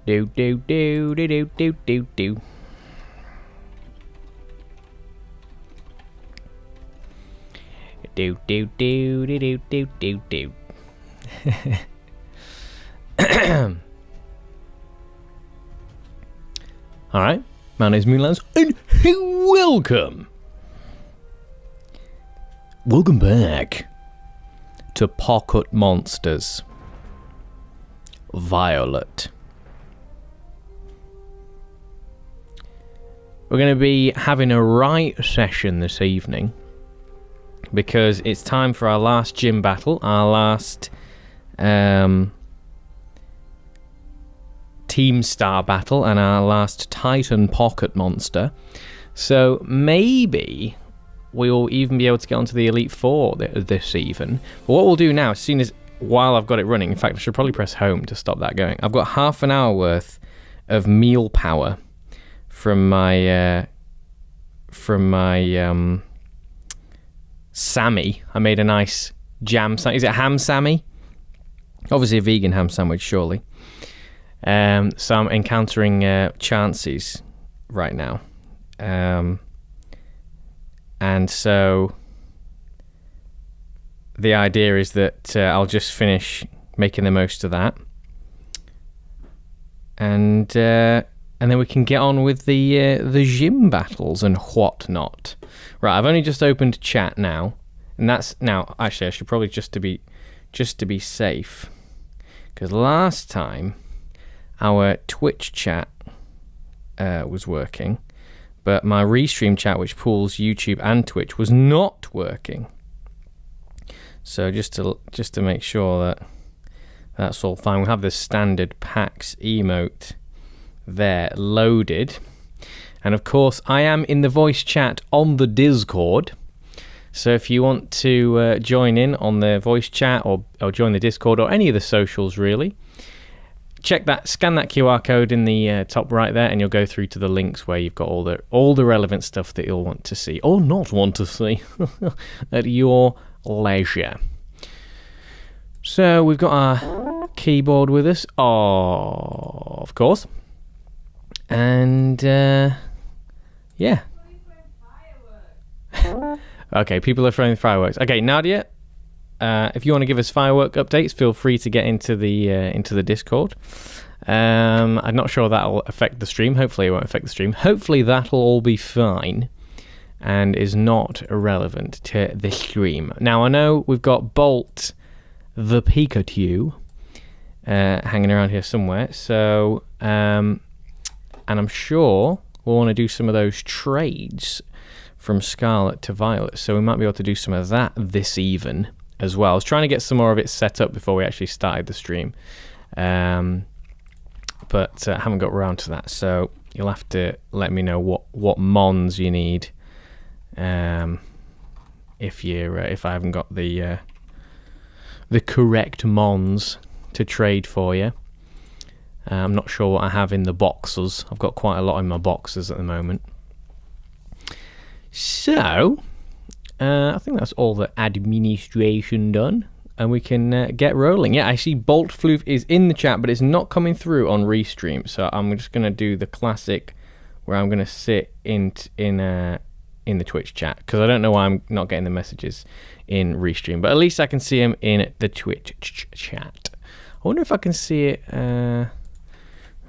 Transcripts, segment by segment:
Do do do do do do do do. Do do do do do do do do. Alright, my name is Moonlands, and welcome! Welcome back to Pocket Monsters. Violet. We're going to be having a right session this evening because it's time for our last gym battle, our last Team Star battle, and our last Titan Pocket Monster. So maybe we'll even be able to get onto the Elite Four this even. But what we'll do now, as soon as while I've got it running, in fact I should probably press home to stop that going. I've got half an hour worth of meal power from my Sammy. I made a nice jam sandwich. Is it ham Sammy? Obviously a vegan ham sandwich, surely. So I'm encountering chances right now. And so the idea is that I'll just finish making the most of that. And then we can get on with the gym battles and whatnot. Right, I've only just opened chat now, and that's now. Actually, I should probably just to be safe, because last time our Twitch chat was working, but my Restream chat, which pulls YouTube and Twitch, was not working. So just to make sure that that's all fine, we have the standard PAX emote there loaded, and of course I am in the voice chat on the Discord, so if you want to join in on the voice chat or join the Discord or any of the socials really, scan that QR code in the top right there, and you'll go through to the links where you've got all the relevant stuff that you'll want to see or not want to see at your leisure. So we've got our keyboard with us, of course. And, yeah. Okay, people are throwing fireworks. Okay, Nadia, if you want to give us firework updates, feel free to get into the Discord. I'm not sure that'll affect the stream. Hopefully it won't affect the stream. Hopefully that'll all be fine and is not irrelevant to the stream. Now, I know we've got Bolt the Pikachu hanging around here somewhere, so... and I'm sure we'll want to do some of those trades from Scarlet to Violet. So we might be able to do some of that this even as well. I was trying to get some more of it set up before we actually started the stream. But I haven't got around to that. So you'll have to let me know what mons you need. If I haven't got the correct mons to trade for you. I'm not sure what I have in the boxes. I've got quite a lot in my boxes at the moment. So, I think that's all the administration done. And we can get rolling. Yeah, I see Bolt Floof is in the chat, but it's not coming through on Restream. So I'm just going to do the classic where I'm going to sit in the Twitch chat. Because I don't know why I'm not getting the messages in Restream. But at least I can see him in the Twitch chat. I wonder if I can see it...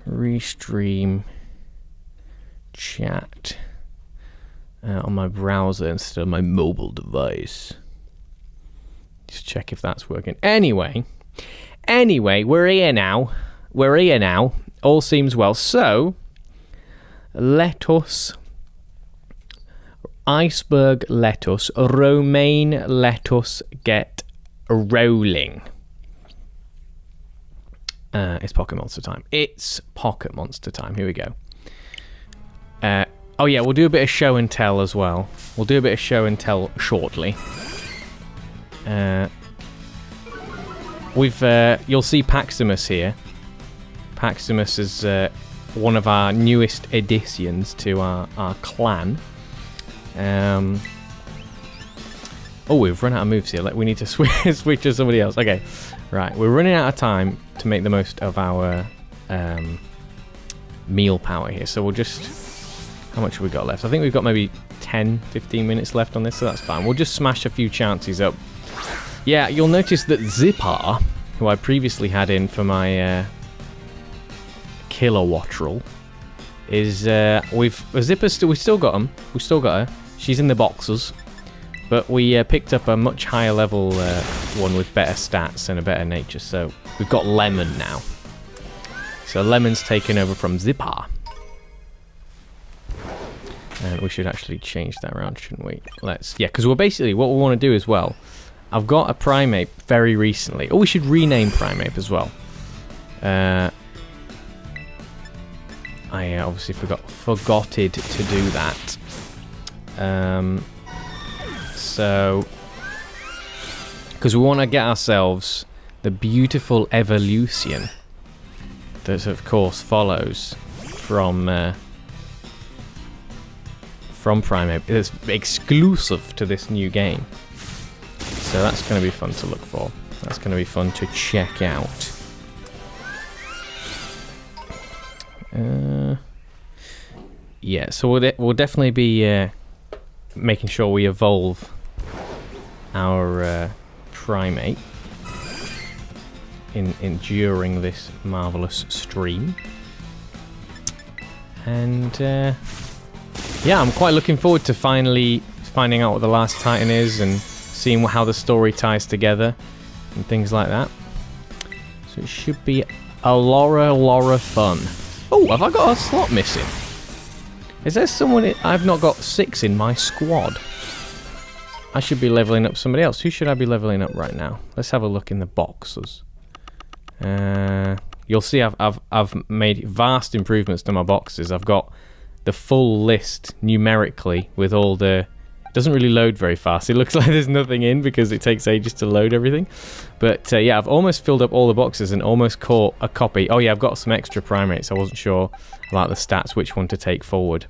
Restream chat on my browser instead of my mobile device. Just check if that's working. Anyway, we're here now. All seems well. So, let us... Iceberg let us. Romaine let us get rolling. It's Pocket Monster time. It's Pocket Monster time. Here we go. Oh yeah, we'll do a bit of show and tell as well. We'll do a bit of show and tell shortly. You'll see Paximus here. Paximus is one of our newest additions to our clan. Oh, we've run out of moves here. We need to switch to somebody else. Okay, right. We're running out of time to make the most of our meal power here. So we'll just... How much have we got left? I think we've got maybe 10, 15 minutes left on this, so that's fine. We'll just smash a few chances up. Yeah, you'll notice that Zipper, who I previously had in for my Kilowattrel, is we've still got him. We've still got her. She's in the boxes, but we picked up a much higher level one with better stats and a better nature. So we've got Lemon now. So Lemon's taken over from Zipper. And we should actually change that around, shouldn't we? Yeah, because we're basically, what we want to do as well, I've got a Primeape very recently. Oh, we should rename Primeape as well. I obviously forgotted to do that. So, because we want to get ourselves the beautiful evolution that, of course, follows from Primeape. It's exclusive to this new game. So that's going to be fun to look for. That's going to be fun to check out. Yeah, so we'll definitely be making sure we evolve our Primeape during this marvelous stream. And yeah, I'm quite looking forward to finally finding out what the last Titan is and seeing how the story ties together and things like that. So it should be a lot of fun. Oh, have I got a slot missing? Is there someone... I've not got 6 in my squad. I should be leveling up somebody else. Who should I be leveling up right now? Let's have a look in the boxes. You'll see I've made vast improvements to my boxes. I've got the full list numerically with all the... It doesn't really load very fast. It looks like there's nothing in because it takes ages to load everything. But yeah, I've almost filled up all the boxes and almost caught a copy. Oh yeah, I've got some extra Primates. I wasn't sure about the stats, which one to take forward.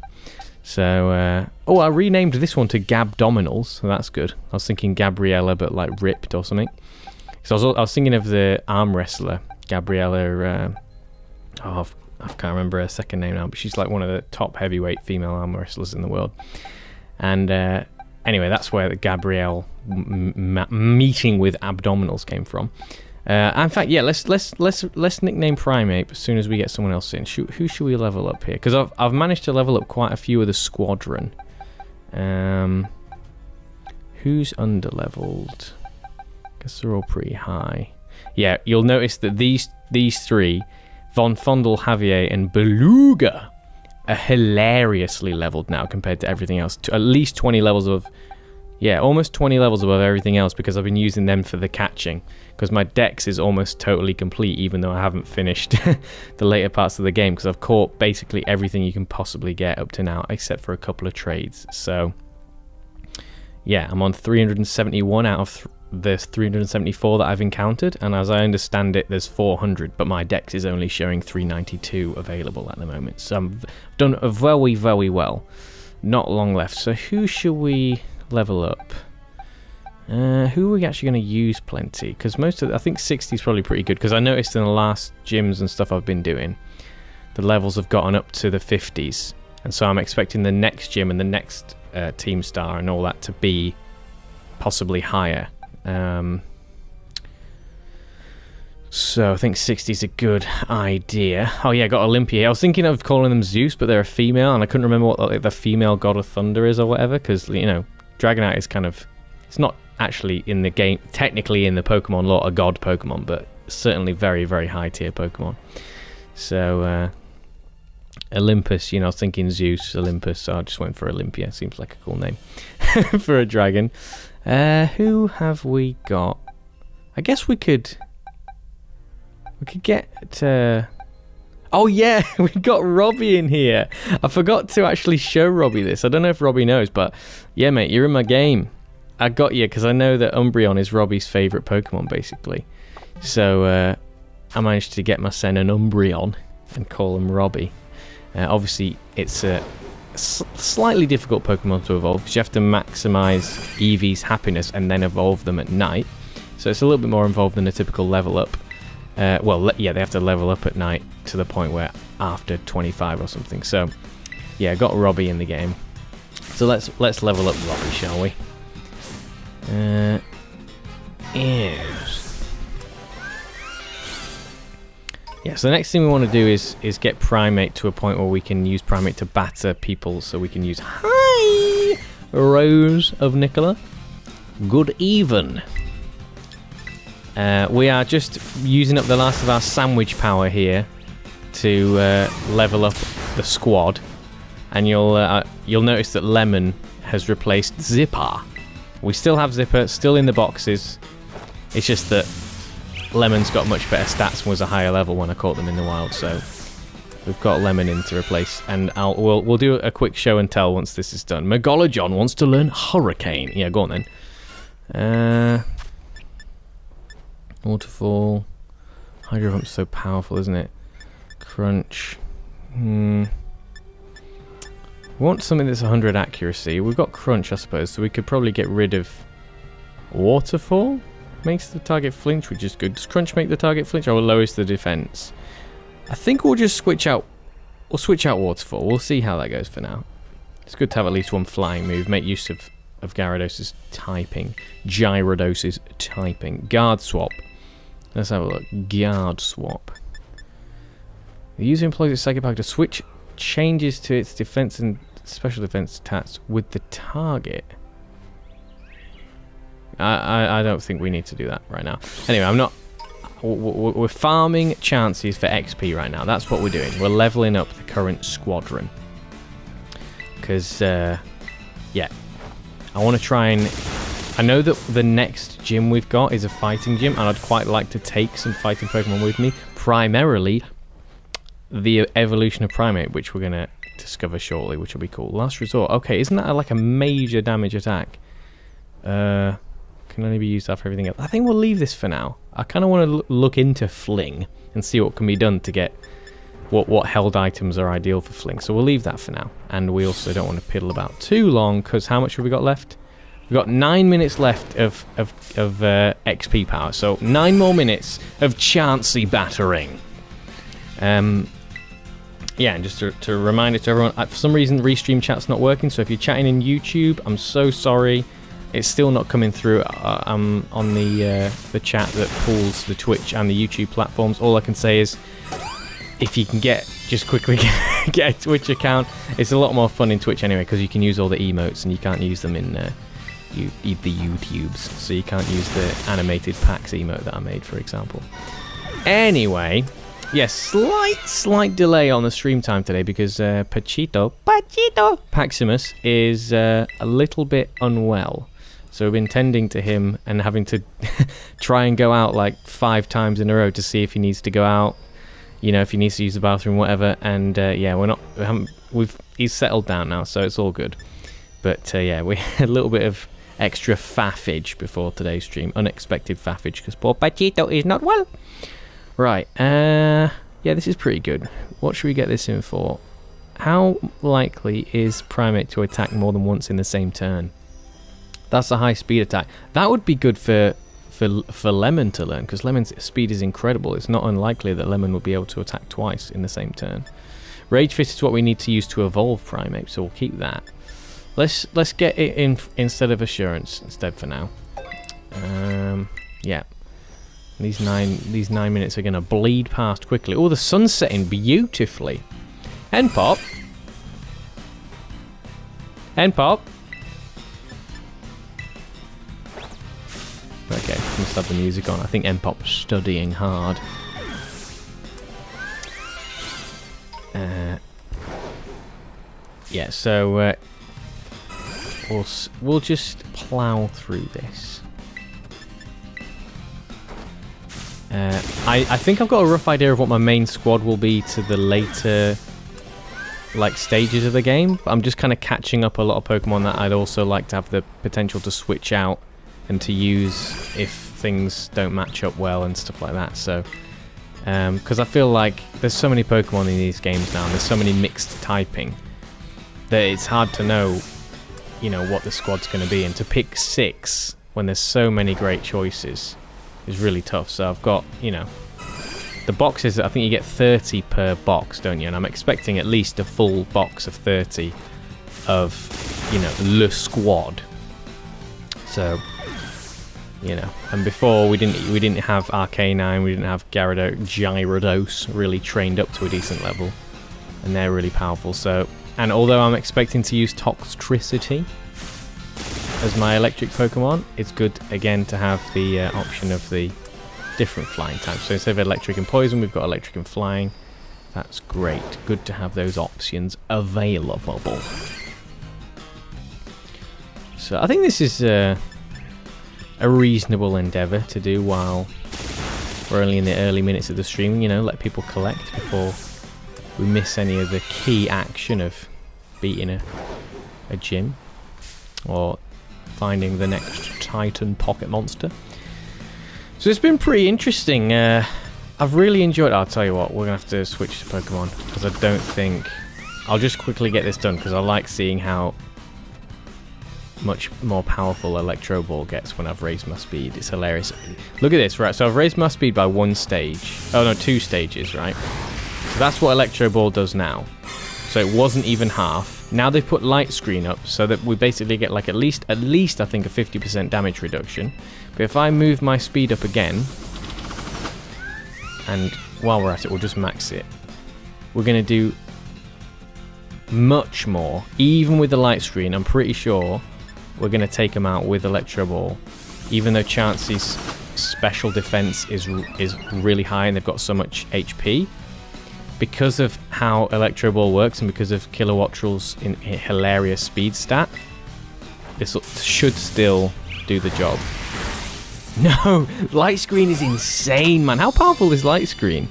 So, oh, I renamed this one to Gabdominals, so that's good. I was thinking Gabriella, but like ripped or something. So I was thinking of the arm wrestler, Gabriella. I can't remember her second name now, but she's like one of the top heavyweight female arm wrestlers in the world. And anyway, that's where the Gabrielle meeting with abdominals came from. In fact, yeah, let's nickname Primeape as soon as we get someone else in. Who should we level up here? Because I've managed to level up quite a few of the squadron. Who's underleveled? Guess they're all pretty high. Yeah, you'll notice that these three, Von Fondel, Javier, and Beluga, are hilariously leveled now compared to everything else. To at least 20 levels of... Yeah, almost 20 levels above everything else because I've been using them for the catching. Because my dex is almost totally complete even though I haven't finished the later parts of the game because I've caught basically everything you can possibly get up to now except for a couple of trades. So, yeah, I'm on 371 out of the 374 that I've encountered. And as I understand it, there's 400, but my dex is only showing 392 available at the moment. So I've done very, very well. Not long left. So who should we... level up? Who are we actually going to use plenty? Because I think 60 is probably pretty good because I noticed in the last gyms and stuff I've been doing, the levels have gotten up to the 50s, and so I'm expecting the next gym and the next team star and all that to be possibly higher. So I think 60 is a good idea. Oh yeah, I got Olympia. I was thinking of calling them Zeus, but they're a female, and I couldn't remember what the female god of thunder is or whatever, because, you know, Dragonite is kind of... It's not actually in the game, technically in the Pokemon lore, a god Pokemon, but certainly very, very high tier Pokemon. So, Olympus, you know, I was thinking Zeus, Olympus, so I just went for Olympia. Seems like a cool name for a dragon. Who have we got? I guess we could get... Oh yeah, we got Robbie in here. I forgot to actually show Robbie this. I don't know if Robbie knows, but yeah, mate, you're in my game. I got you because I know that Umbreon is Robbie's favourite Pokemon, basically. So I managed to get my son an Umbreon and call him Robbie. Obviously, it's a slightly difficult Pokemon to evolve because you have to maximise Eevee's happiness and then evolve them at night. So it's a little bit more involved than a typical level up. Well, yeah, they have to level up at night to the point where after 25 or something. So, yeah, got Robbie in the game. So let's level up Robbie, shall we? Yes. Yeah, so the next thing we want to do is get Primate to a point where we can use Primate to batter people, so we can use Hi Rose of Nicola. Good even. We are just using up the last of our sandwich power here to level up the squad, and you'll notice that Lemon has replaced Zipper. We still have Zipper, still in the boxes. It's just that Lemon's got much better stats and was a higher level when I caught them in the wild, so we've got Lemon in to replace. And we'll do a quick show and tell once this is done. Megalojon wants to learn Hurricane. Yeah, go on then. Waterfall. Hydro Pump's so powerful, isn't it? Crunch. We want something that's 100 accuracy. We've got Crunch, I suppose, so we could probably get rid of Waterfall. Makes the target flinch, which is good. Does Crunch make the target flinch, or lowers the defense? I think we'll just switch out. We'll switch out Waterfall. We'll see how that goes for now. It's good to have at least one flying move. Make use of Gyarados' typing. Gyarados' typing. Guard swap. Let's have a look. Guard swap. The user employs its psychic power to switch changes to its defense and special defense stats with the target. I don't think we need to do that right now. Anyway, I'm not. We're farming chances for XP right now. That's what we're doing. We're leveling up the current squadron. Because, yeah. I want to try and... I know that the next gym we've got is a fighting gym, and I'd quite like to take some fighting Pokemon with me. Primarily, the evolution of Primate, which we're going to discover shortly, which will be cool. Last resort. Okay, isn't that like a major damage attack? Can only be used after everything else. I think we'll leave this for now. I kind of want to look into Fling and see what can be done to get what held items are ideal for Fling. So we'll leave that for now. And we also don't want to piddle about too long, because how much have we got left? We've got 9 minutes left of XP power. So 9 more minutes of chancy battering. Yeah, and just to remind it to everyone, for some reason Restream chat's not working. So if you're chatting in YouTube, I'm so sorry. It's still not coming through on the chat that pulls the Twitch and the YouTube platforms. All I can say is, if you can just quickly get a Twitch account. It's a lot more fun in Twitch anyway, because you can use all the emotes and you can't use them in the YouTubes. So you can't use the animated PAX emote that I made, for example. Anyway, yes, slight delay on the stream time today because Pachito Paximus is a little bit unwell. So we've been tending to him and having to try and go out like 5 times in a row to see if he needs to go out, you know, if he needs to use the bathroom, whatever. And yeah, he's settled down now, so it's all good. But yeah, we had a little bit of extra faffage before today's stream, unexpected faffage because poor Pachito is not well. Right, yeah, this is pretty good. What should we get this in for? How likely is Primate to attack more than once in the same turn? That's a high speed attack. That would be good for Lemon to learn, because Lemon's speed is incredible. It's not unlikely that Lemon will be able to attack twice in the same turn. Rage Fist is what we need to use to evolve Primate, so we'll keep that. Let's get it in instead of Assurance instead for now. Yeah. These nine minutes are gonna bleed past quickly. Oh, the sun's setting beautifully. Hen Pop. Okay, must have the music on. I think N-Pop's studying hard. Yeah, so we'll just plow through this. I think I've got a rough idea of what my main squad will be to the later stages of the game. I'm just kind of catching up a lot of Pokemon that I'd also like to have the potential to switch out and to use if things don't match up well and stuff like that. So because I feel like there's so many Pokemon in these games now and there's so many mixed typing that it's hard to know, you know, what the squad's going to be, and to pick 6 when there's so many great choices is really tough. So I've got, you know, The boxes, I think you get 30 per box, don't you? And I'm expecting at least a full box of 30 of, you know, Le Squad. So, you know, and before we didn't have Arcanine, we didn't have Gyarados really trained up to a decent level, and they're really powerful. So, and although I'm expecting to use Toxtricity as my electric Pokemon, it's good again to have the option of the different flying types. So instead of electric and poison, we've got electric and flying. That's great. Good to have those options available. So I think this is a reasonable endeavour to do while we're only in the early minutes of the stream. You know, let people collect before we miss any of the key action of beating a gym or finding the next Titan Pocket Monster. So it's been pretty interesting. I've really enjoyed it. I'll tell you what, we're going to have to switch to Pokemon, because I don't think... I'll just quickly get this done, because I like seeing how much more powerful Electro Ball gets when I've raised my speed. It's hilarious. Look at this, right? So I've raised my speed by 1 stage. Oh no, 2 stages, right? So that's what Electro Ball does now. So it wasn't even half. Now they've put Light Screen up so that we basically get like at least I think a 50% damage reduction. But if I move my speed up again, and while we're at it, we'll just max it. We're going to do much more. Even with the Light Screen, I'm pretty sure we're going to take them out with Electro Ball. Even though Chansey's special defense is really high and they've got so much HP. Because of how Electro Ball works and because of Kilowattrel's hilarious speed stat, this should still do the job. No, Light Screen is insane, man. How powerful is Light Screen?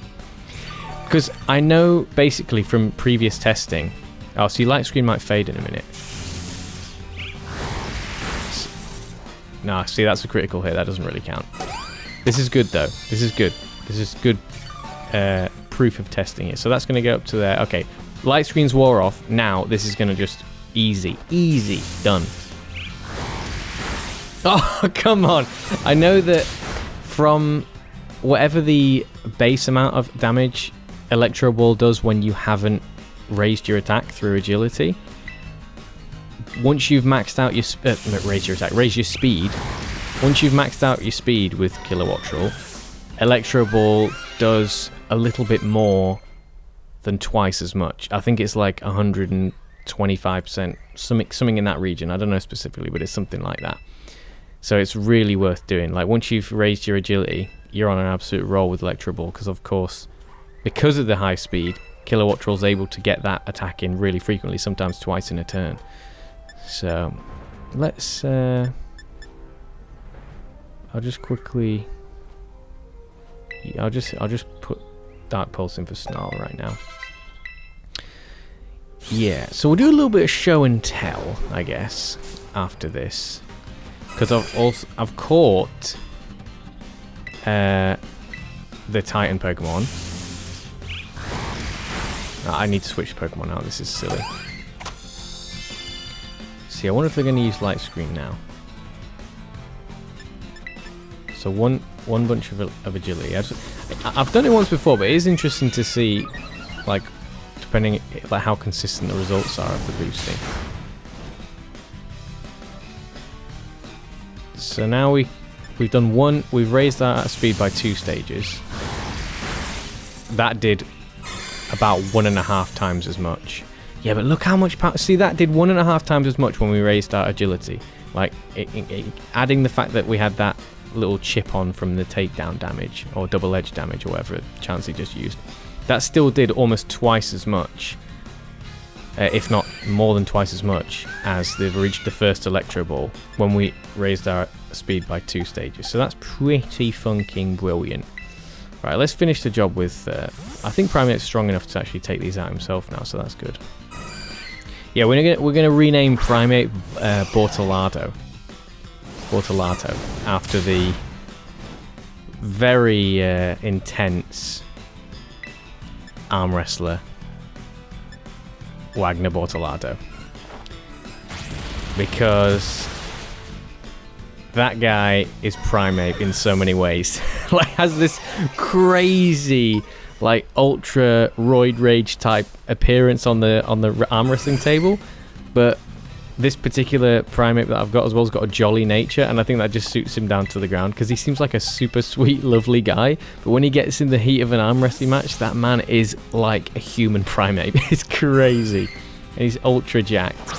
Because I know basically from previous testing... Oh, see, Light Screen might fade in a minute. No, see, that's a critical hit. That doesn't really count. This is good, though. This is good. This is good proof of testing it. So that's going to go up to there. Okay, Light Screen's wore off. Now, this is going to just easy, done. Oh, come on. I know that from whatever the base amount of damage Electro Ball does when you haven't raised your attack through agility, once you've maxed out your raise your speed. Once you've maxed out your speed with Kilowattrel, Electro Ball does a little bit more than twice as much. I think it's like 125%, something in that region. I don't know specifically, but it's something like that. So it's really worth doing. Like once you've raised your agility, you're on an absolute roll with Electro Ball, because of course, because of the high speed, Kilowattrel's able to get that attack in really frequently, sometimes twice in a turn. So let's I'll just quickly I'll just put Dark Pulse in for Snarl right now. Yeah, so we'll do a little bit of show and tell, I guess, after this, because I've caught the Titan Pokemon. I need to switch Pokemon now. This is silly. See, I wonder if they're going to use Light Screen now. So one bunch of agility. I've done it once before, but it is interesting to see, like, depending like how consistent the results are of the boosting. So now we've done one. We've raised our speed by 2 stages. That did about 1.5 times as much. Yeah, but look how much power. See, that did 1.5 times as much when we raised our agility. Like, adding the fact that we had that little chip on from the takedown damage or double edge damage or whatever Chansey just used, that still did almost twice as much, if not more than twice as much, as the first Electro Ball when we raised our speed by 2 stages. So that's pretty funking brilliant. Right, let's finish the job with I think Primate's strong enough to actually take these out himself now, so that's good. Yeah, we're gonna rename Primate Bortolato after the very intense arm wrestler Wagner Bortolato, because that guy is Primeape in so many ways. Like, has this crazy, like, ultra roid rage type appearance on the arm wrestling table, but this particular Primeape that I've got as well has got a jolly nature, and I think that just suits him down to the ground because he seems like a super sweet, lovely guy. But when he gets in the heat of an arm wrestling match, that man is like a human Primeape. It's crazy. And he's ultra jacked.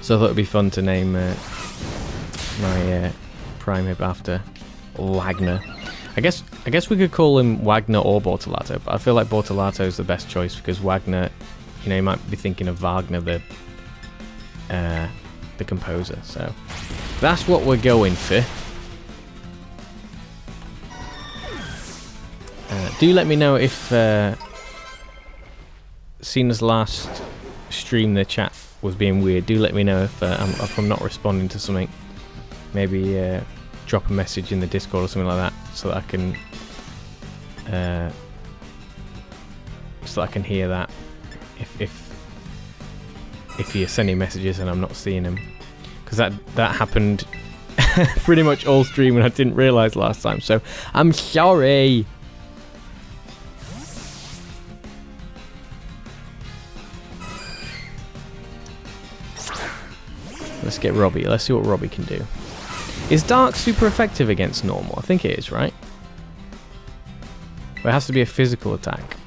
So I thought it'd be fun to name my Primeape after Wagner. I guess we could call him Wagner or Bortolato, but I feel like Bortolato is the best choice because Wagner, you know, you might be thinking of Wagner, the composer. So that's what we're going for. Do let me know if seeing as last stream the chat was being weird. Do let me know if I'm not responding to something. Maybe drop a message in the Discord or something like that, so that I can hear that if you're sending messages and I'm not seeing them, because that happened pretty much all stream and I didn't realise last time, so I'm sorry. Let's get Robbie. Let's see what Robbie can do. Is Dark super effective against normal? I think it is, right? But it has to be a physical attack,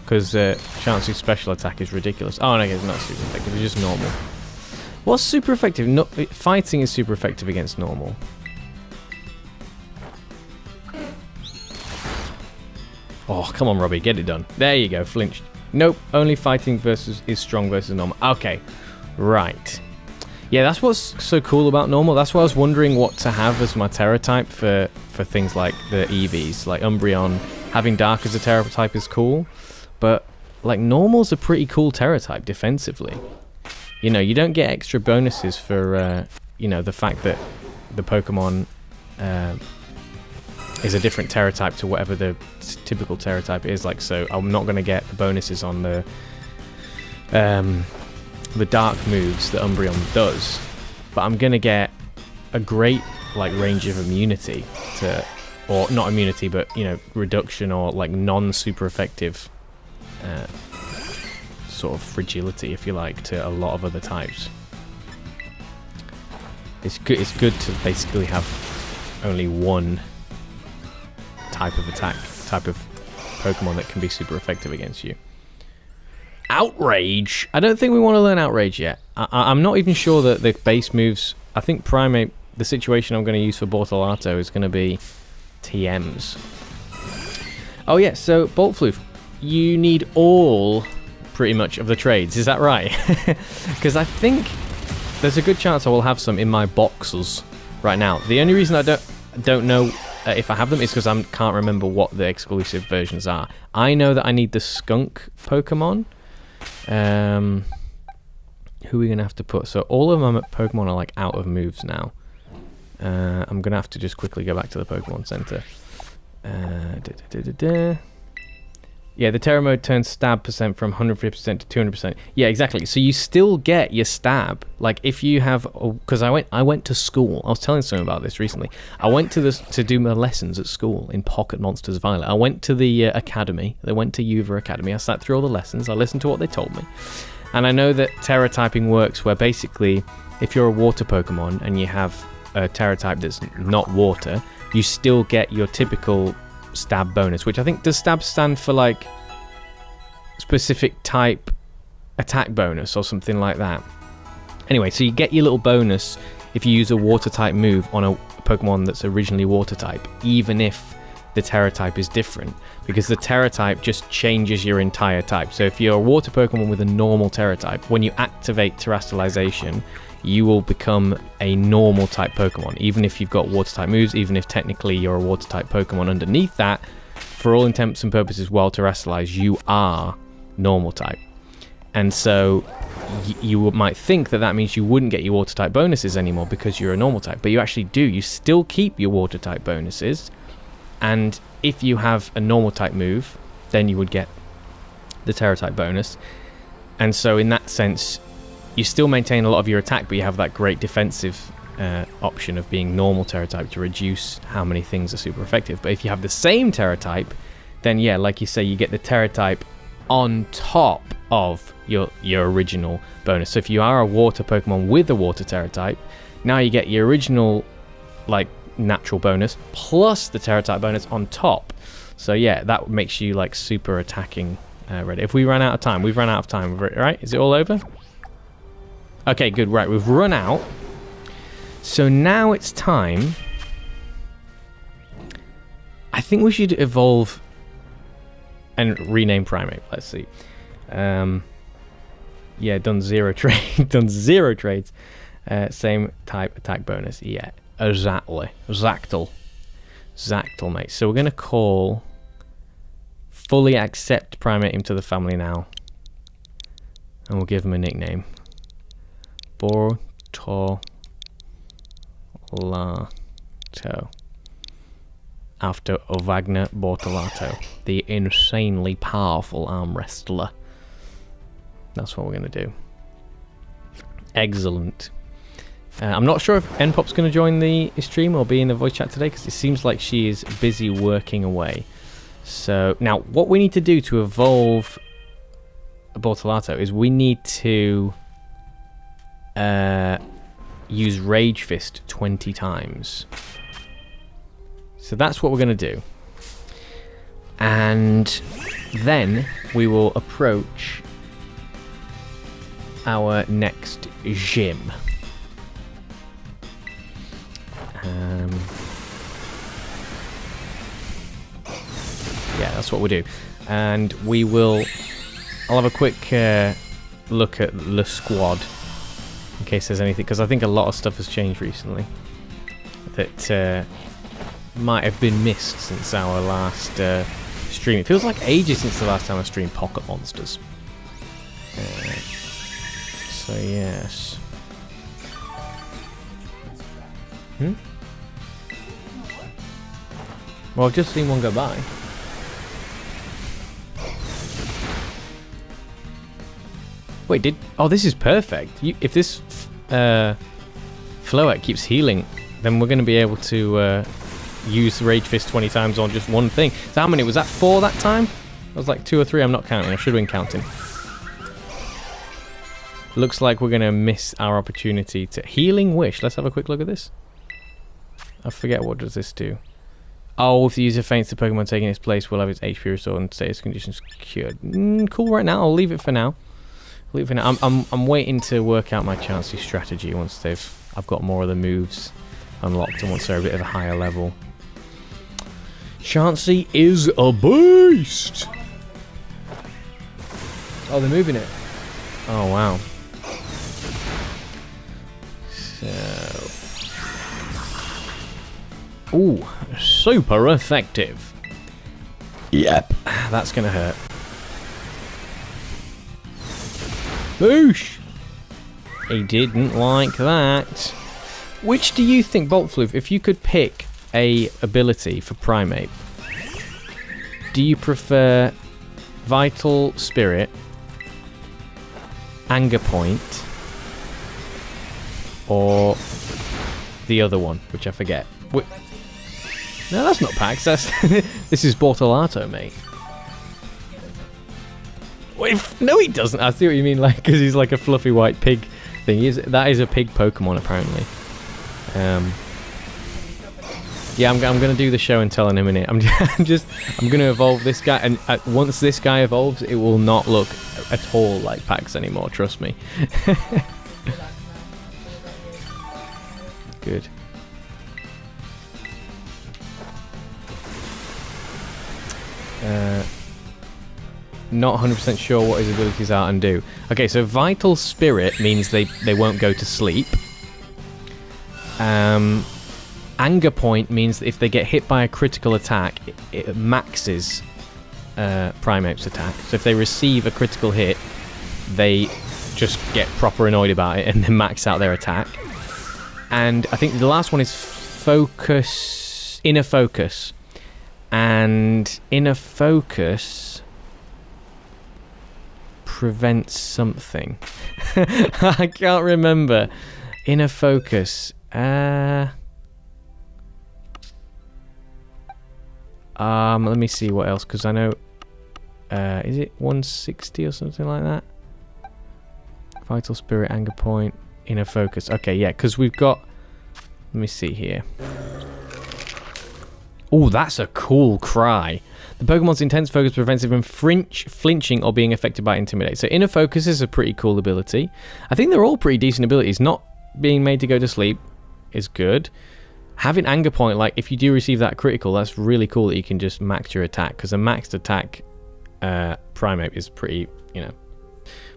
because Chansey's special attack is ridiculous. Oh no, it's not super effective, it's just normal. What's super effective? No, fighting is super effective against normal. Oh, come on, Robbie, get it done. There you go, flinched. Nope, only fighting is strong versus normal. Okay, right. Yeah, that's what's so cool about normal. That's why I was wondering what to have as my Terra type for things like the EVs, like Umbreon. Having Dark as a Terra type is cool. But, like, normal's a pretty cool Terra type defensively. You know, you don't get extra bonuses for, you know, the fact that the Pokemon is a different Terra type to whatever the typical Terra type is. Like, so I'm not going to get the bonuses on the Dark moves that Umbreon does. But I'm going to get a great, like, range of immunity to... Or, not immunity, but, you know, reduction or, like, non-super effective... sort of fragility, if you like, to a lot of other types. It's good to basically have only one type of attack, type of Pokemon that can be super effective against you. Outrage! I don't think we want to learn Outrage yet. I'm not even sure that the base moves... I think Primeape, the situation I'm going to use for Bortolato is going to be TMs. Oh yeah, so Bolt Floof. You need all, pretty much, of the trades. Is that right? Because I think there's a good chance I will have some in my boxes right now. The only reason I don't know if I have them is because I can't remember what the exclusive versions are. I know that I need the Skunk Pokemon. Who are we going to have to put? So all of my Pokemon are like out of moves now. I'm going to have to just quickly go back to the Pokemon Center. Yeah, the Terra mode turns stab percent from 150% to 200%. Yeah, exactly. So you still get your stab. Like if you have, because I went to school. I was telling someone about this recently. I went to do my lessons at school in Pocket Monsters Violet. I went to the academy. They went to Uva Academy. I sat through all the lessons. I listened to what they told me, and I know that Terra typing works where basically, if you're a water Pokemon and you have a Terra type that's not water, you still get your typical stab bonus, which I think, does stab stand for like specific type attack bonus or something like that? Anyway, so you get your little bonus if you use a water type move on a Pokemon that's originally water type, even if the Terra type is different, because the Terra type just changes your entire type. So if you're a water Pokemon with a normal Terra type, when you activate Terastallization, you will become a normal type Pokemon, even if you've got water type moves, even if technically you're a water type Pokemon underneath that. For all intents and purposes, while Terastallized, you are normal type. And so you might think that means you wouldn't get your water type bonuses anymore because you're a normal type, but you actually do. You still keep your water type bonuses, and if you have a normal type move, then you would get the Terra type bonus. And so in that sense, you still maintain a lot of your attack, but you have that great defensive option of being normal Terra type to reduce how many things are super effective. But if you have the same Terra type, then yeah, like you say, you get the Terra type on top of your original bonus. So if you are a water Pokemon with a water Terra type, now you get your original like natural bonus plus the Terra type bonus on top. So yeah, that makes you like super attacking ready. If we run out of time, we've run out of time, right? Is it all over? Okay, good. Right, we've run out. So now it's time. I think we should evolve and rename Primate. Let's see. Yeah, done 0 trade. Done 0 trades. Same type attack bonus. Yeah, exactly. Zactyl, mate. So we're going to call... Fully accept Primate into the family now. And we'll give him a nickname. Bortolato. After Ovagna Bortolato, the insanely powerful arm wrestler. That's what we're going to do. Excellent. I'm not sure if Npop's going to join the stream or be in the voice chat today, because it seems like she is busy working away. So now what we need to do to evolve a Bortolato is we need to use Rage Fist 20 times. So that's what we're going to do. And then we will approach our next gym. Yeah, that's what we'll do. And we will... I'll have a quick look at the squad in case there's anything, because I think a lot of stuff has changed recently that might have been missed since our last stream. It feels like ages since the last time I streamed Pocket Monsters. So yes. Well, I've just seen one go by. Wait, oh, this is perfect. If this Floette keeps healing, then we're going to be able to use Rage Fist 20 times on just one thing. So how many? Was that 4 that time? It was like 2 or 3. I'm not counting. I should have been counting. Looks like we're going to miss our opportunity to... Healing Wish. Let's have a quick look at this. I forget, what does this do? Oh, if the user faints, the Pokemon taking its place will have its HP restored and status conditions cured. Cool right now. I'll leave it for now. I'm waiting to work out my Chansey strategy once I've got more of the moves unlocked and once they're a bit of a higher level. Chansey is a beast! Oh, they're moving it. Oh, wow. So... Ooh, super effective. Yep. That's gonna hurt. Boosh! He didn't like that. Which do you think, Boltfloof, if you could pick a ability for Primate, do you prefer Vital Spirit, Anger Point, or the other one, which I forget? No, that's not Pax. This is Bortolato, mate. Wait, no, he doesn't. I see what you mean, like, because he's like a fluffy white pig thing. That is a pig Pokemon, apparently. Yeah, I'm going to do the show and tell in a minute. I'm going to evolve this guy, and once this guy evolves, it will not look at all like Pax anymore. Trust me. Good. Not 100% sure what his abilities are and do. Okay, so Vital Spirit means they won't go to sleep. Anger Point means that if they get hit by a critical attack, it maxes Primate's attack. So if they receive a critical hit, they just get proper annoyed about it and then max out their attack. And I think the last one is Inner Focus. And Inner Focus prevents something. I can't remember. Inner Focus. Let me see what else, because I know. Is it 160 or something like that? Vital Spirit, Anger Point, Inner Focus. Okay, yeah, because we've got. Let me see here. Oh, that's a cool cry. The Pokemon's intense focus prevents it from flinching or being affected by Intimidate. So Inner Focus is a pretty cool ability. I think they're all pretty decent abilities. Not being made to go to sleep is good. Having Anger Point, like if you do receive that critical, that's really cool that you can just max your attack. Because a maxed attack Primate is pretty,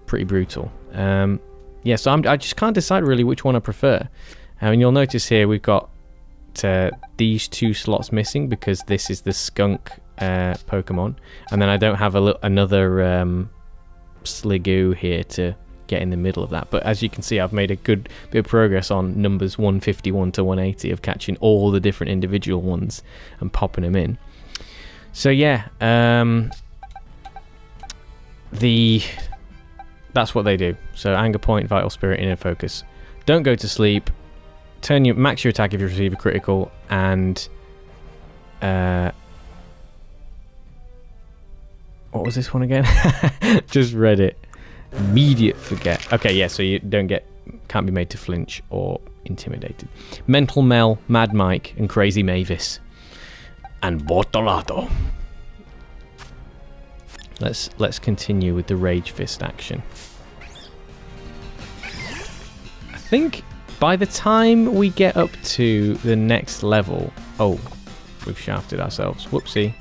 pretty brutal. Yeah, so I just can't decide really which one I prefer. And you'll notice here we've got these 2 slots missing because this is the skunk Pokemon, and then I don't have another Sliggoo here to get in the middle of that. But as you can see, I've made a good bit of progress on numbers 151 to 180 of catching all the different individual ones and popping them in. So yeah, that's what they do. So Anger Point, Vital Spirit, Inner Focus. Don't go to sleep. Max your attack if you receive a critical, and what was this one again? Just read it. Immediate forget. Okay, yeah, so you can't be made to flinch or intimidated. Mental Mel, Mad Mike, and Crazy Mavis. And Bortolato. Let's continue with the Rage Fist action. I think by the time we get up to the next level... Oh, we've shafted ourselves. Whoopsie.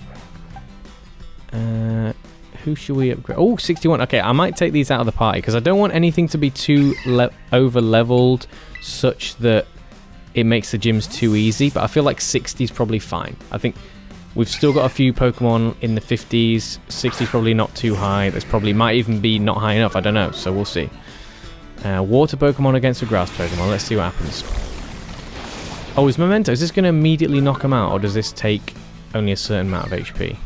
Who should we upgrade? Oh, 61. Okay, I might take these out of the party because I don't want anything to be too over-leveled such that it makes the gyms too easy, but I feel like 60 is probably fine. I think we've still got a few Pokemon in the 50s. 60 is probably not too high. There's probably might even be not high enough. I don't know, so we'll see. Water Pokemon against a Grass Pokemon. Let's see what happens. Oh, is Memento? Is this going to immediately knock him out, or does this take only a certain amount of HP?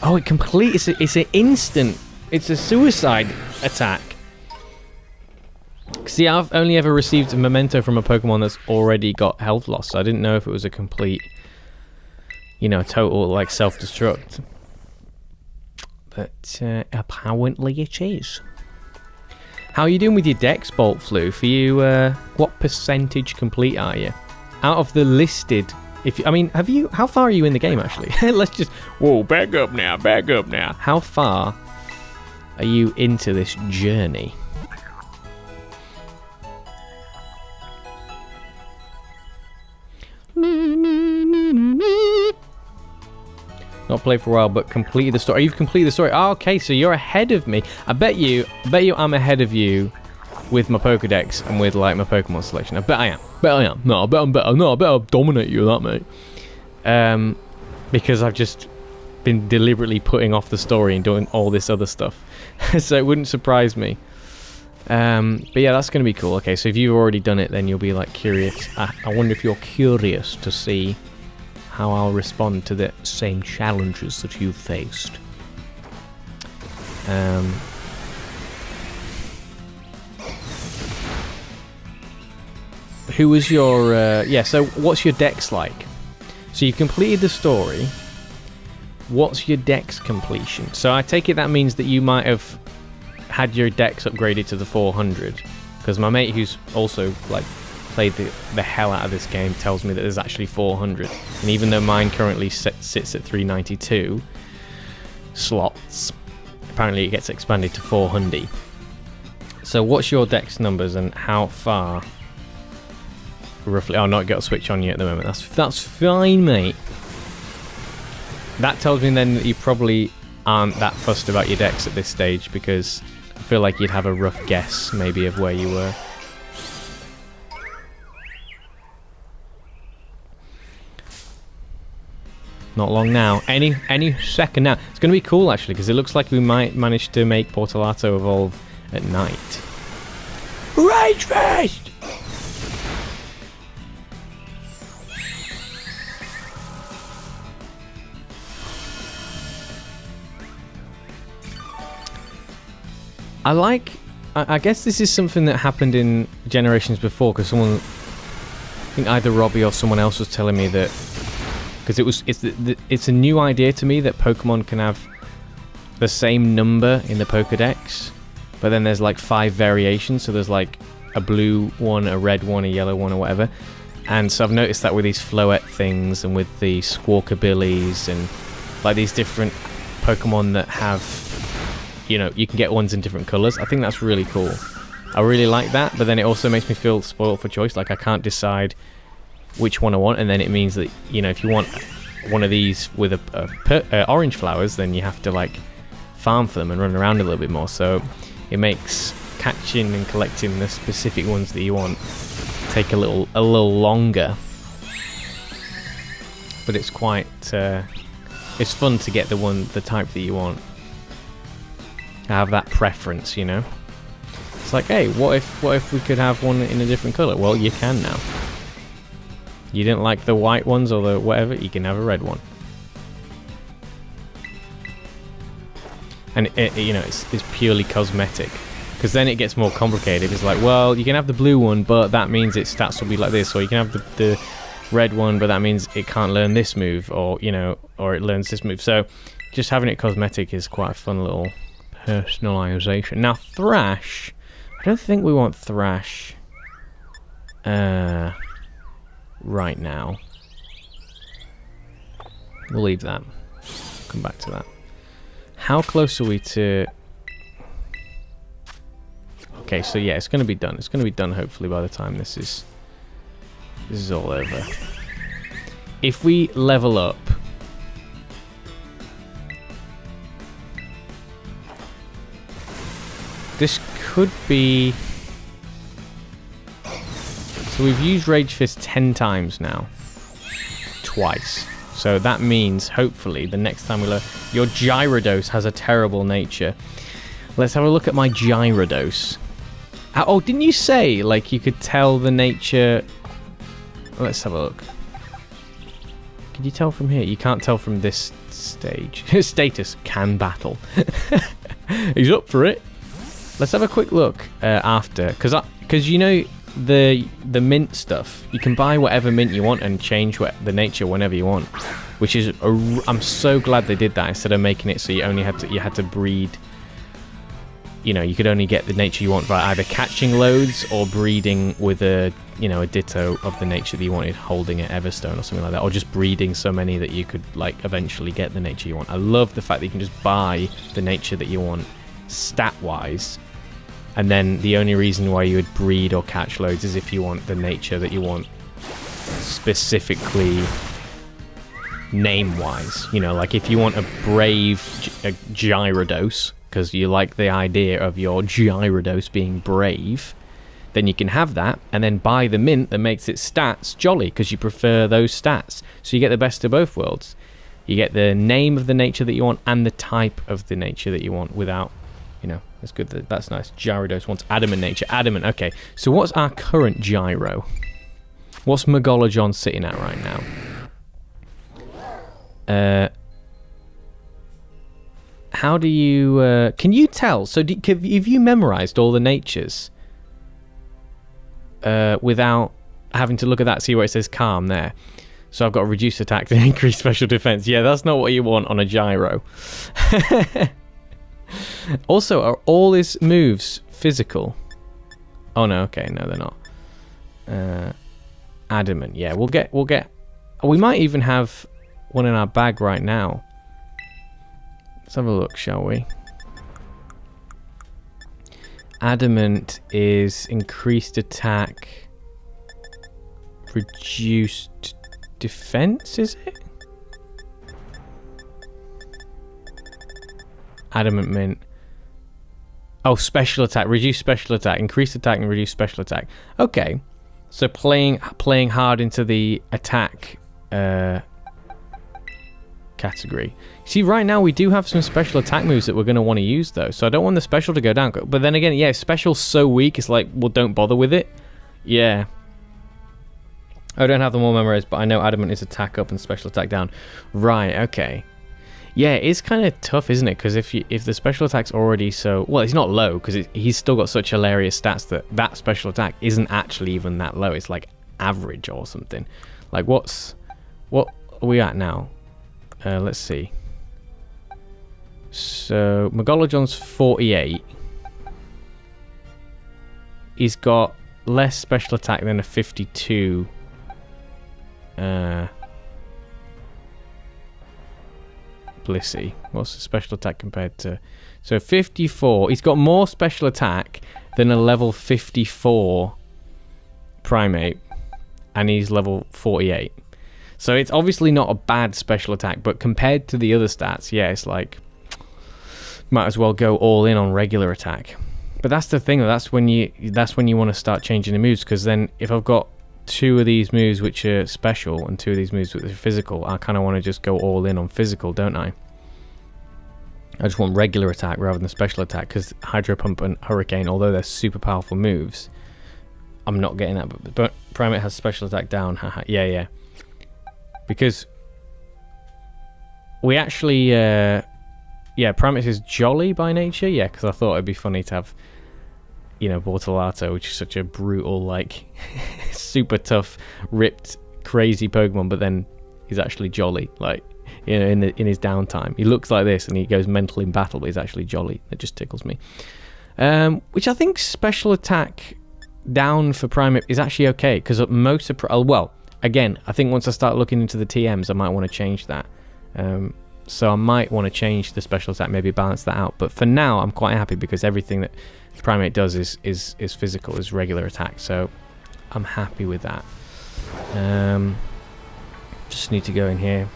Oh, it completes. It's an instant. It's a suicide attack. See, I've only ever received a Memento from a Pokemon that's already got health loss. So I didn't know if it was a complete, total like self-destruct. But apparently it is. How are you doing with your Dex, Bolt Flu? For you, what percentage complete are you? Out of the listed... how far are you in the game, actually? Let's just... Whoa, back up now. How far are you into this journey? Not played for a while, but completed the story. You've completed the story. Oh, okay, so you're ahead of me. I bet you I'm ahead of you with my Pokedex and with like my Pokemon selection. I bet I am. No, I bet I'm better. No, I bet I'll dominate you with that, mate. Because I've just been deliberately putting off the story and doing all this other stuff. So it wouldn't surprise me. But yeah, that's going to be cool. Okay, so if you've already done it, then you'll be like curious. I wonder if you're curious to see how I'll respond to the same challenges that you've faced. Who was your... so what's your Dex like? So you completed the story. What's your Dex completion? So I take it that means that you might have had your Dex upgraded to the 400. Because my mate who's also like played the hell out of this game tells me that there's actually 400. And even though mine currently sits at 392 slots, apparently it gets expanded to 400. So what's your Dex numbers and how far... roughly? Oh, not got a switch on you at the moment. That's fine, mate. That tells me then that you probably aren't that fussed about your Dex at this stage, because I feel like you'd have a rough guess maybe of where you were. Not long now. Any second now. It's going to be cool actually, because it looks like we might manage to make Bortolato evolve at night. Rage Fist! I like I guess this is something that happened in generations before, because someone, I think either Robbie or someone else was telling me that, because it's a new idea to me that Pokemon can have the same number in the Pokedex, but then there's like 5 variations, so there's like a blue one, a red one, a yellow one, or whatever. And so I've noticed that with these Floette things and with the Squawkabillies and like these different Pokemon that have, you know, you can get ones in different colours. I think that's really cool. I really like that, but then it also makes me feel spoiled for choice. Like I can't decide which one I want, and then it means that, you know, if you want one of these with orange flowers, then you have to like farm for them and run around a little bit more. So it makes catching and collecting the specific ones that you want take a little longer. But it's quite it's fun to get the type that you want. Have that preference, you know. It's like, hey, what if we could have one in a different colour? Well, you can now. You didn't like the white ones or the whatever, you can have a red one. And you know, it's purely cosmetic, because then it gets more complicated. It's like, well, you can have the blue one, but that means its stats will be like this, or you can have the red one, but that means it can't learn this move, or, you know, or it learns this move. So just having it cosmetic is quite a fun little personalization. Now Thrash, I don't think we want Thrash right now. We'll leave that. Come back to that. How close are we to... Okay, so yeah, it's going to be done. It's going to be done hopefully by the time this is all over. If we level up, this could be... So we've used Rage Fist 10 times now. Twice. So that means, hopefully, the next time we learn... Your Gyarados has a terrible nature. Let's have a look at my Gyarados. Oh, didn't you say, like, you could tell the nature... Let's have a look. Can you tell from here? You can't tell from this stage. Status, can battle. He's up for it. Let's have a quick look after, because you know the mint stuff, you can buy whatever mint you want and change the nature whenever you want, which is I'm so glad they did that instead of making it so you had to breed. You know, you could only get the nature you want by either catching loads or breeding with a ditto of the nature that you wanted, holding an Everstone or something like that, or just breeding so many that you could like eventually get the nature you want. I love the fact that you can just buy the nature that you want stat wise, and then the only reason why you would breed or catch loads is if you want the nature that you want specifically name wise. You know, like if you want a brave Gyarados because you like the idea of your Gyarados being brave, then you can have that and then buy the mint that makes its stats jolly because you prefer those stats. So you get the best of both worlds. You get the name of the nature that you want and the type of the nature that you want without, you know, that's good. That's nice. Gyarados wants adamant nature. Adamant, okay. So what's our current gyro? What's Megalojon sitting at right now? How do you... can you tell? So have you memorized all the natures? Without having to look at that, see where it says calm there. So I've got reduced attack and increased special defense. Yeah, that's not what you want on a gyro. Also, are all his moves physical? Oh no, okay, no, they're not. Adamant, yeah, we'll get. We might even have one in our bag right now. Let's have a look, shall we? Adamant is increased attack, reduced defense, is it? Adamant mint. Oh, special attack, reduce special attack, increased attack and reduce special attack. Okay, so playing hard into the attack category. See, right now we do have some special attack moves that we're going to want to use though, so I don't want the special to go down. But then again, yeah, special's so weak, it's like, well, don't bother with it. Yeah. I don't have them all memorized, but I know Adamant is attack up and special attack down. Right, okay. Yeah, it's kind of tough, isn't it? Because if the special attack's already so... Well, it's not low, because he's still got such hilarious stats that special attack isn't actually even that low. It's like average or something. Like, what are we at now? Let's see. So, Megalojon's 48. He's got less special attack than a 52. Blissey. What's the special attack compared to... So 54. He's got more special attack than a level 54 primate. And he's level 48. So it's obviously not a bad special attack. But compared to the other stats, yeah, it's like... Might as well go all in on regular attack. But that's the thing. That's when you want to start changing the moves. Because then if I've got 2 of these moves which are special and 2 of these moves which are physical, I kind of want to just go all in on physical, don't I? I just want regular attack rather than special attack, because Hydro Pump and Hurricane, although they're super powerful moves, I'm not getting that. But Primate has special attack down. Haha. Yeah. Because we actually... Primate is jolly by nature. Yeah, because I thought it'd be funny to have... Bortolato, which is such a brutal, like, super tough, ripped, crazy Pokemon, but then he's actually jolly, like, in his downtime. He looks like this, and he goes mental in battle, but he's actually jolly. It just tickles me. Which I think special attack down for Primate is actually okay, because most of... Well, again, I think once I start looking into the TMs, I might want to change that. So I might want to change the special attack, maybe balance that out. But for now, I'm quite happy, because everything that Primate does is physical, is regular attack. So I'm happy with that. Just need to go in here.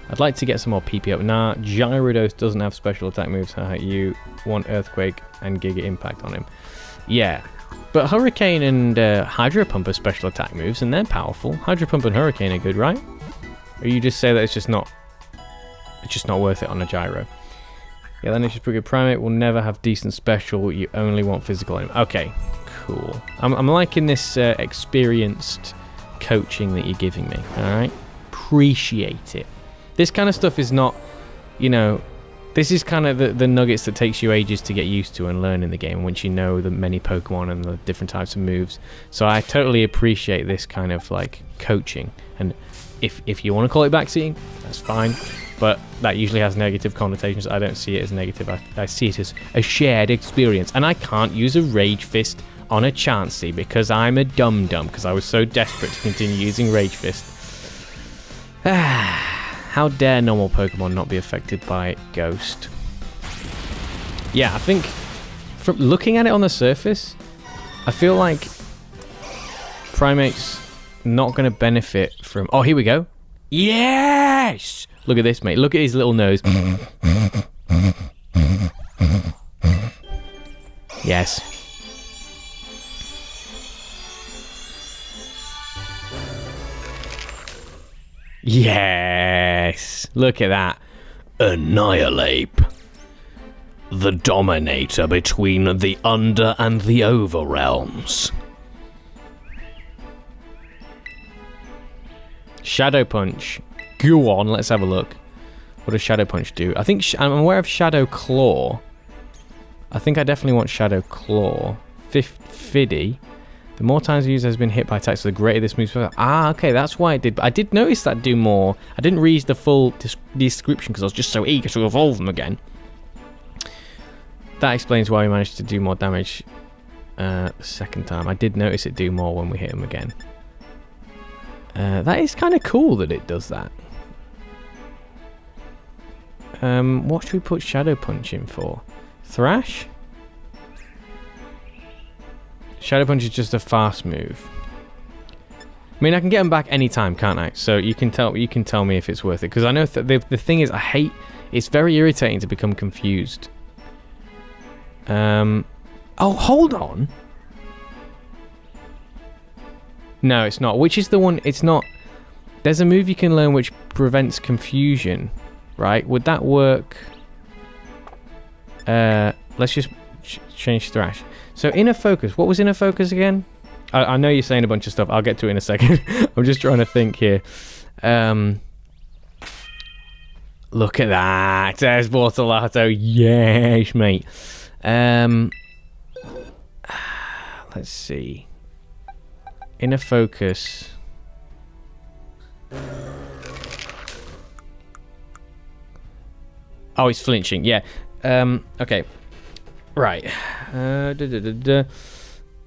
I'd like to get some more PP up. Nah, Gyarados doesn't have special attack moves. You want Earthquake and Giga Impact on him. Yeah. But Hurricane and Hydro Pump are special attack moves, and they're powerful. Hydro Pump and Hurricane are good, right? Or you just say that it's just not worth it on a Gyro. Yeah, then it's just pretty good. Primate will never have decent special. You only want physical. Okay, cool. I'm liking this experienced coaching that you're giving me. All right, appreciate it. This kind of stuff is not, this is kind of the nuggets that takes you ages to get used to and learn in the game once you know the many Pokemon and the different types of moves. So I totally appreciate this kind of like coaching. And if you want to call it backseating, that's fine. But that usually has negative connotations. I don't see it as negative. I see it as a shared experience. And I can't use a Rage Fist on a Chansey because I'm a dum-dum, because I was so desperate to continue using Rage Fist. How dare normal Pokemon not be affected by Ghost? Yeah, I think from looking at it on the surface, I feel like Primate's not going to benefit from... Oh, here we go. Yes! Look at this, mate. Look at his little nose. Yes. Yes. Look at that. Annihilate. The dominator between the under and the over realms. Shadow Punch. Go on, let's have a look. What does Shadow Punch do? I think I'm aware of Shadow Claw. I think I definitely want Shadow Claw. Fiddy. The more times the user has been hit by attacks, the greater this move's... Ah, okay, that's why it did. But I did notice that do more. I didn't read the full description because I was just so eager to evolve them again. That explains why we managed to do more damage the second time. I did notice it do more when we hit him again. That is kind of cool that it does that. What should we put Shadow Punch in for? Thrash? Shadow Punch is just a fast move. I mean, I can get them back anytime, can't I? So you can tell me if it's worth it. Because I know the thing is, it's very irritating to become confused. Oh, hold on. No, it's not. Which is the one? It's not. There's a move you can learn which prevents confusion, right? Would that work? Let's just change Thrash. So Inner Focus. What was Inner Focus again? I know you're saying a bunch of stuff. I'll get to it in a second. I'm just trying to think here. Look at that. There's Bortolato. Yes, mate. Let's see. Inner focus. Oh, he's flinching. Yeah. Okay. Right.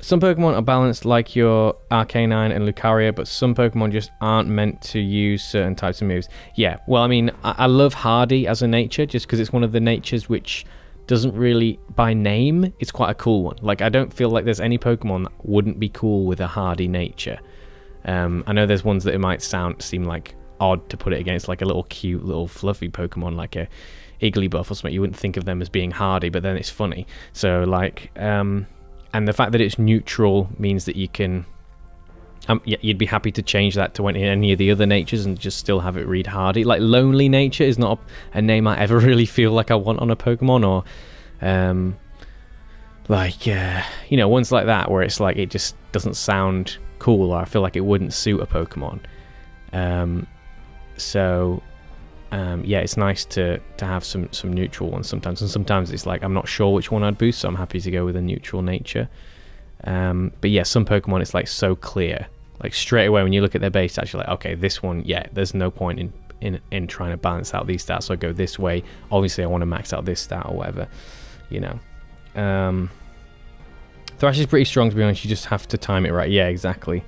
Some Pokemon are balanced like your Arcanine and Lucario, but some Pokemon just aren't meant to use certain types of moves. Yeah, well, I mean, I love Hardy as a nature just because it's one of the natures which doesn't really, by name, it's quite a cool one. Like, I don't feel like there's any Pokemon that wouldn't be cool with a Hardy nature. I know there's ones that it might seem like odd to put it against, like a little cute, little fluffy Pokemon, like a Igglybuff or something. You wouldn't think of them as being Hardy, but then it's funny. So, like, and the fact that it's neutral means that you can... you'd be happy to change that to any of the other natures and just still have it read Hardy. Like, Lonely Nature is not a name I ever really feel like I want on a Pokemon, or... ones like that where it's like it just doesn't sound cool, or I feel like it wouldn't suit a Pokemon. It's nice to have some neutral ones sometimes, and sometimes it's like I'm not sure which one I'd boost, so I'm happy to go with a neutral nature. But yeah, some Pokemon it's like so clear, like straight away when you look at their base stats, you're like, okay, this one, yeah, there's no point in trying to balance out these stats, so I go this way. Obviously I want to max out this stat or whatever, you know. Thrash is pretty strong, to be honest. You just have to time it right. Yeah, exactly.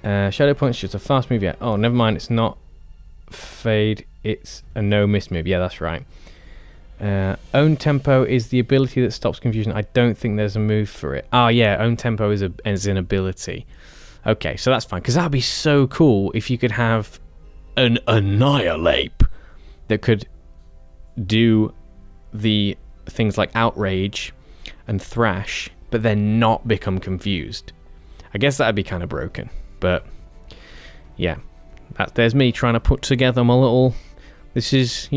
Shadow Punch is just a fast move. Yeah. Oh, never mind. It's not Fade. It's a no miss move. Yeah, that's right. Own Tempo is the ability that stops confusion. I don't think there's a move for it. Oh, yeah. Own Tempo is an ability. Okay, so that's fine. Because that would be so cool if you could have an Annihilate that could do the things like Outrage and Thrash, but then not become confused. I guess that'd be kind of broken, but yeah, there's me trying to put together my little... This is,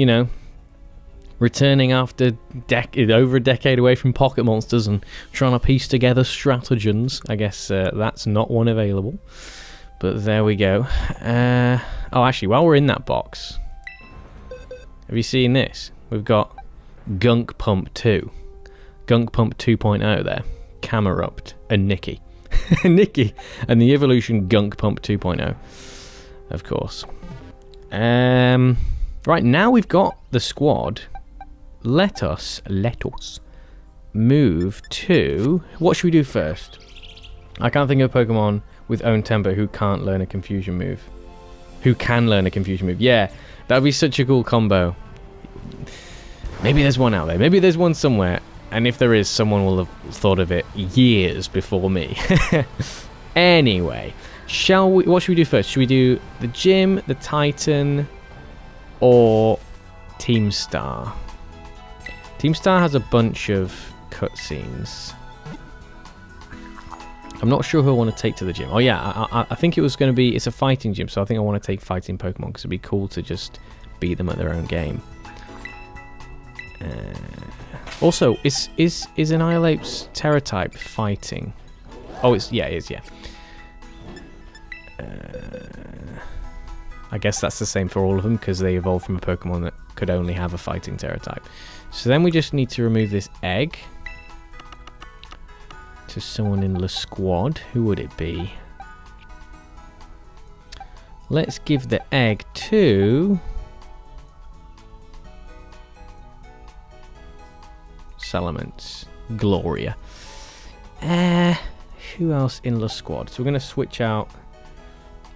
returning after over a decade away from Pocket Monsters and trying to piece together stratagems. I guess that's not one available, but there we go. Actually, while we're in that box, have you seen this? We've got Gunk Pump 2. Gunk Pump 2.0 there. Camerupt and Nikki. Nikki and the evolution Gunk Pump 2.0, of course. Right, now we've got the squad. Let us move to... What should we do first? I can't think of a Pokemon with Own Tempo who can't learn a confusion move. Who can learn a confusion move. Yeah, that would be such a cool combo. Maybe there's one out there. Maybe there's one somewhere. And if there is, someone will have thought of it years before me. Anyway, what should we do first? Should we do the gym, the Titan, or Team Star? Team Star has a bunch of cutscenes. I'm not sure who I want to take to the gym. Oh yeah, I think it was going to be... It's a fighting gym, so I think I want to take fighting Pokemon because it'd be cool to just beat them at their own game. Also, is Annihilape's Terra type fighting? Oh, it is, yeah. I guess that's the same for all of them because they evolved from a Pokemon that could only have a fighting Terra type. So then we just need to remove this egg to someone in the squad. Who would it be? Let's give the egg to... Salamence. Gloria. Who else in the squad? So we're going to switch out.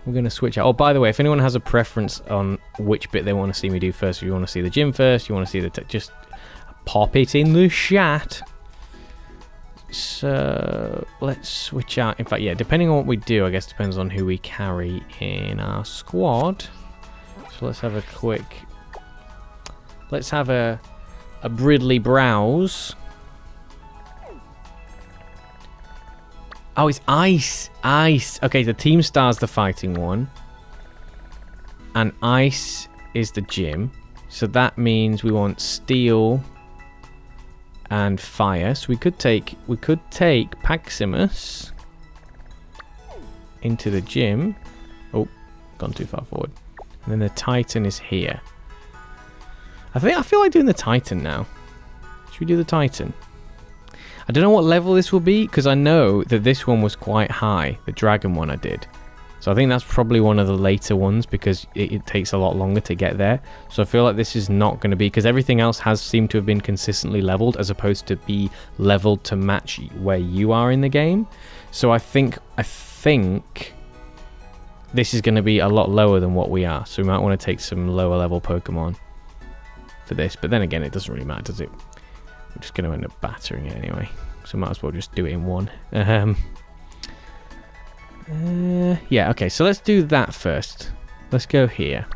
Oh, by the way, if anyone has a preference on which bit they want to see me do first, if you want to see the gym first, you want to see the... just pop it in the chat. So let's switch out. In fact, yeah, depending on what we do, I guess depends on who we carry in our squad. So let's have a quick... Let's have a Bridley browse. Oh, it's Ice. Okay, the Team Star's the fighting one. And Ice is the gym. So that means we want Steel and Fire. So we could take Paximus into the gym. Oh, gone too far forward. And then the Titan is here. I feel like doing the Titan now. Should we do the Titan? I don't know what level this will be, because I know that this one was quite high, the dragon one I did. So I think that's probably one of the later ones, because it takes a lot longer to get there. So I feel like this is not going to be, because everything else has seemed to have been consistently leveled, as opposed to be leveled to match where you are in the game. So I think this is going to be a lot lower than what we are. So we might want to take some lower level Pokemon for this. But then again, it doesn't really matter, does it? I'm just going to end up battering it anyway, so might as well just do it in one. Yeah, okay, so let's do that first. Let's go here.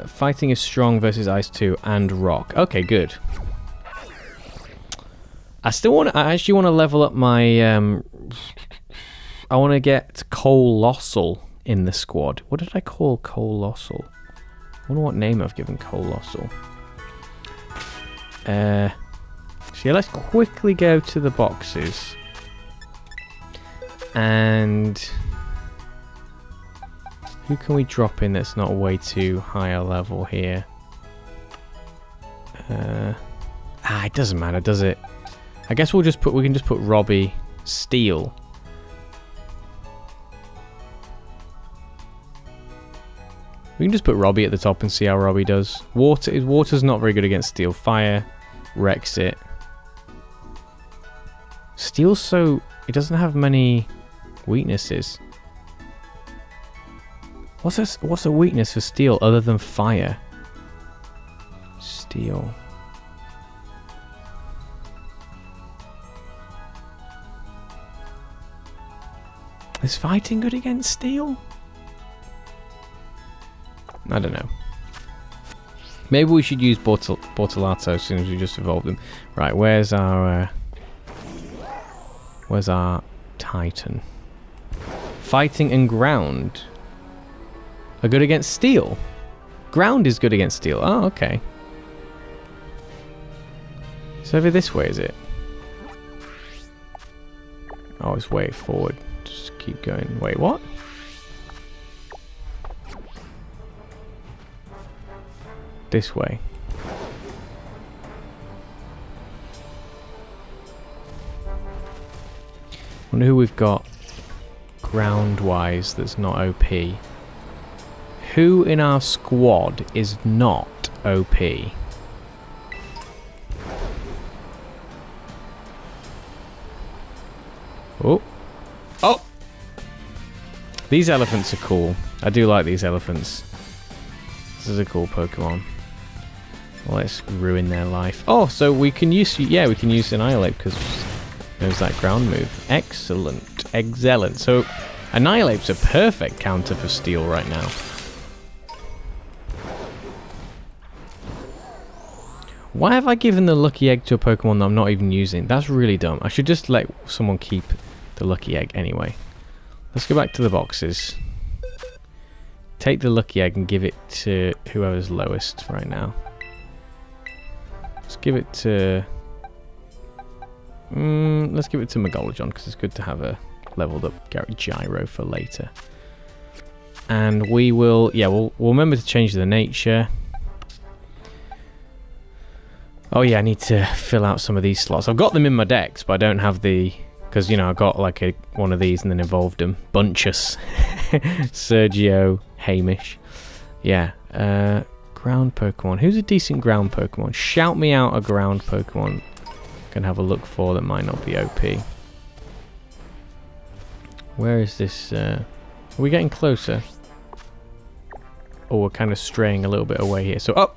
Fighting is strong versus Ice 2 and Rock. Okay, good. I actually want to level up my... I want to get Colossal in the squad. What did I call Colossal? I wonder what name I've given Colossal. So yeah, let's quickly go to the boxes. And who can we drop in that's not way too high a level here? It doesn't matter, does it? I guess we can just put Robbie Steel. We can just put Robbie at the top and see how Robbie does. Water's not very good against Steel. Fire wrecks it. Steel's so... It doesn't have many weaknesses. What's a weakness for Steel other than Fire? Steel. Is Fighting good against Steel? I don't know. Maybe we should use Bortolato as soon as we just evolved him. Right, where's our Titan? Fighting and Ground are good against Steel. Ground is good against Steel. Oh, okay. So over this way, is it? Oh, it's way forward. Just keep going. Wait, what? This way. Wonder who we've got ground-wise that's not OP. Who in our squad is not OP? Oh. Oh! These elephants are cool. I do like these elephants. This is a cool Pokemon. Let's ruin their life. Oh, so we can use... Yeah, we can use Annihilate because there's that ground move. Excellent. Excellent. So, Annihilate's a perfect counter for Steel right now. Why have I given the Lucky Egg to a Pokemon that I'm not even using? That's really dumb. I should just let someone keep the Lucky Egg anyway. Let's go back to the boxes. Take the Lucky Egg and give it to whoever's lowest right now. Let's give it to... let's give it to Megalodon because it's good to have a leveled up Gyro for later. And we will... Yeah, we'll remember to change the nature. Oh yeah, I need to fill out some of these slots. I've got them in my decks, but I don't have the... Because, you know, I got like one of these and then evolved them. Bunchus. Sergio, Hamish. Yeah. Ground Pokemon. Who's a decent ground Pokemon? Shout me out a ground Pokemon. Can have a look for that might not be OP. Where is this? Are we getting closer? Oh, we're kind of straying a little bit away here. So, oh!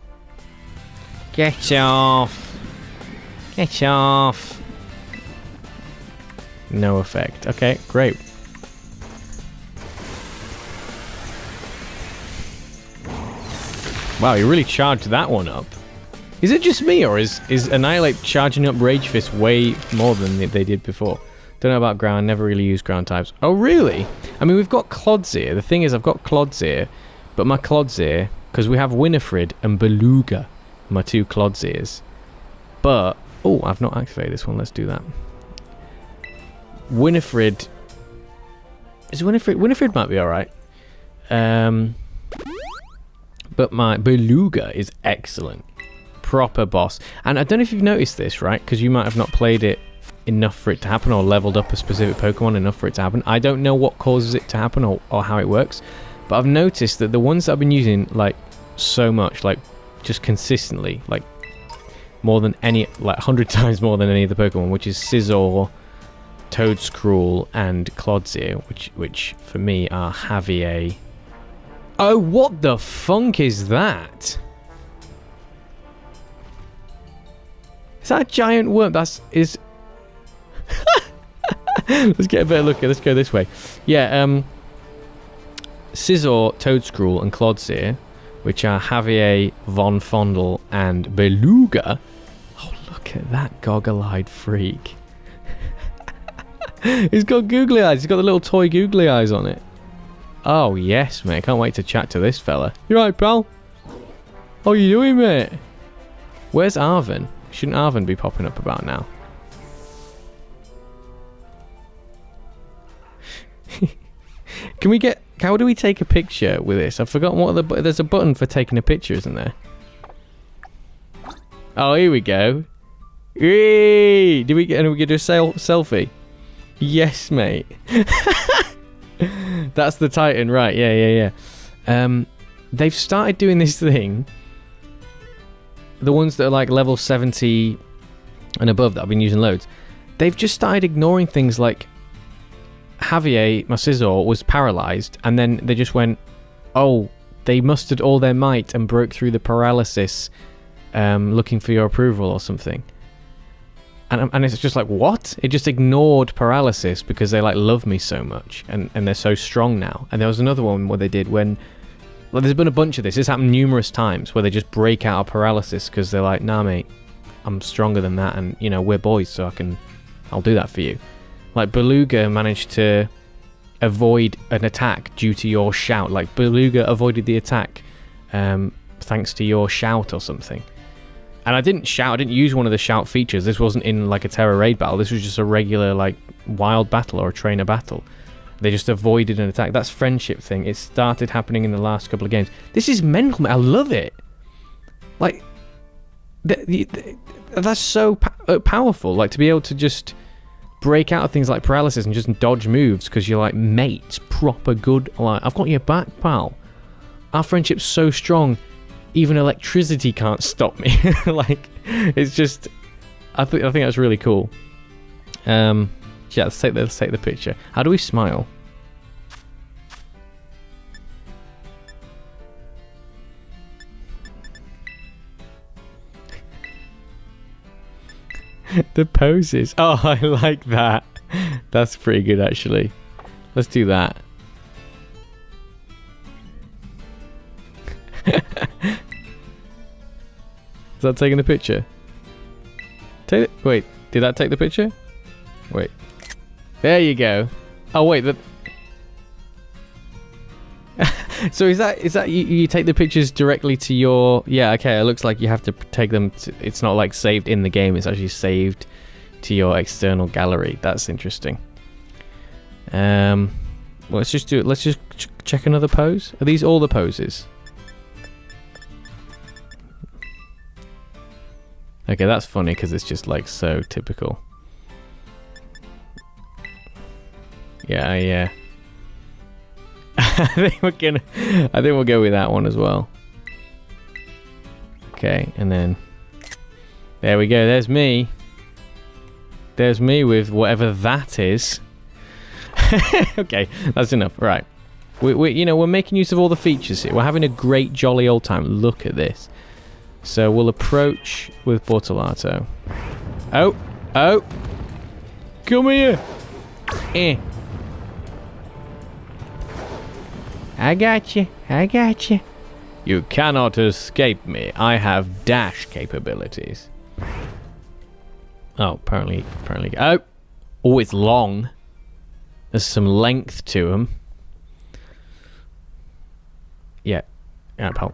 Get off! Get off! No effect. Okay, great. Wow, you really charged that one up. Is it just me, or is Annihilate charging up Rage Fist way more than they did before? Don't know about ground, never really used ground types. Oh, really? I mean, we've got Clodsir. The thing is, I've got Clodsir, but my Clodsir, because we have Winifred and Beluga, my two Clodsirs. But, oh, I've not activated this one. Let's do that. Winifred. Winifred might be alright. But But my Beluga is excellent. Proper boss. And I don't know if you've noticed this, right? Because you might have not played it enough for it to happen, or leveled up a specific Pokemon enough for it to happen. I don't know what causes it to happen or how it works, but I've noticed that the ones that I've been using like so much, like just consistently, like more than any, like 100 times more than any of the Pokemon, which is Scizor, Toedscruel, and Clodsire, which for me are Javier. Oh, what the funk is that? Is that a giant worm? Let's get a better look at. Let's go this way. Yeah, Scizor, Toedscruel, and Clodsire, which are Javier, Von Fondle, and Beluga. Oh, look at that goggle-eyed freak. He's got googly eyes. He's got the little toy googly eyes on it. Oh, yes, mate. Can't wait to chat to this fella. You right, pal? How you doing, mate? Where's Arven? Shouldn't Arven be popping up about now? How do we take a picture with this? I've forgotten what there's a button for taking a picture, isn't there? Oh, here we go. Hey, are we gonna do a selfie? Yes, mate. That's the Titan, right? Yeah. They've started doing this thing. The ones that are like level 70 and above that I've been using loads, they've just started ignoring things like Javier, my Scizor, was paralyzed, and then they just went, oh, they mustered all their might and broke through the paralysis, looking for your approval or something. And it's just like, what? It just ignored paralysis because they like love me so much, and they're so strong now. And there was another one where they did when, well, there's been a bunch of this. This happened numerous times where they just break out of paralysis because they're like, nah, mate, I'm stronger than that, and you know we're boys, so I'll do that for you. Like Beluga managed to avoid an attack due to your shout. Like Beluga avoided the attack thanks to your shout or something. And I didn't shout. I didn't use one of the shout features. This wasn't in like a Terra raid battle. This was just a regular like wild battle or a trainer battle. They just avoided an attack. That's friendship thing. It started happening in the last couple of games. This is mental, man. I love it. Like, that's so powerful. Like, to be able to just break out of things like paralysis and just dodge moves because you're like, mate, proper good. Like, I've got your back, pal. Our friendship's so strong, even electricity can't stop me. Like, it's just, I think that's really cool. Yeah, let's take the picture. How do we smile? The poses. Oh, I like that. That's pretty good, actually. Let's do that. Is that taking the picture? Wait, did that take the picture? Wait. There you go. Oh wait, so is that you take the pictures directly to your? Yeah, okay. It looks like you have to take them. It's not like saved in the game. It's actually saved to your external gallery. That's interesting. Well, let's just do it. Let's just check another pose. Are these all the poses? Okay, that's funny because it's just like so typical. Yeah. I think we'll go with that one as well. Okay, and then there we go. There's me. There's me with whatever that is. Okay, that's enough. Right. We're making use of all the features here. We're having a great jolly old time. Look at this. So we'll approach with Bortolato. Oh. Come here. I got you. You cannot escape me. I have dash capabilities. Oh, apparently. Oh, it's long. There's some length to him. Yeah, pal.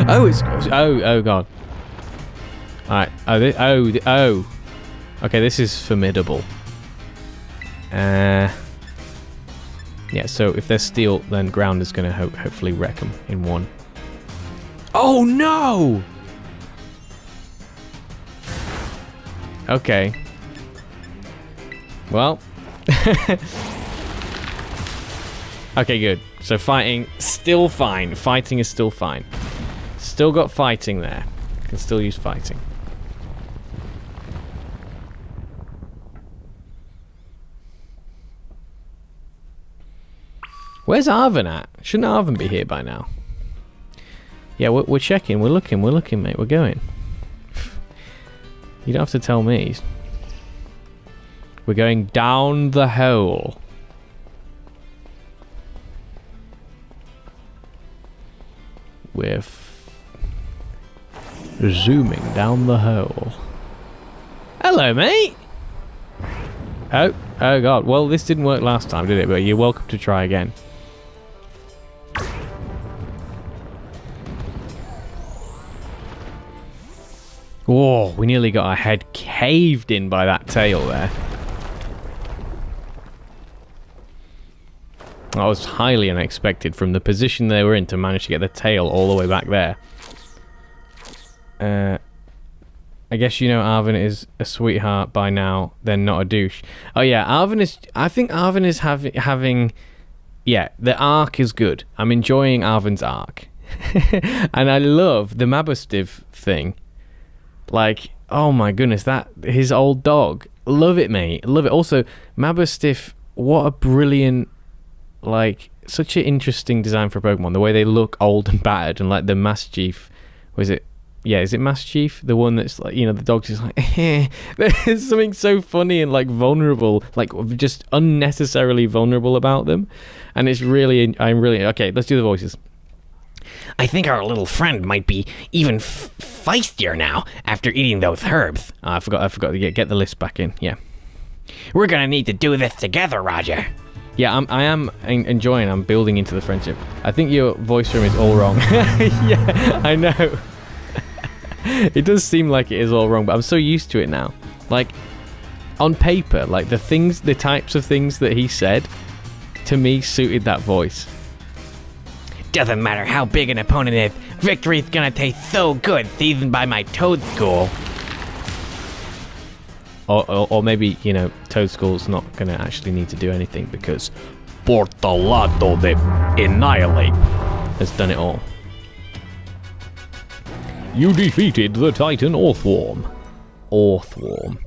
Oh god. Alright. Oh. Okay, this is formidable. Yeah, so if they're steel, then ground is going to hopefully wreck them in one. Oh, no! Okay. Well. Okay, good. So fighting, still fine. Fighting is still fine. Still got fighting there. Can still use fighting. Where's Arven at? Shouldn't Arven be here by now? Yeah, we're checking. We're looking, mate. We're going. You don't have to tell me. We're going down the hole. We're zooming down the hole. Hello, mate. Oh God. Well, this didn't work last time, did it? But you're welcome to try again. Whoa, we nearly got our head caved in by that tail there. That was highly unexpected from the position they were in to manage to get the tail all the way back there. I guess you know Arven is a sweetheart by now, then not a douche. Oh yeah, Arven is... I think Arven is having... Yeah, the arc is good. I'm enjoying Arven's arc. And I love the Mabostiv thing. Like, oh my goodness, that... His old dog. Love it, mate. Love it. Also, Mabostiv, what a brilliant... Like, such an interesting design for Pokemon. The way they look old and battered, and like the Master Chief... Was it... Yeah, is it Master Chief? The one that's like, you know, the dog's just like, there's something so funny and like vulnerable, like just unnecessarily vulnerable about them. And it's really, okay, let's do the voices. I think our little friend might be even feistier now after eating those herbs. I forgot to get the list back in, yeah. We're gonna need to do this together, Roger. Yeah, I am enjoying, I'm building into the friendship. I think your voice room is all wrong. Yeah, I know. It does seem like it is all wrong, but I'm so used to it now. Like, on paper, like the types of things that he said, to me, suited that voice. Doesn't matter how big an opponent is, victory's gonna taste so good seasoned by my Toad School. Or maybe, you know, Toad School's not gonna actually need to do anything because Portalato de Annihilate has done it all. You defeated the Titan Orthworm. Orthworm.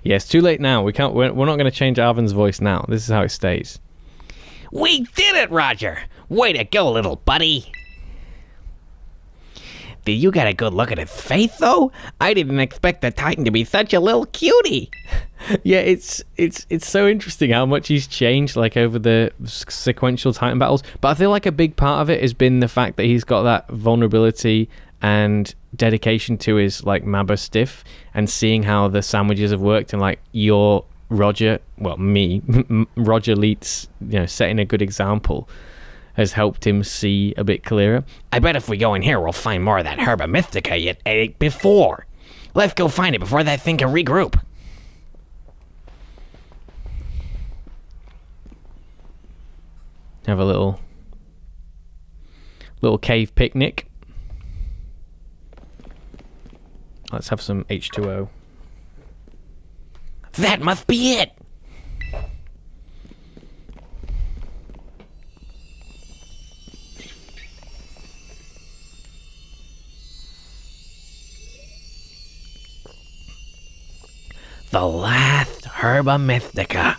Yeah, it's too late now. We're not going to change Arven's voice now. This is how it stays. We did it, Roger! Way to go, little buddy! Did you get a good look at his face, though? I didn't expect the Titan to be such a little cutie. Yeah, it's so interesting how much he's changed, like, over the sequential Titan battles. But I feel like a big part of it has been the fact that he's got that vulnerability and dedication to his, like, Mabostiv and seeing how the sandwiches have worked and, like, your Roger, well, me, Roger Leets, you know, setting a good example has helped him see a bit clearer. I bet if we go in here, we'll find more of that Herba Mystica you ate before. Let's go find it before that thing can regroup. Have a little cave picnic. Let's have some H2O. That must be it. The last Herba Mystica.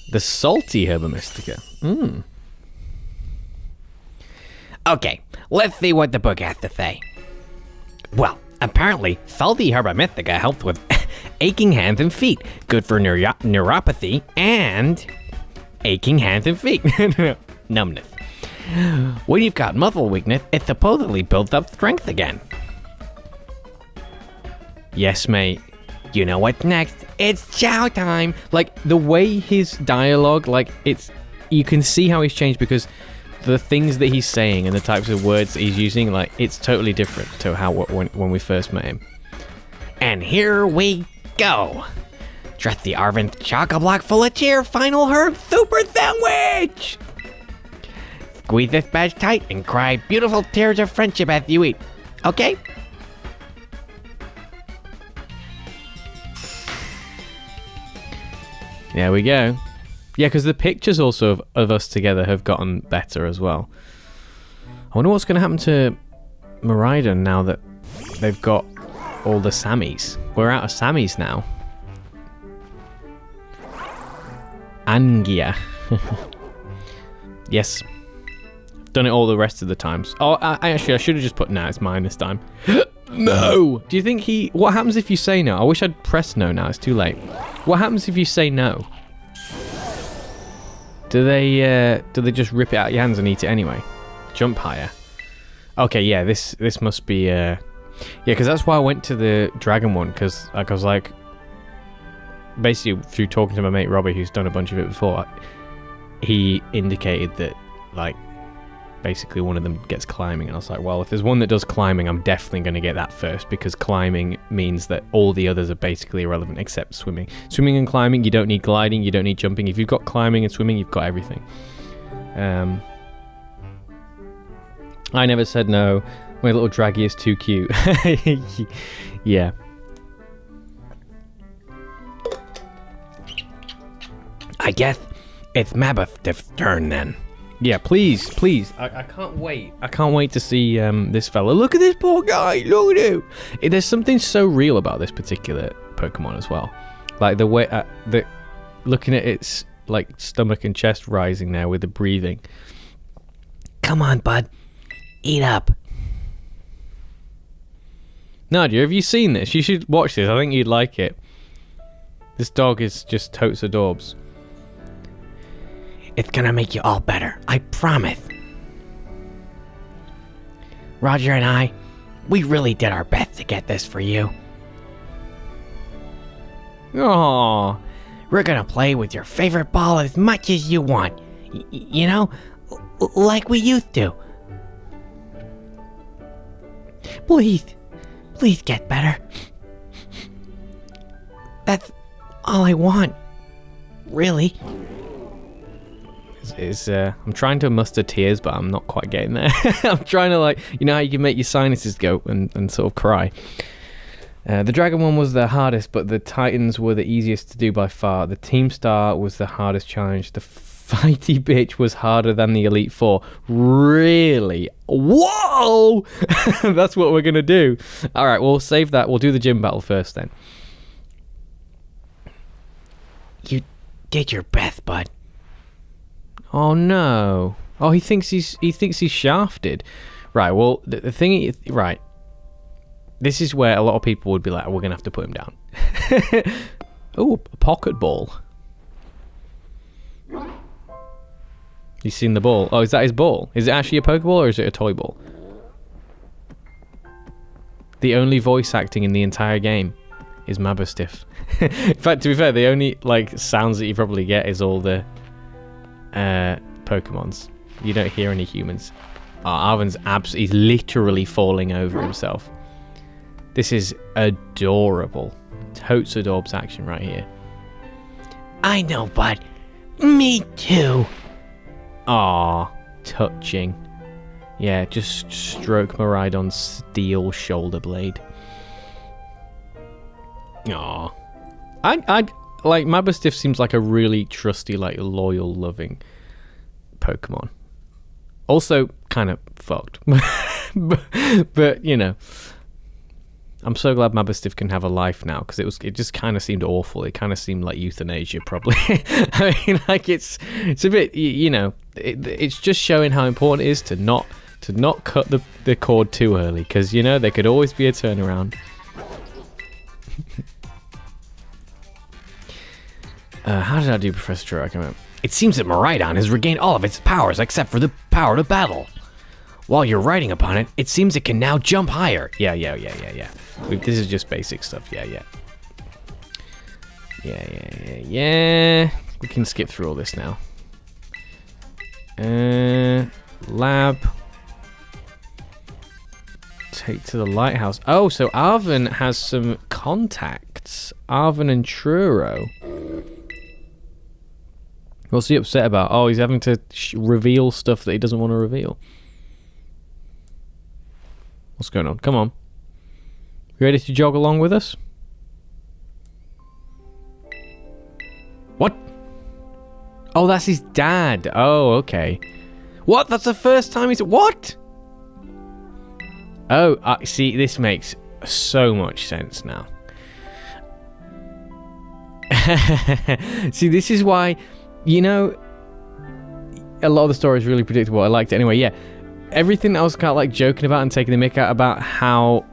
The salty Herba Mystica. Okay, let's see what the book has to say. Well, apparently, salty Herba Mystica helps with aching hands and feet, good for neuropathy and aching hands and feet. Numbness. When you've got muscle weakness, it supposedly builds up strength again. Yes, mate. You know what's next? It's chow time! Like, the way his dialogue, like, you can see how he's changed because the things that he's saying and the types of words that he's using, like, it's totally different to how when we first met him. And here we go. Dress the Arvin chock-a-block full of cheer final herb super sandwich. Squeeze this badge tight and cry beautiful tears of friendship as you eat. Okay? There we go. Yeah, because the pictures also of us together have gotten better as well. I wonder what's going to happen to Miraidon now that they've got all the Sammies. We're out of Sammies now. Angia. Yes. I've done it all the rest of the times. Oh, I should have just put no, it's mine this time. No! Do you think he... What happens if you say no? I wish I'd pressed no now, it's too late. What happens if you say no? Do they just rip it out of your hands and eat it anyway? Jump higher. Okay, yeah, this must be... Yeah, because that's why I went to the dragon one, because like, I was like... Basically, through talking to my mate Robbie, who's done a bunch of it before, he indicated that, like, basically one of them gets climbing, and I was like, well, if there's one that does climbing, I'm definitely going to get that first, because climbing means that all the others are basically irrelevant except swimming. Swimming and climbing, you don't need gliding, you don't need jumping. If you've got climbing and swimming, you've got everything. I never said no. My little draggy is too cute. Yeah. I guess it's Mabeth's turn then. Yeah, please. I can't wait. I can't wait to see this fella. Look at this poor guy. Look at him. There's something so real about this particular Pokemon as well. Like the way, looking at its like stomach and chest rising there with the breathing. Come on, bud. Eat up. Nadia, have you seen this? You should watch this. I think you'd like it. This dog is just totes adorbs. It's gonna make you all better, I promise. Roger and I, we really did our best to get this for you. Aww. We're gonna play with your favorite ball as much as you want. You know, like we used to. Please get better. That's all I want, really. I'm trying to muster tears, but I'm not quite getting there. I'm trying to, like, you know how you can make your sinuses go and sort of cry. The Dragon one was the hardest, but the Titans were the easiest to do by far. The Team Star was the hardest challenge. The Fighty Bitch was harder than the Elite Four. Really? Whoa! That's what we're going to do. All right, we'll save that. We'll do the gym battle first then. You did your best, bud. Oh no! Oh, he thinks he's shafted. Right. Well, the thing is, right. This is where a lot of people would be like, "We're gonna have to put him down." Oh, a pocket ball. You seen the ball? Oh, is that his ball? Is it actually a Pokeball or is it a toy ball? The only voice acting in the entire game is Mabosstiff. In fact, to be fair, the only like sounds that you probably get is all the Pokemons. You don't hear any humans. Arven's he's literally falling over himself. This is adorable. Totes adorbs action right here. I know, bud. Me too. Ah, touching. Yeah, just stroke Miraidon's steel shoulder blade. Aw. I like Mabosstiff seems like a really trusty, like loyal, loving Pokemon. Also, kind of fucked, but you know, I'm so glad Mabosstiff can have a life now because it just kind of seemed awful. It kind of seemed like euthanasia, probably. I mean, like it's a bit, you know, it's just showing how important it is to not cut the cord too early because you know there could always be a turnaround. How did I do, Professor True? I can't remember. It seems that Miraidon has regained all of its powers except for the power to battle. While you're riding upon it, it seems it can now jump higher. Yeah. This is just basic stuff. Yeah. We can skip through all this now. lab. Take to the lighthouse. Oh, so Arvin has some contacts. Arvin and Truro. What's he upset about? Oh, he's having to reveal stuff that he doesn't want to reveal. What's going on? Come on. You ready to jog along with us? What? Oh, that's his dad. Oh, okay. What? That's the first time he's... What? Oh, see, this makes so much sense now. See, this is why, you know, a lot of the story is really predictable. I liked it anyway. Yeah, everything I was kind of like joking about and taking the mick out about how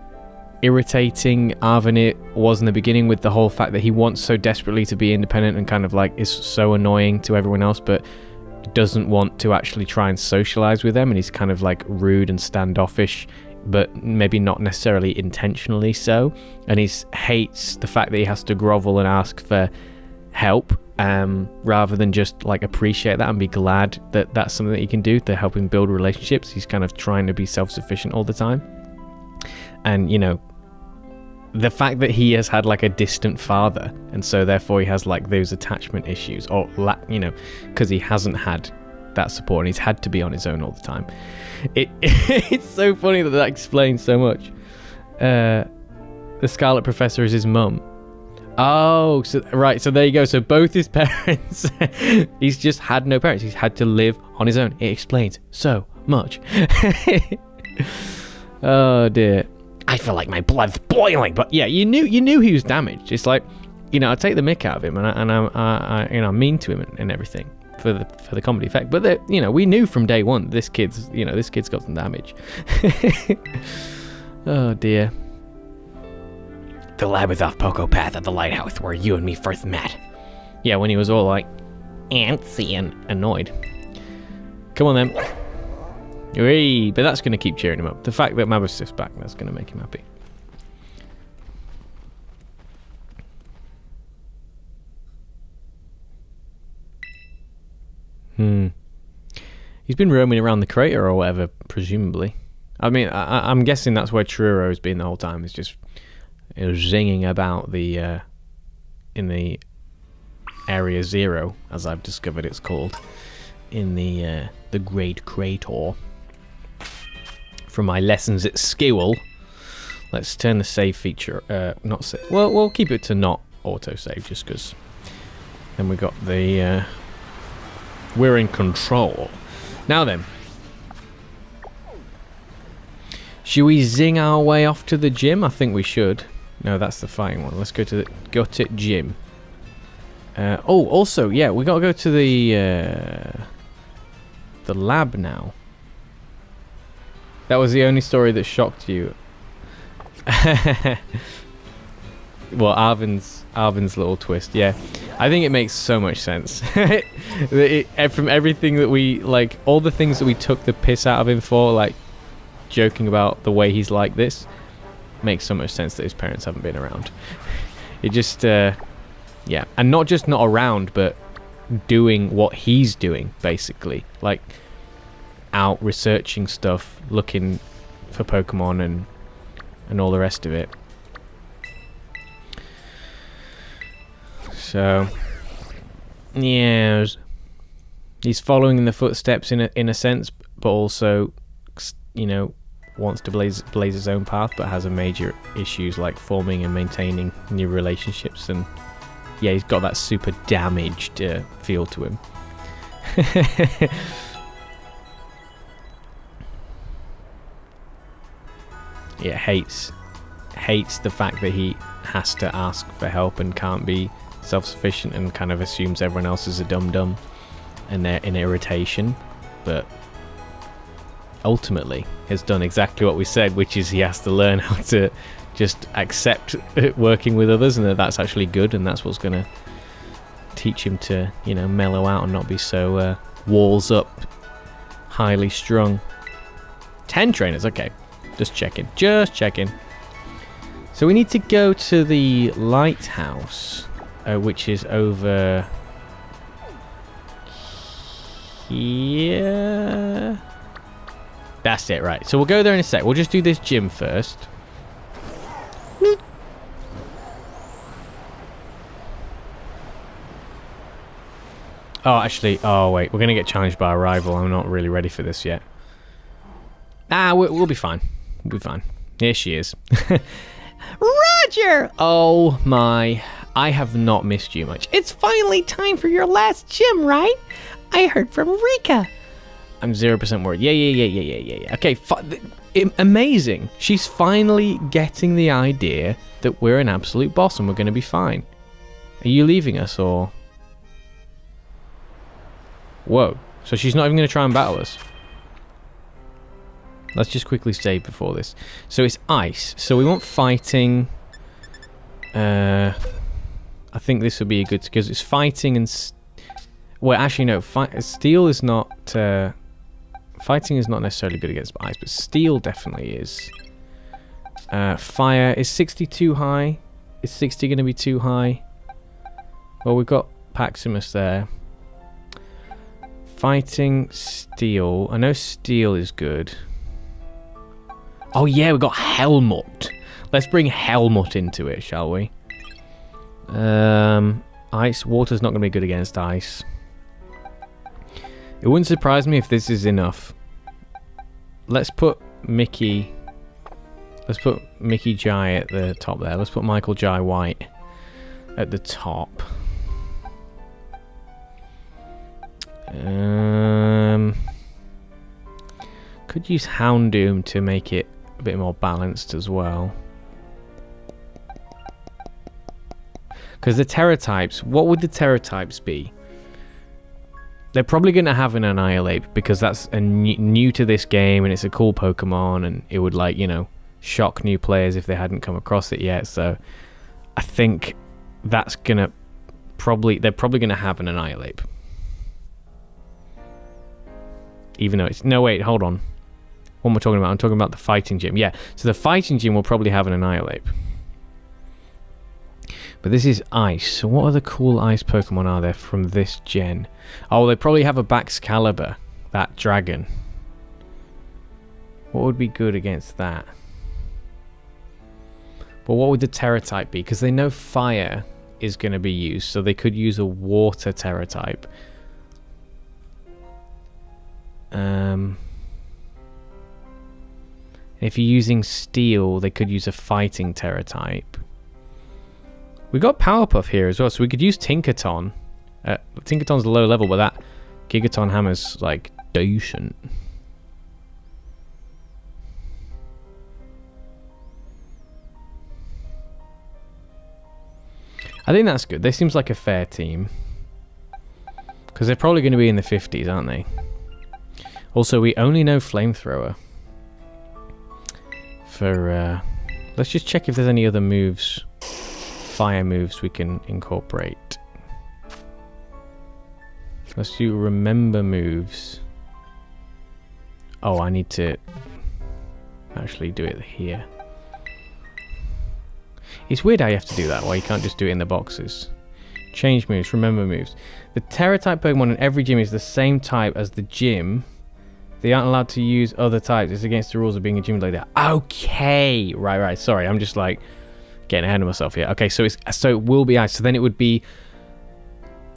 irritating Arvin was in the beginning, with the whole fact that he wants so desperately to be independent and kind of like is so annoying to everyone else, but doesn't want to actually try and socialize with them, and he's kind of like rude and standoffish, but maybe not necessarily intentionally so, and he hates the fact that he has to grovel and ask for help, rather than just like appreciate that and be glad that that's something that he can do to help him build relationships. He's kind of trying to be self-sufficient all the time, and you know, the fact that he has had like a distant father, and so therefore he has like those attachment issues, or you know, because he hasn't had that support and he's had to be on his own all the time. It's so funny that explains so much. The Scarlet Professor is his mum. Oh, so right, so there you go. So both his parents, he's just had no parents. He's had to live on his own. It explains so much. Oh dear. I feel like my blood's boiling. But yeah, you knew he was damaged. It's like, you know, I take the mick out of him, and I you know, I'm mean to him and everything for the comedy effect. But you know, we knew from day one this kid's got some damage. Oh dear. The lab is off Poco Path at the lighthouse where you and me first met. Yeah, when he was all like antsy and annoyed. Come on then. Whee! But that's going to keep cheering him up. The fact that Mabosif's back, that's going to make him happy. He's been roaming around the crater or whatever, presumably. I mean, I'm guessing that's where Truro's been the whole time. It's just zinging about the in the Area Zero, as I've discovered it's called, in the Great Crater. From my lessons at school, let's turn the save feature. Not save. Well, we'll keep it to not autosave, just because. Then we got the. We're in control. Now then. Should we zing our way off to the gym? I think we should. No, that's the fighting one. Let's go to the Gutted Gym. Oh, also, yeah, we gotta go to the lab now. That was the only story that shocked you. Well, Arvin's little twist, yeah. I think it makes so much sense. From everything that we, like, all the things that we took the piss out of him for, like, joking about the way he's like this, makes so much sense that his parents haven't been around. It just, yeah. And not just not around, but doing what he's doing, basically. Like, out researching stuff, looking for Pokemon and all the rest of it. So, yeah, he's following in the footsteps in a sense, but also, you know, wants to blaze his own path, but has a major issues like forming and maintaining new relationships, and yeah, he's got that super damaged feel to him. Yeah, hates the fact that he has to ask for help and can't be self-sufficient, and kind of assumes everyone else is a dum-dum and they're in irritation, but ultimately has done exactly what we said, which is he has to learn how to just accept working with others, and that's actually good, and that's what's going to teach him to, you know, mellow out and not be so walls up, highly strung. 10 trainers, okay. Just checking. So we need to go to the lighthouse, which is over here. That's it, right. So we'll go there in a sec. We'll just do this gym first. Oh, actually, oh wait, we're going to get challenged by a rival. I'm not really ready for this yet. We'll be fine. We'll be fine. Here she is. Roger! Oh my, I have not missed you much. It's finally time for your last gym, right? I heard from Rika. I'm 0% worried. Yeah. Okay, amazing. She's finally getting the idea that we're an absolute boss and we're going to be fine. Are you leaving us or... Whoa. So she's not even going to try and battle us. Let's just quickly save before this. So it's ice. So we want fighting. I think this would be a good... Because it's fighting and... Well, actually, no. Steel is not... Fighting is not necessarily good against ice, but steel definitely is. Fire. Is 60 too high? Is 60 going to be too high? Well, we've got Paximus there. Fighting, steel. I know steel is good. Oh yeah, we've got Helmut. Let's bring Helmut into it, shall we? Ice. Water's not going to be good against ice. It wouldn't surprise me if this is enough. Let's put Mickey... Let's put Mickey Jai at the top there. Let's put Michael Jai White at the top. Could use Houndoom to make it a bit more balanced as well. Because the Terra types, what would the Terra types be? They're probably going to have an Annihilate because that's a new to this game and it's a cool Pokemon and it would, like, you know, shock new players if they hadn't come across it yet. So I think that's going to they're probably going to have an Annihilate. Even though it's... No, wait, hold on. What am I talking about? I'm talking about the fighting gym. Yeah, so the fighting gym will probably have an Annihilate. But this is ice. So what other cool ice Pokemon are there from this gen? Oh, they probably have a Baxcalibur. That dragon. What would be good against that? But what would the Terra type be? Because they know fire is going to be used. So they could use a water Terra type. If you're using steel, they could use a fighting Terra type. We got Powerpuff here as well, so we could use Tinkaton. Tinkaton's low level, but that Gigaton Hammer's like decent. I think that's good. This seems like a fair team. Because they're probably going to be in the 50s, aren't they? Also, we only know Flamethrower. Let's just check if there's any other moves, fire moves we can incorporate. Let's do remember moves. Oh, I need to actually do it here. It's weird how you have to do that, why you can't just do it in the boxes. Change moves, remember moves. The Terra type Pokemon in every gym is the same type as the gym. They aren't allowed to use other types. It's against the rules of being a gym leader. Okay. Right. Sorry, I'm just like getting ahead of myself here. Okay, so it will be ice. So then it would be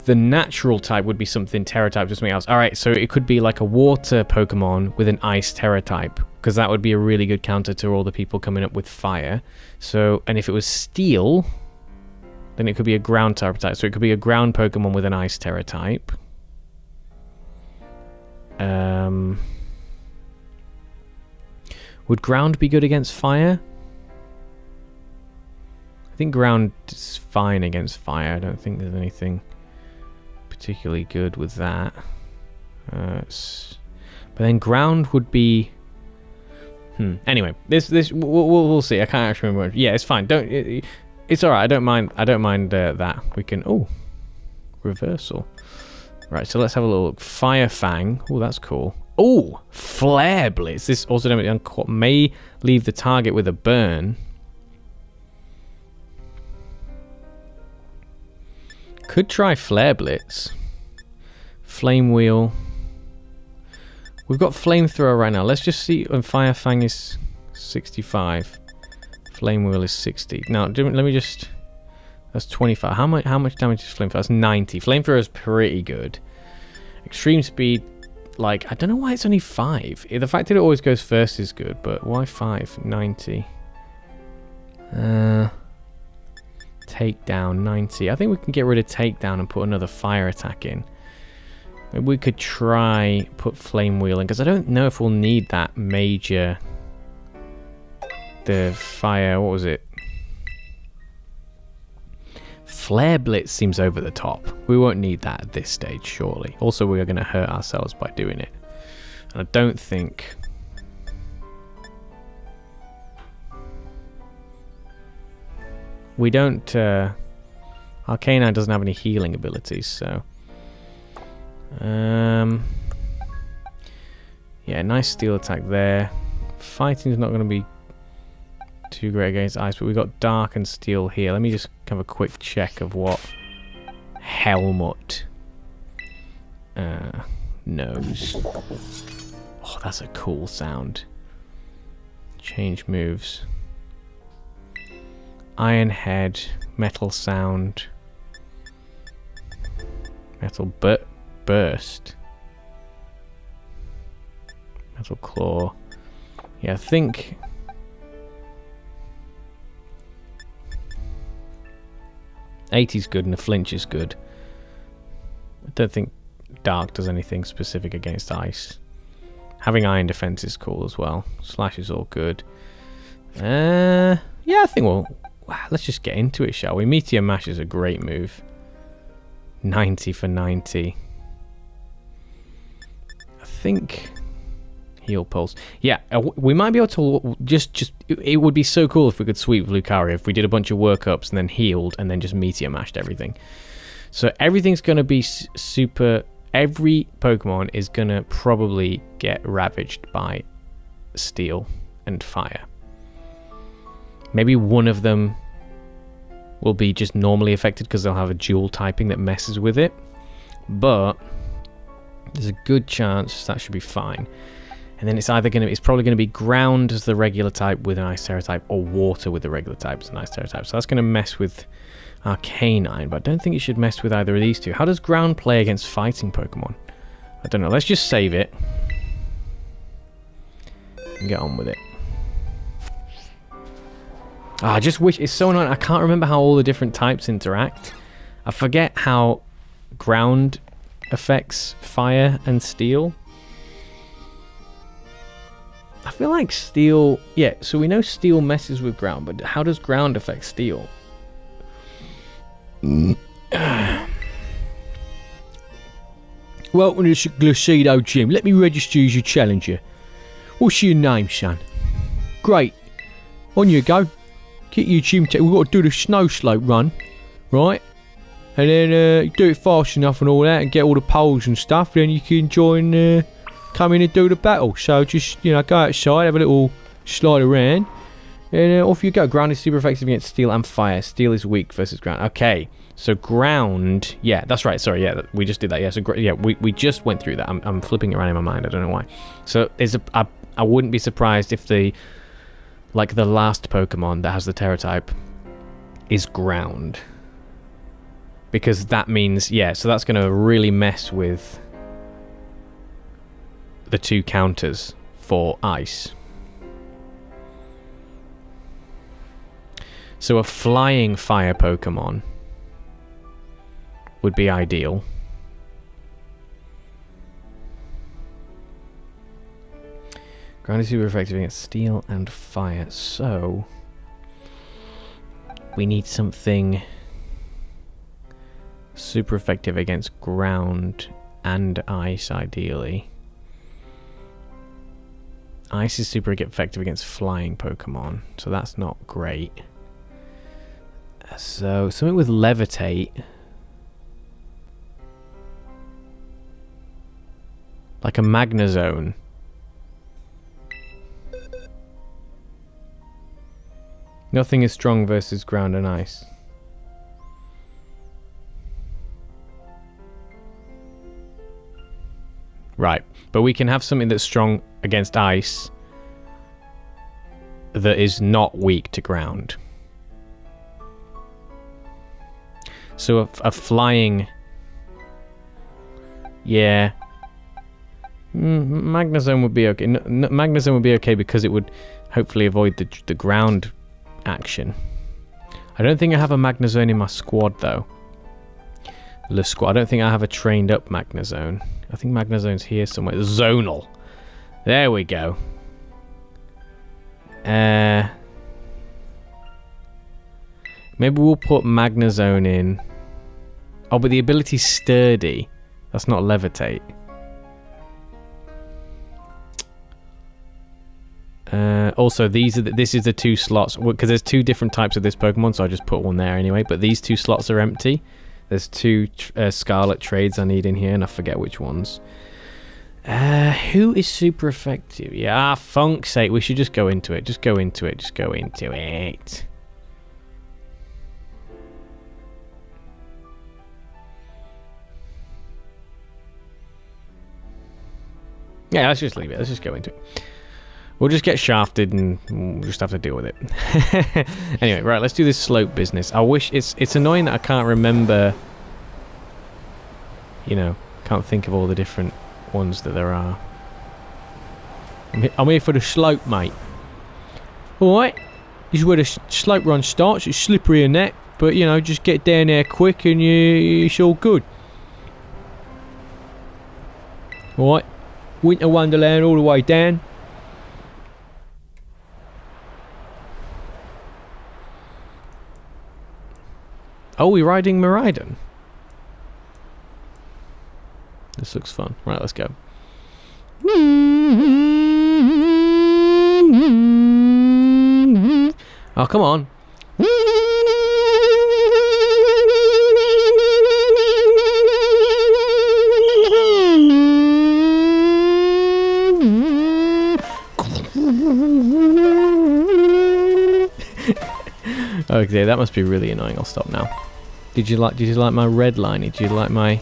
the natural type would be something Terra type, just something else. All right, so it could be like a water Pokemon with an ice Terra type, because that would be a really good counter to all the people coming up with fire. So, and if it was steel, then it could be a ground Terra type. So it could be a ground Pokemon with an ice Terra type. Would ground be good against fire? I think ground is fine against fire. I don't think there's anything particularly good with that. But then ground would be... Anyway, this we'll see. I can't actually remember. Yeah, it's fine. It's all right. I don't mind that. We can... Oh, reversal. Right, so let's have a little look. Fire Fang. Oh, that's cool. Oh, Flare Blitz. This also may leave the target with a burn. Could try Flare Blitz. Flame Wheel. We've got Flamethrower right now. Let's just see when Fire Fang is 65. Flame Wheel is 60. Now, let me just... That's 25. How much damage is Flamethrower? That's 90. Flamethrower is pretty good. Extreme Speed, like, I don't know why it's only 5. The fact that it always goes first is good, but why 5? 90. Takedown, 90. I think we can get rid of Takedown and put another fire attack in. Maybe we could try put Flame Wheel in, because I don't know if we'll need that major... The fire, what was it? Flare Blitz seems over the top. We won't need that at this stage, surely. Also, we are going to hurt ourselves by doing it. And I don't think... We don't... Arcanine doesn't have any healing abilities, so... Yeah, nice steel attack there. Fighting's not going to be too great against ice, but we've got dark and steel here. Let me just have a quick check of what Helmut knows. Oh, that's a cool sound. Change moves. Iron Head, Metal Sound, Metal Burst, Metal Claw. Yeah, I think... 80's good and the flinch is good. I don't think Dark does anything specific against ice. Having Iron Defense is cool as well. Slash is all good. Yeah, I think let's just get into it, shall we? Meteor Mash is a great move. 90 for 90. I think... Heal Pulse. Yeah, we might be able to just... It would be so cool if we could sweep Lucario, if we did a bunch of workups and then healed and then just Meteor Mashed everything. So everything's going to be super... Every Pokemon is going to probably get ravaged by Steel and Fire. Maybe one of them will be just normally affected because they'll have a dual typing that messes with it. But there's a good chance that should be fine. And then it's probably going to be ground as the regular type with an Ice Terror type, or water with the regular type as an Ice Terror type. So that's going to mess with Arcanine, but I don't think it should mess with either of these two. How does ground play against fighting Pokemon? I don't know. Let's just save it and get on with it. I just wish... It's so annoying. I can't remember how all the different types interact. I forget how ground affects fire and steel. I feel like steel... Yeah, so we know steel messes with ground, but how does ground affect steel? Welcome to Glacido Gym. Let me register as your challenger. What's your name, son? Great. On you go. Get your gym... We've got to do the snow slope run, right? And then do it fast enough and all that, and get all the poles and stuff, then you can join... come in and do the battle. So just, go outside, have a little slide around, and off you go. Ground is super effective against steel and fire. Steel is weak versus ground. Okay, so ground... Yeah, that's right. Sorry, yeah, we just did that. Yeah, so we just went through that. I'm flipping it around in my mind. I don't know why. So I wouldn't be surprised if the last Pokemon that has the Terra type is ground. Because that means, yeah, so that's going to really mess with the two counters for ice. So a flying fire Pokemon would be ideal. Ground is super effective against steel and fire, so we need something super effective against ground and ice, ideally. Ice is super effective against flying Pokemon, so that's not great. So, something with Levitate. Like a Magnezone. Nothing is strong versus ground and ice. Right. But we can have something that's strong against ice that is not weak to ground. So a flying... Yeah. Magnezone would be okay. Magnezone would be okay because it would hopefully avoid the ground action. I don't think I have a Magnezone in my squad, though. Le squad. I don't think I have a trained up Magnezone. I think Magnezone's here somewhere. Zonal. There we go. Maybe we'll put Magnezone in. Oh, but the ability's sturdy. That's not levitate. Also, this is the 2 slots, because there's 2 different types of this Pokemon, so I just put one there anyway. But these 2 slots are empty. There's 2 Scarlet trades I need in here, and I forget which ones. Who is super effective? Yeah, funk's sake, we should just go into it. Just go into it. Just go into it. Yeah, let's just leave it. Let's just go into it. We'll just get shafted and we'll just have to deal with it. Anyway, right, let's do this slope business. I wish... It's annoying that I can't remember... You know, can't think of all the different ones that there are. I'm here for the slope, mate. Alright. This is where the slope run starts. It's slippery in that. But, you know, just get down there quick and it's all good. Alright. Winter Wonderland all the way down. Oh, we're riding Miraidon. This looks fun. Right, let's go. Oh, come on. Okay, that must be really annoying. I'll stop now. Did you like my red line? Did you like my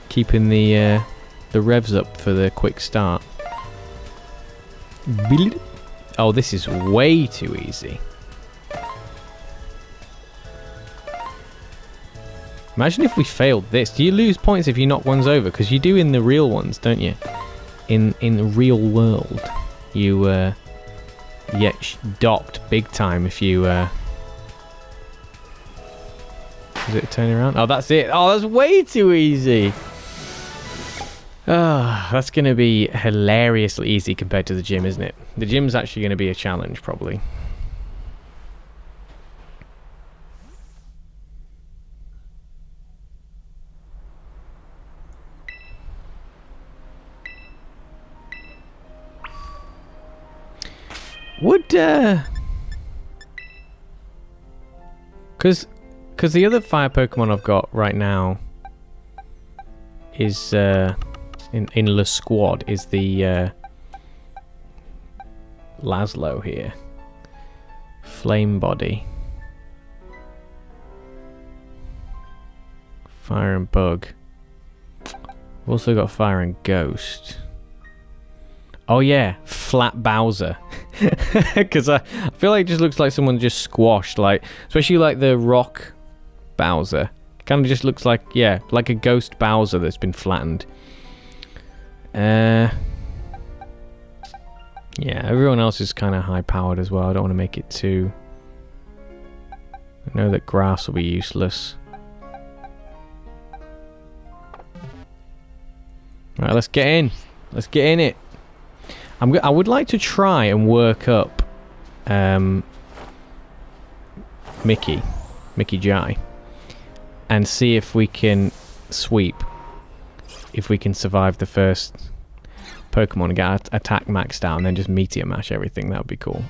keeping the revs up for the quick start? Oh, this is way too easy. Imagine if we failed this. Do you lose points if you knock ones over? Because you do in the real ones, don't you? In the real world, you get docked big time if you. Is it turning around? Oh, that's it. Oh, that's way too easy. Oh, that's going to be hilariously easy compared to the gym, isn't it? The gym's actually going to be a challenge, probably. Would, Because the other fire Pokemon I've got right now is, in Le Squad, is the, Laszlo here. Flame Body. Fire and Bug. We've also got Fire and Ghost. Oh yeah, Flat Bowser. Because I feel like it just looks like someone just squashed, like, especially like the Rock Bowser. Kind of just looks like, yeah, like a ghost Bowser that's been flattened. Yeah, everyone else is kind of high powered as well. I don't want to make it too... I know that grass will be useless. Right, let's get in. Let's get in it. I would like to try and work up Mickey Jai, and see if we can sweep, if we can survive the first Pokemon and get attack maxed out and then just Meteor Mash everything. That would be cool.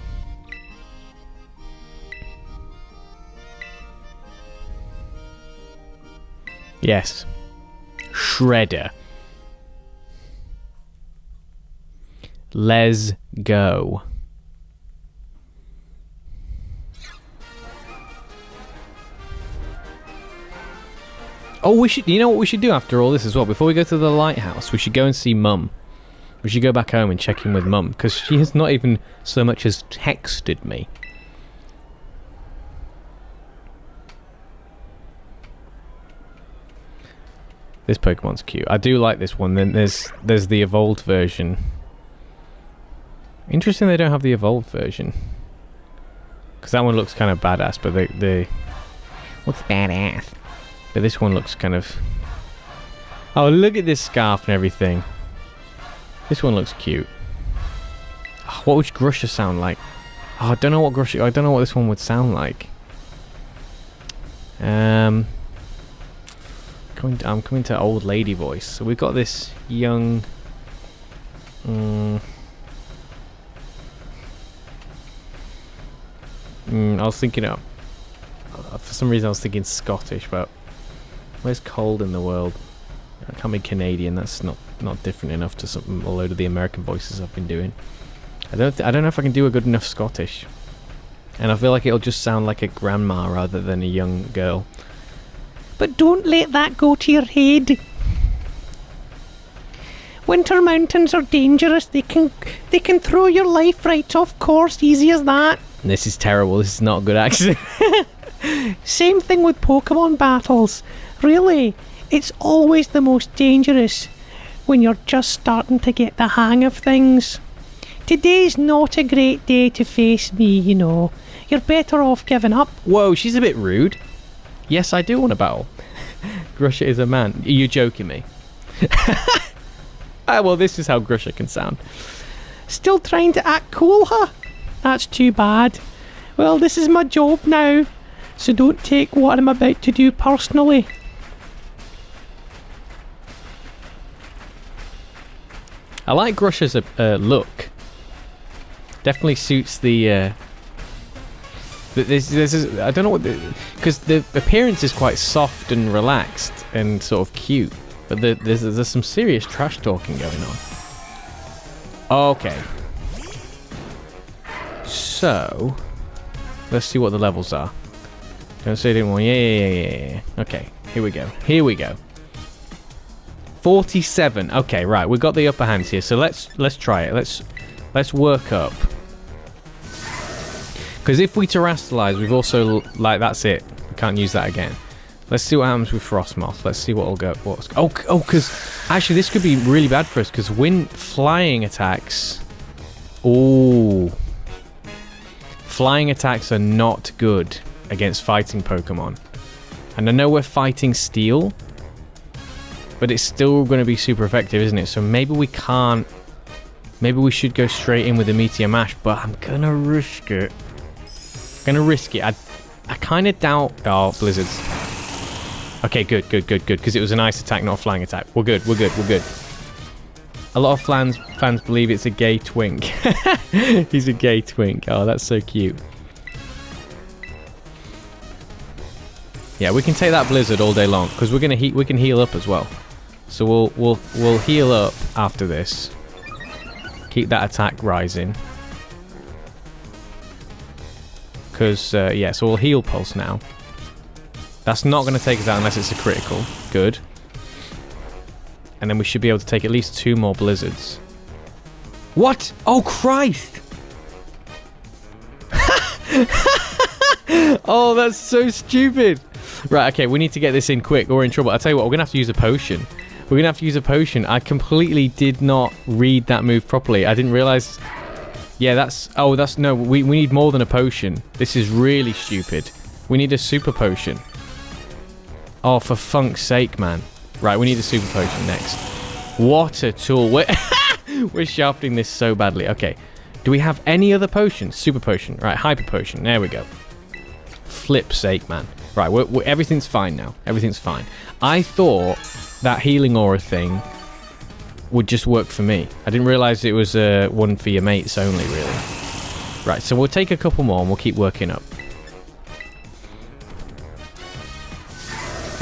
Yes. Shredder. Let's go. Oh, we should. You know what we should do after all this as well? Before we go to the lighthouse, we should go and see Mum. We should go back home and check in with Mum, because she has not even so much as texted me. This Pokemon's cute. I do like this one. Then there's the evolved version. Interesting they don't have the evolved version. Because that one looks kind of badass, but the What's badass? But this one looks kind of... Oh, look at this scarf and everything. This one looks cute. Oh, what would Grusha sound like? Oh, I don't know what Grusha... I don't know what this one would sound like. I'm coming to old lady voice. So we've got this young... I was thinking of... For some reason I was thinking Scottish, but... Where's cold in the world? I can't be Canadian. That's not different enough to a load of the American voices I've been doing. I don't know if I can do a good enough Scottish. And I feel like it'll just sound like a grandma rather than a young girl. But don't let that go to your head. Winter mountains are dangerous. They can throw your life right off course, easy as that. This is terrible. This is not a good accent. Same thing with Pokemon battles. Really, it's always the most dangerous when you're just starting to get the hang of things. Today's not a great day to face me, you know. You're better off giving up. Whoa, she's a bit rude. Yes, I do want to battle. Grusha is a man. Are you joking me? Well, this is how Grusha can sound. Still trying to act cool, huh? That's too bad. Well, this is my job now, so don't take what I'm about to do personally. I like Grusha's look. Definitely suits the... I don't know what... Because the appearance is quite soft and relaxed and sort of cute. But there's some serious trash talking going on. Okay. So... Let's see what the levels are. Don't say it anymore. Yeah. Okay, here we go. 47. Okay, right. We've got the upper hands here. So let's try it. Let's work up. Because if we terrestrialize, we've also... Like, that's it. We can't use that again. Let's see what happens with Frostmoth. Let's see what will go... Oh, because... Actually, this could be really bad for us, because flying attacks... Ooh. Flying attacks are not good against fighting Pokemon. And I know we're fighting Steel, but it's still going to be super effective, isn't it? So maybe we can't... Maybe we should go straight in with the Meteor Mash, but I'm going to risk it. I kind of doubt... Oh, Blizzards. Okay, good. Because it was an ice attack, not a flying attack. We're good. A lot of fans believe it's a gay twink. He's a gay twink. Oh, that's so cute. Yeah, we can take that Blizzard all day long because we can heal up as well. So we'll heal up after this. Keep that attack rising. Because yeah, so we'll heal pulse now. That's not going to take us out unless it's a critical. Good. And then we should be able to take at least 2 more blizzards. What? Oh, Christ! Oh, that's so stupid. Right, okay, we need to get this in quick or we're in trouble. I'll tell you what, we're going to have to use a potion. I completely did not read that move properly. I didn't realize... Yeah, no, we need more than a potion. This is really stupid. We need a super potion. Oh, for funk's sake, man. Right, we need a super potion next. What a tool. We're sharpening this so badly. Okay. Do we have any other potions? Super potion. Right, hyper potion. There we go. Flip's sake, man. Right, everything's fine now. Everything's fine. I thought that healing aura thing would just work for me. I didn't realize it was one for your mates only, really. Right, so we'll take a couple more and we'll keep working up.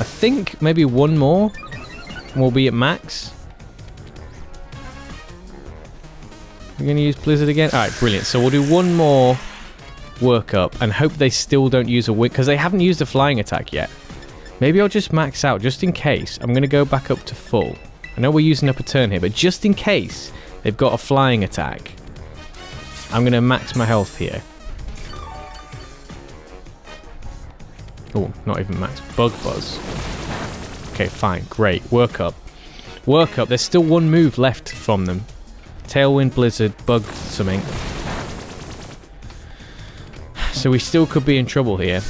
I think maybe one more and we'll be at max. We're going to use Blizzard again. Alright, brilliant. So we'll do one more work up and hope they still don't use a wing, because they haven't used a flying attack yet. Maybe I'll just max out, just in case. I'm going to go back up to full. I know we're using up a turn here, but just in case they've got a flying attack, I'm going to max my health here. Oh, not even max. Bug Buzz. Okay, fine. Great. Work up. Work up. There's still one move left from them. Tailwind, Blizzard, Bug something. So we still could be in trouble here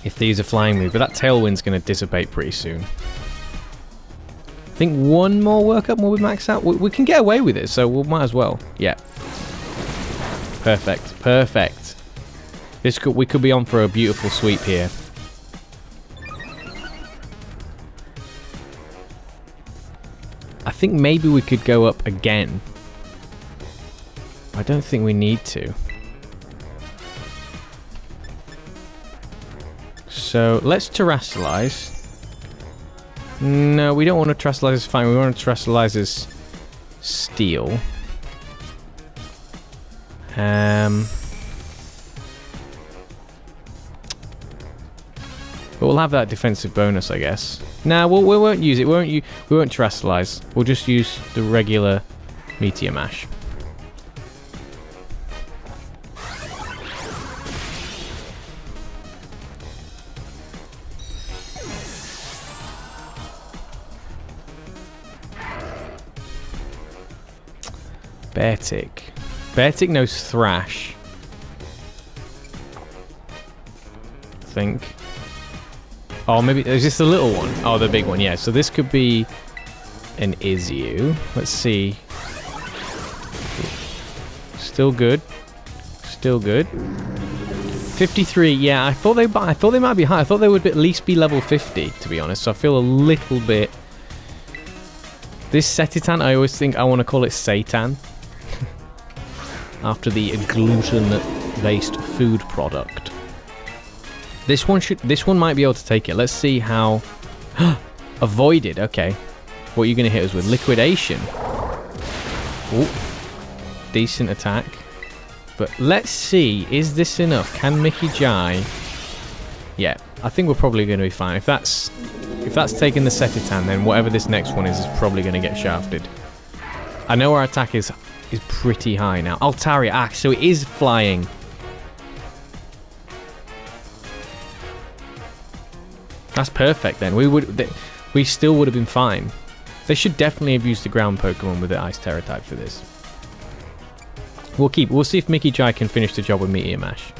if these are flying move, but that Tailwind's going to dissipate pretty soon. I think one more work up will we max out. We can get away with it, so we might as well. Yeah. Perfect. Perfect. We could be on for a beautiful sweep here. I think maybe we could go up again. I don't think we need to. So let's terrestrialize. No, we don't want to terrestrialize as fine. We want to terrestrialize as steel. But we'll have that defensive bonus, I guess. Nah, we won't use it. We won't terrestrialize. We'll just use the regular Meteor Mash. Beartic. Beartic knows Thrash. I think. Oh, maybe is this the little one? Oh, the big one. Yeah. So this could be an Izu. Let's see. Still good. Still good. 53. Yeah, I thought they might be high. I thought they would at least be level 50, to be honest. So I feel a little bit. This Setitan, I always think I want to call it Satan. After the gluten-based food product. This one might be able to take it. Let's see how. Avoided. Okay. What are you going to hit us with? Liquidation. Ooh. Decent attack. But let's see. Is this enough? Can Mickey Jai? Yeah. I think we're probably going to be fine. If that's taking the Setitan, then whatever this next one is probably going to get shafted. I know our attack is pretty high now. Altaria. Ah, so it is flying. That's perfect then. We still would have been fine. They should definitely have used the ground Pokemon with the Ice Terror type for this. We'll see if Mickey Jai can finish the job with Meteor Mash.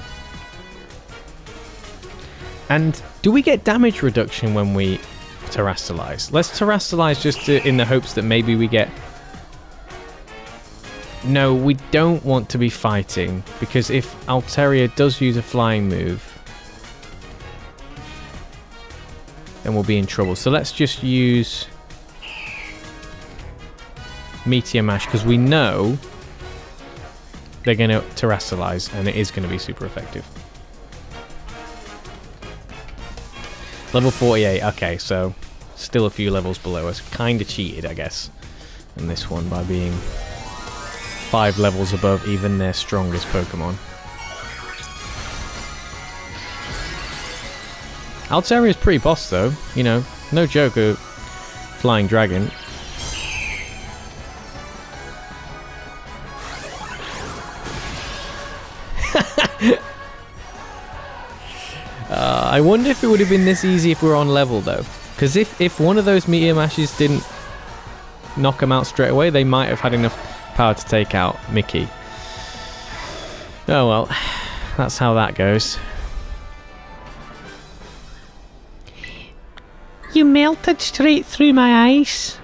And do we get damage reduction when we terrestrialize? Let's terrestrialize just in the hopes that maybe we get. No, we don't want to be fighting because if Altaria does use a flying move, then we'll be in trouble. So let's just use Meteor Mash because we know they're going to terrestrialize and it is going to be super effective. Level 48. Okay, so still a few levels below us. Kind of cheated, I guess, in this one by being 5 levels above even their strongest Pokemon. Altaria is pretty boss though, you know, no joke, a flying dragon. I wonder if it would have been this easy if we were on level though, because if one of those Meteor Mashes didn't knock him out straight away, they might have had enough power to take out Mickey. Oh well, that's how that goes. You melted straight through my ice.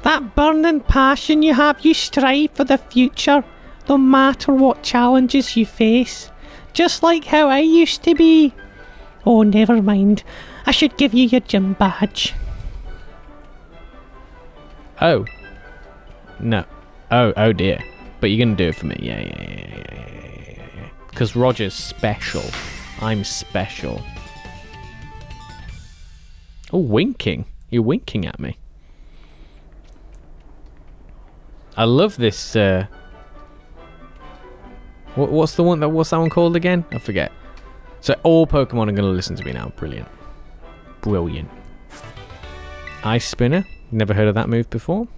That burning passion you have, you strive for the future, no matter what challenges you face. Just like how I used to be. Oh, never mind. I should give you your gym badge. Oh. No. Oh dear. But you're going to do it for me. Yeah. Because Roger's special. I'm special. Oh, winking. You're winking at me. I love this. What's that one called again? I forget. So all Pokemon are going to listen to me now. Brilliant. Brilliant. Ice Spinner. Never heard of that move before.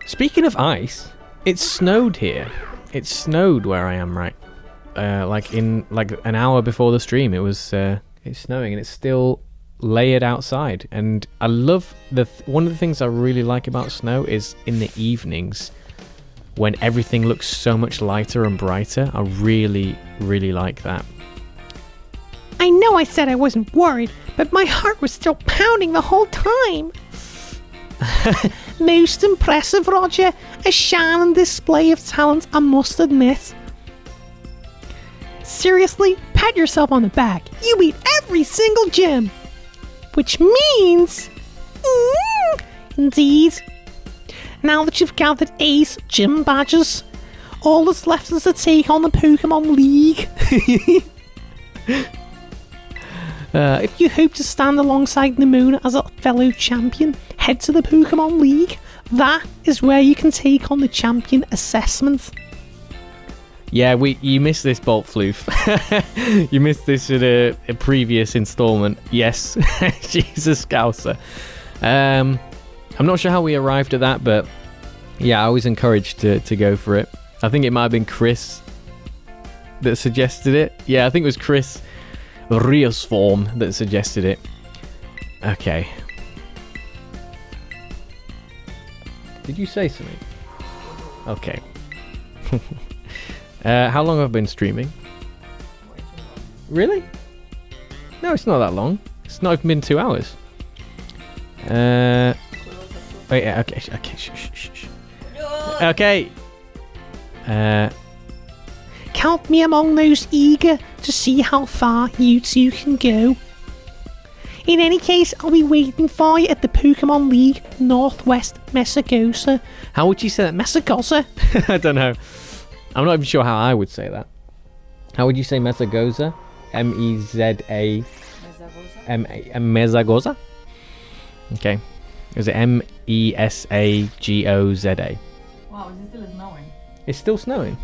Speaking of ice, it snowed here. It snowed where I am right. Like an hour before the stream, it's snowing and it's still layered outside. And I love one of the things I really like about snow is in the evenings when everything looks so much lighter and brighter. I really, really like that. I know I said I wasn't worried, but my heart was still pounding the whole time. Most impressive, Roger. A shining display of talent, I must admit. Seriously, pat yourself on the back. You beat every single gym. Which means... indeed. Now that you've gathered 8 gym badges, all that's left is to take on the Pokémon League. If you hope to stand alongside the moon as a fellow champion, head to the Pokémon League. That is where you can take on the champion assessment. Yeah, you missed this, Bolt Floof. You missed this in a previous installment. Yes, Jesus Scouser. I'm not sure how we arrived at that, but yeah, I was encouraged to go for it. I think it might have been Chris that suggested it. Yeah, I think it was Chris Riosform that suggested it. Okay. Did you say something? Okay. How long have I been streaming? Really? No, it's not that long. It's not even been 2 hours. Wait, okay, shh. Okay. Count me among those eager to see how far you two can go. In any case, I'll be waiting for you at the Pokémon League Northwest Mesagoza. How would you say that? Mesagoza? I don't know. I'm not even sure how I would say that. How would you say Mesagoza? M-E-Z-A... Mesagoza? Okay. Is it M-E-S-A-G-O-Z-A? Wow, is it still snowing? It's still snowing.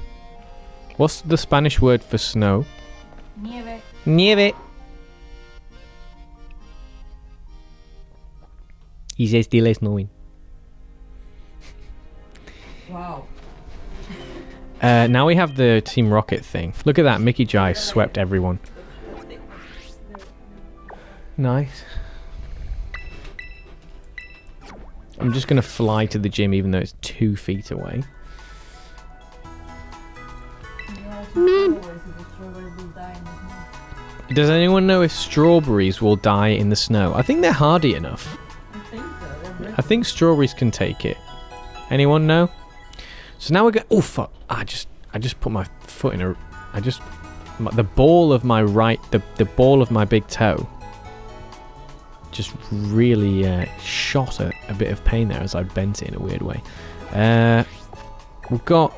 What's the Spanish word for snow? Nieve. Nieve. Is it still snowing? Wow. Now we have the Team Rocket thing. Look at that, Mickey Jai swept everyone. Nice. I'm just going to fly to the gym even though it's 2 feet away. Does anyone know if strawberries will die in the snow? I think they're hardy enough. I think so. I think strawberries can take it. Anyone know? So now we're going... Oh, fuck. I just put my foot in a... the ball of my right... The ball of my big toe just really shot a bit of pain there as I bent it in a weird way. We've got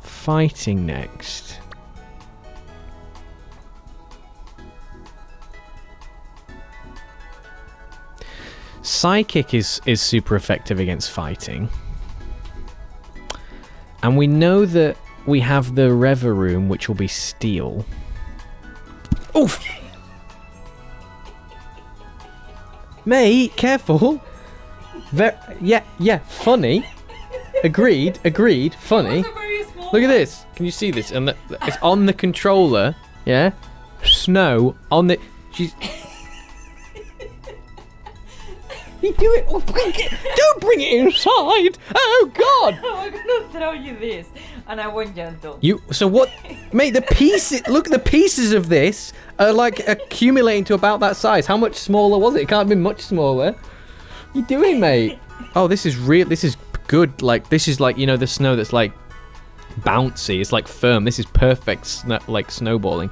fighting next. Psychic is super effective against fighting. And we know that we have the Reveroom, which will be Steel. Oof! Mate, careful. Yeah, funny. Agreed, funny. Look at this. Can you see this? And it's on the controller, yeah? Snow on the... She's... You do it. Oh, don't bring it inside. Oh God! I'm gonna throw you this, and I won't gentle. So what, mate? The pieces. Look, the pieces of this are like accumulating to about that size. How much smaller was it? It can't have been much smaller. What are you doing, mate? Oh, this is real. This is good. Like this is like, you know, the snow that's like bouncy. It's like firm. This is perfect. Like snowballing.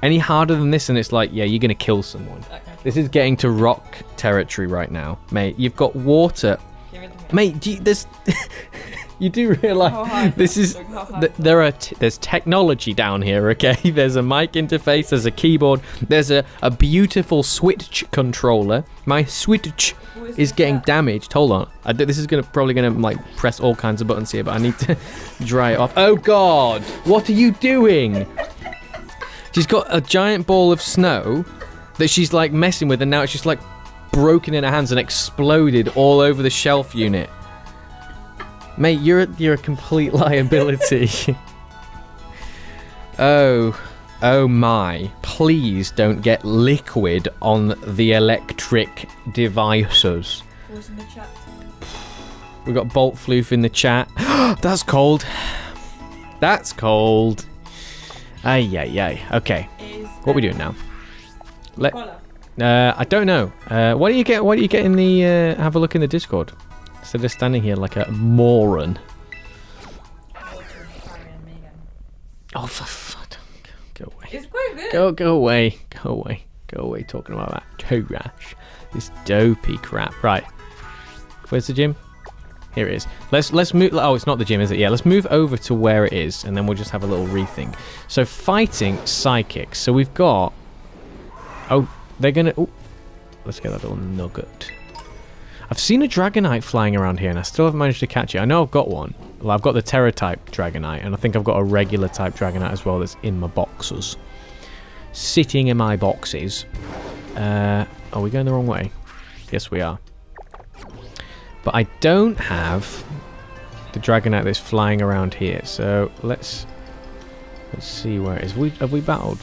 Any harder than this, and it's like, yeah, you're gonna kill someone. Okay. This is getting to rock territory right now, mate. You've got water, Give it to me. mate. There's You do realise How hard? this is Look how hard. there's technology down here, okay? There's a mic interface, there's a keyboard, there's a beautiful Switch controller. My Switch Who is this getting at? damaged. Hold on. This is probably gonna like press all kinds of buttons here, but I need to dry it off. Oh God! What are you doing? She's got a giant ball of snow that she's like messing with, and now it's just like broken in her hands and exploded all over the shelf unit. Mate, you're a complete liability. Oh my. Please don't get liquid on the electric devices. Who's in the chat? We got Bolt Floof in the chat. That's cold. That's cold. Ay. Okay. Is What are we doing now? Cola. I don't know. Why don't you get in the have a look in the Discord instead of standing here like a moron? Oh, for fuck! Go away. It's quite good. Go away. Talking about that trash. This dopey crap. Right. Where's the gym? Here it is. Let's move. Oh, it's not the gym, is it? Yeah. Let's move over to where it is, and then we'll just have a little rethink. So fighting psychics. So we've got. Oh, they're gonna. Oh, let's get that little nugget. I've seen a Dragonite flying around here, and I still haven't managed to catch it. I know I've got one. Well, I've got the Terra type Dragonite, and I think I've got a regular type Dragonite as well that's in my boxes. Sitting in my boxes. Are we going the wrong way? Yes, we are. But I don't have the Dragonite that's flying around here. So let's see where it is. Have we battled?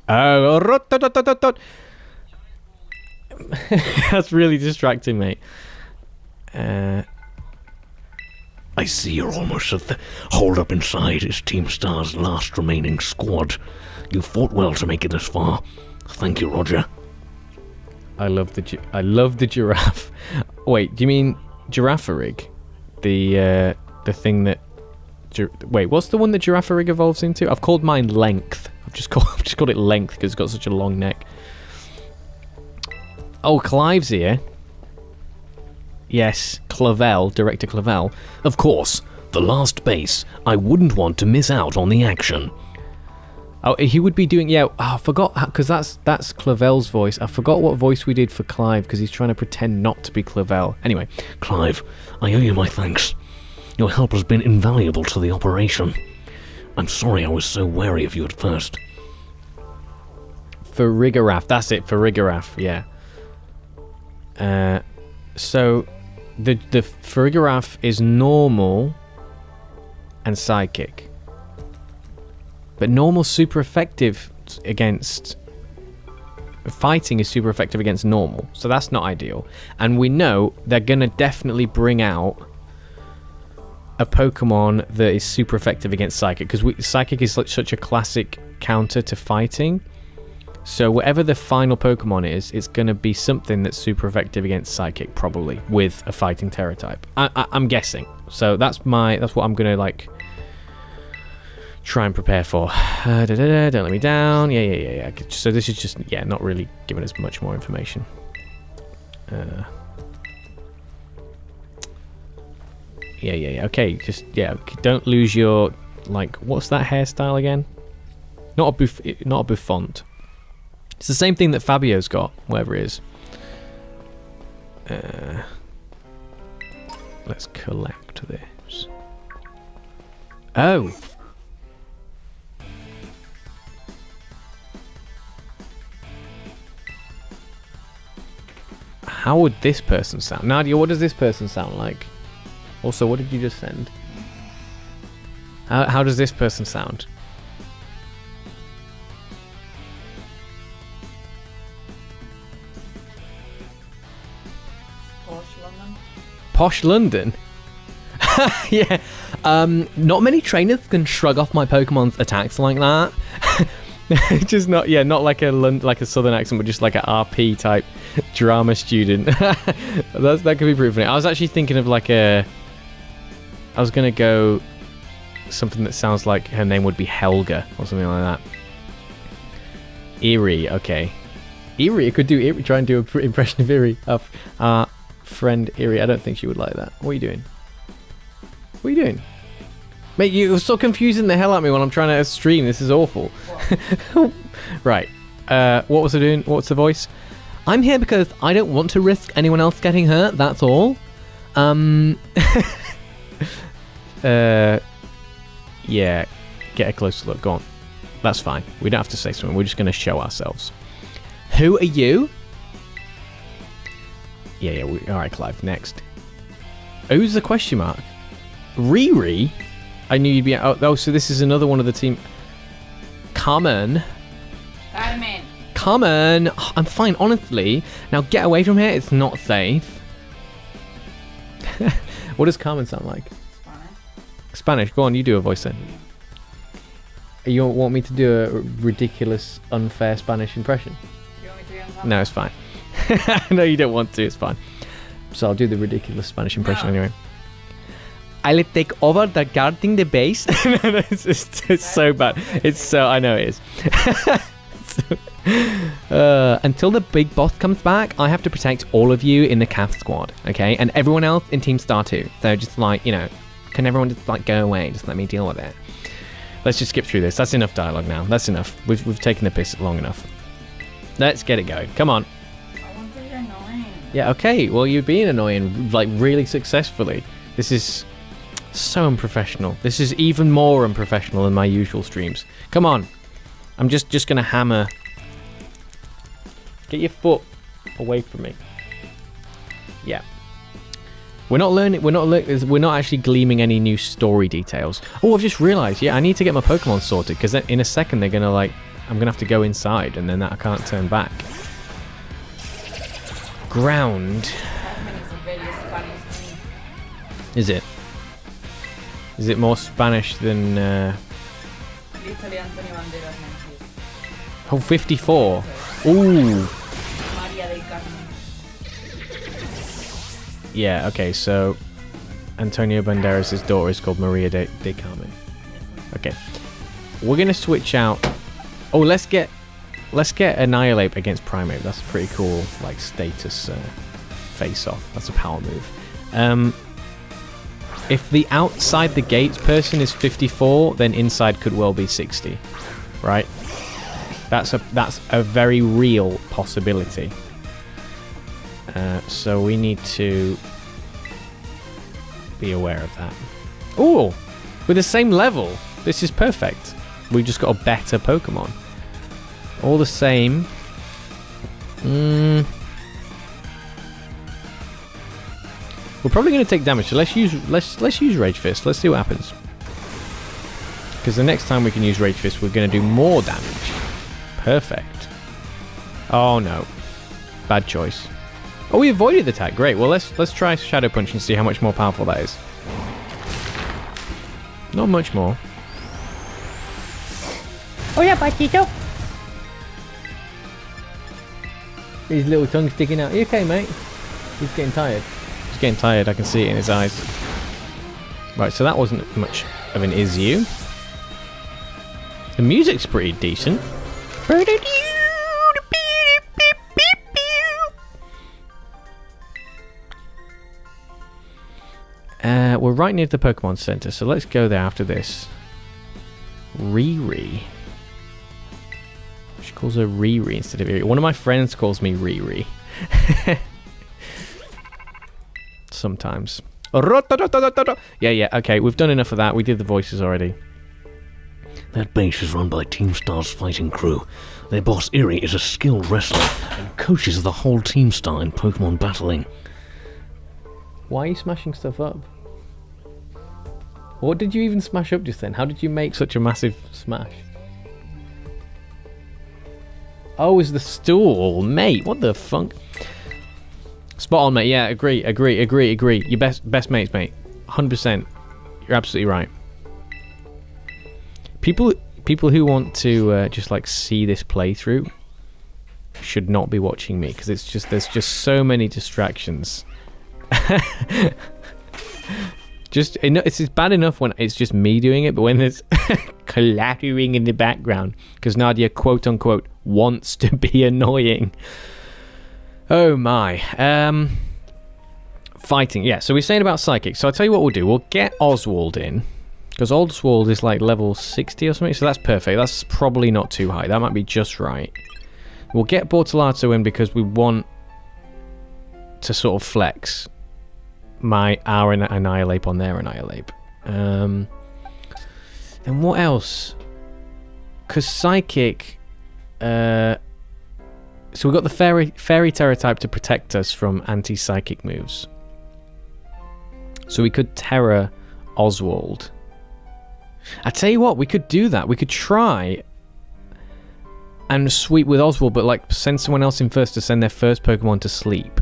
Oh, that's really distracting, mate. I see you're almost at the hold-up inside is Team Star's last remaining squad. You fought well to make it this far. Thank you, Roger. I love the giraffe. Wait, do you mean Giraffarig? The thing that... Wait, what's the one that Giraffarig evolves into? I've called mine Length. I've just called it Length because it's got such a long neck. Oh, Clive's here. Yes, Clavel, Director Clavel. Of course, the last base. I wouldn't want to miss out on the action. Oh, he would be doing... Yeah, I forgot, because that's Clavel's voice. I forgot what voice we did for Clive, because he's trying to pretend not to be Clavel. Anyway. Clive, I owe you my thanks. Your help has been invaluable to the operation. I'm sorry I was so wary of you at first. Farigarath, that's it, Farigarath, yeah. So, the Farigarath is normal and psychic. But normal's super effective against... Fighting is super effective against normal, so that's not ideal. And we know they're going to definitely bring out a Pokemon that is super effective against Psychic, because Psychic is such a classic counter to fighting. So whatever the final Pokemon is, it's going to be something that's super effective against Psychic, probably, with a fighting Terra type. I'm guessing. So that's what I'm going to, like... try and prepare for. Don't let me down. Yeah. So this is just, not really giving us much more information. Okay, just, don't lose your, like, what's that hairstyle again? Not a bouffant. It's the same thing that Fabio's got, whatever it is. Let's collect this. Oh! How would this person sound? Nadia, what does this person sound like? Also, what did you just send? How does this person sound? Posh London. Posh London? Yeah. Not many trainers can shrug off my Pokemon's attacks like that. Just not like a southern accent, but just like an RP type drama student. That could be pretty funny. I was actually thinking of I was gonna go something that sounds like her name would be Helga or something like that. Eerie, okay. Eerie, I could do Eerie. Try and do an impression of Eerie. Of our friend Eerie. I don't think she would like that. What are you doing? What are you doing? Mate, you're so confusing the hell out of me when I'm trying to stream. This is awful. Right. What was I doing? What's the voice? I'm here because I don't want to risk anyone else getting hurt, that's all. Yeah, get a closer look. Go on. That's fine. We don't have to say something. We're just going to show ourselves. Who are you? Yeah. Alright, Clive. Next. Who's the question mark? Riri? I knew you'd be... Oh, so this is another one of the team... Carmen. Carmen. Oh, I'm fine, honestly. Now get away from here. It's not safe. What does Carmen sound like? Spanish. Go on, you do a voice then. You want me to do a ridiculous, unfair Spanish impression? You want me to do No, it's fine. No, you don't want to. It's fine. So I'll do the ridiculous Spanish impression anyway. I'll take over the guarding the base. It's so bad. It's so... I know it is. Until the big boss comes back, I have to protect all of you in the CAF squad, okay? And everyone else in Team Star 2. So just like, you know, can everyone just like go away? Just let me deal with it. Let's just skip through this. That's enough dialogue now. That's enough. We've taken the piss long enough. Let's get it going. Come on. I want to be annoying. Yeah, okay. Well, you're being annoying, like, really successfully. This is so unprofessional. This is even more unprofessional than my usual streams. Come on. I'm just gonna hammer. Get your foot away from me. Yeah. We're not actually gleaming any new story details. Oh, I've just realized. Yeah, I need to get my Pokemon sorted because in a second they're gonna like. I'm gonna have to go inside and then I can't turn back. Ground. Is it? Is it more Spanish than? Literally Antonio Banderas mentions. Oh, 54. Ooh. María del Carmen. Yeah. Okay. So, Antonio Banderas' daughter is called Maria de Carmen. Okay. We're gonna switch out. Oh, let's get Annihilate against Primate. That's a pretty cool like status face-off. That's a power move. If the outside the gates person is 54, then inside could well be 60, right? That's a very real possibility. So we need to be aware of that. Ooh, with the same level. This is perfect. We just got a better Pokemon. All the same. We're probably going to take damage, so let's use Rage Fist. Let's see what happens. Because the next time we can use Rage Fist, we're going to do more damage. Perfect. Oh no, bad choice. Oh, we avoided the attack. Great. Well, let's try Shadow Punch and see how much more powerful that is. Not much more. Oh yeah, Patito. His little tongue sticking out. Are you okay, mate? He's getting tired. He's getting tired. I can see it in his eyes. Right, so that wasn't much of an issue. The music's pretty decent. We're right near the Pokemon Center, so let's go there after this. Riri. She calls her Riri instead of Riri. One of my friends calls me Riri. Sometimes. Yeah, okay, we've done enough of that. We did the voices already. That base is run by Team Star's fighting crew. Their boss, Erie, is a skilled wrestler and coaches the whole Team Star in Pokemon battling. Why are you smashing stuff up? What did you even smash up just then? How did you make such a massive smash? Oh, it's the stool, mate. What the fuck? Spot on, mate. Yeah, agree. Your best mates, mate. 100%. You're absolutely right. People who want to just like see this playthrough should not be watching me because there's just so many distractions. It's bad enough when it's just me doing it, but when there's clattering in the background because Nadia quote unquote wants to be annoying. Oh my. Fighting, yeah. So we're saying about psychic. So I'll tell you what we'll do. We'll get Oswald in. Because Oswald is like level 60 or something. So that's perfect. That's probably not too high. That might be just right. We'll get Bortolato in because we want to sort of flex our Annihilate on their Annihilate. Then what else? Because psychic... so we've got the fairy terror type to protect us from anti-psychic moves. So we could terror Oswald. I tell you what, we could do that. We could try and sweep with Oswald, but like send someone else in first to send their first Pokemon to sleep.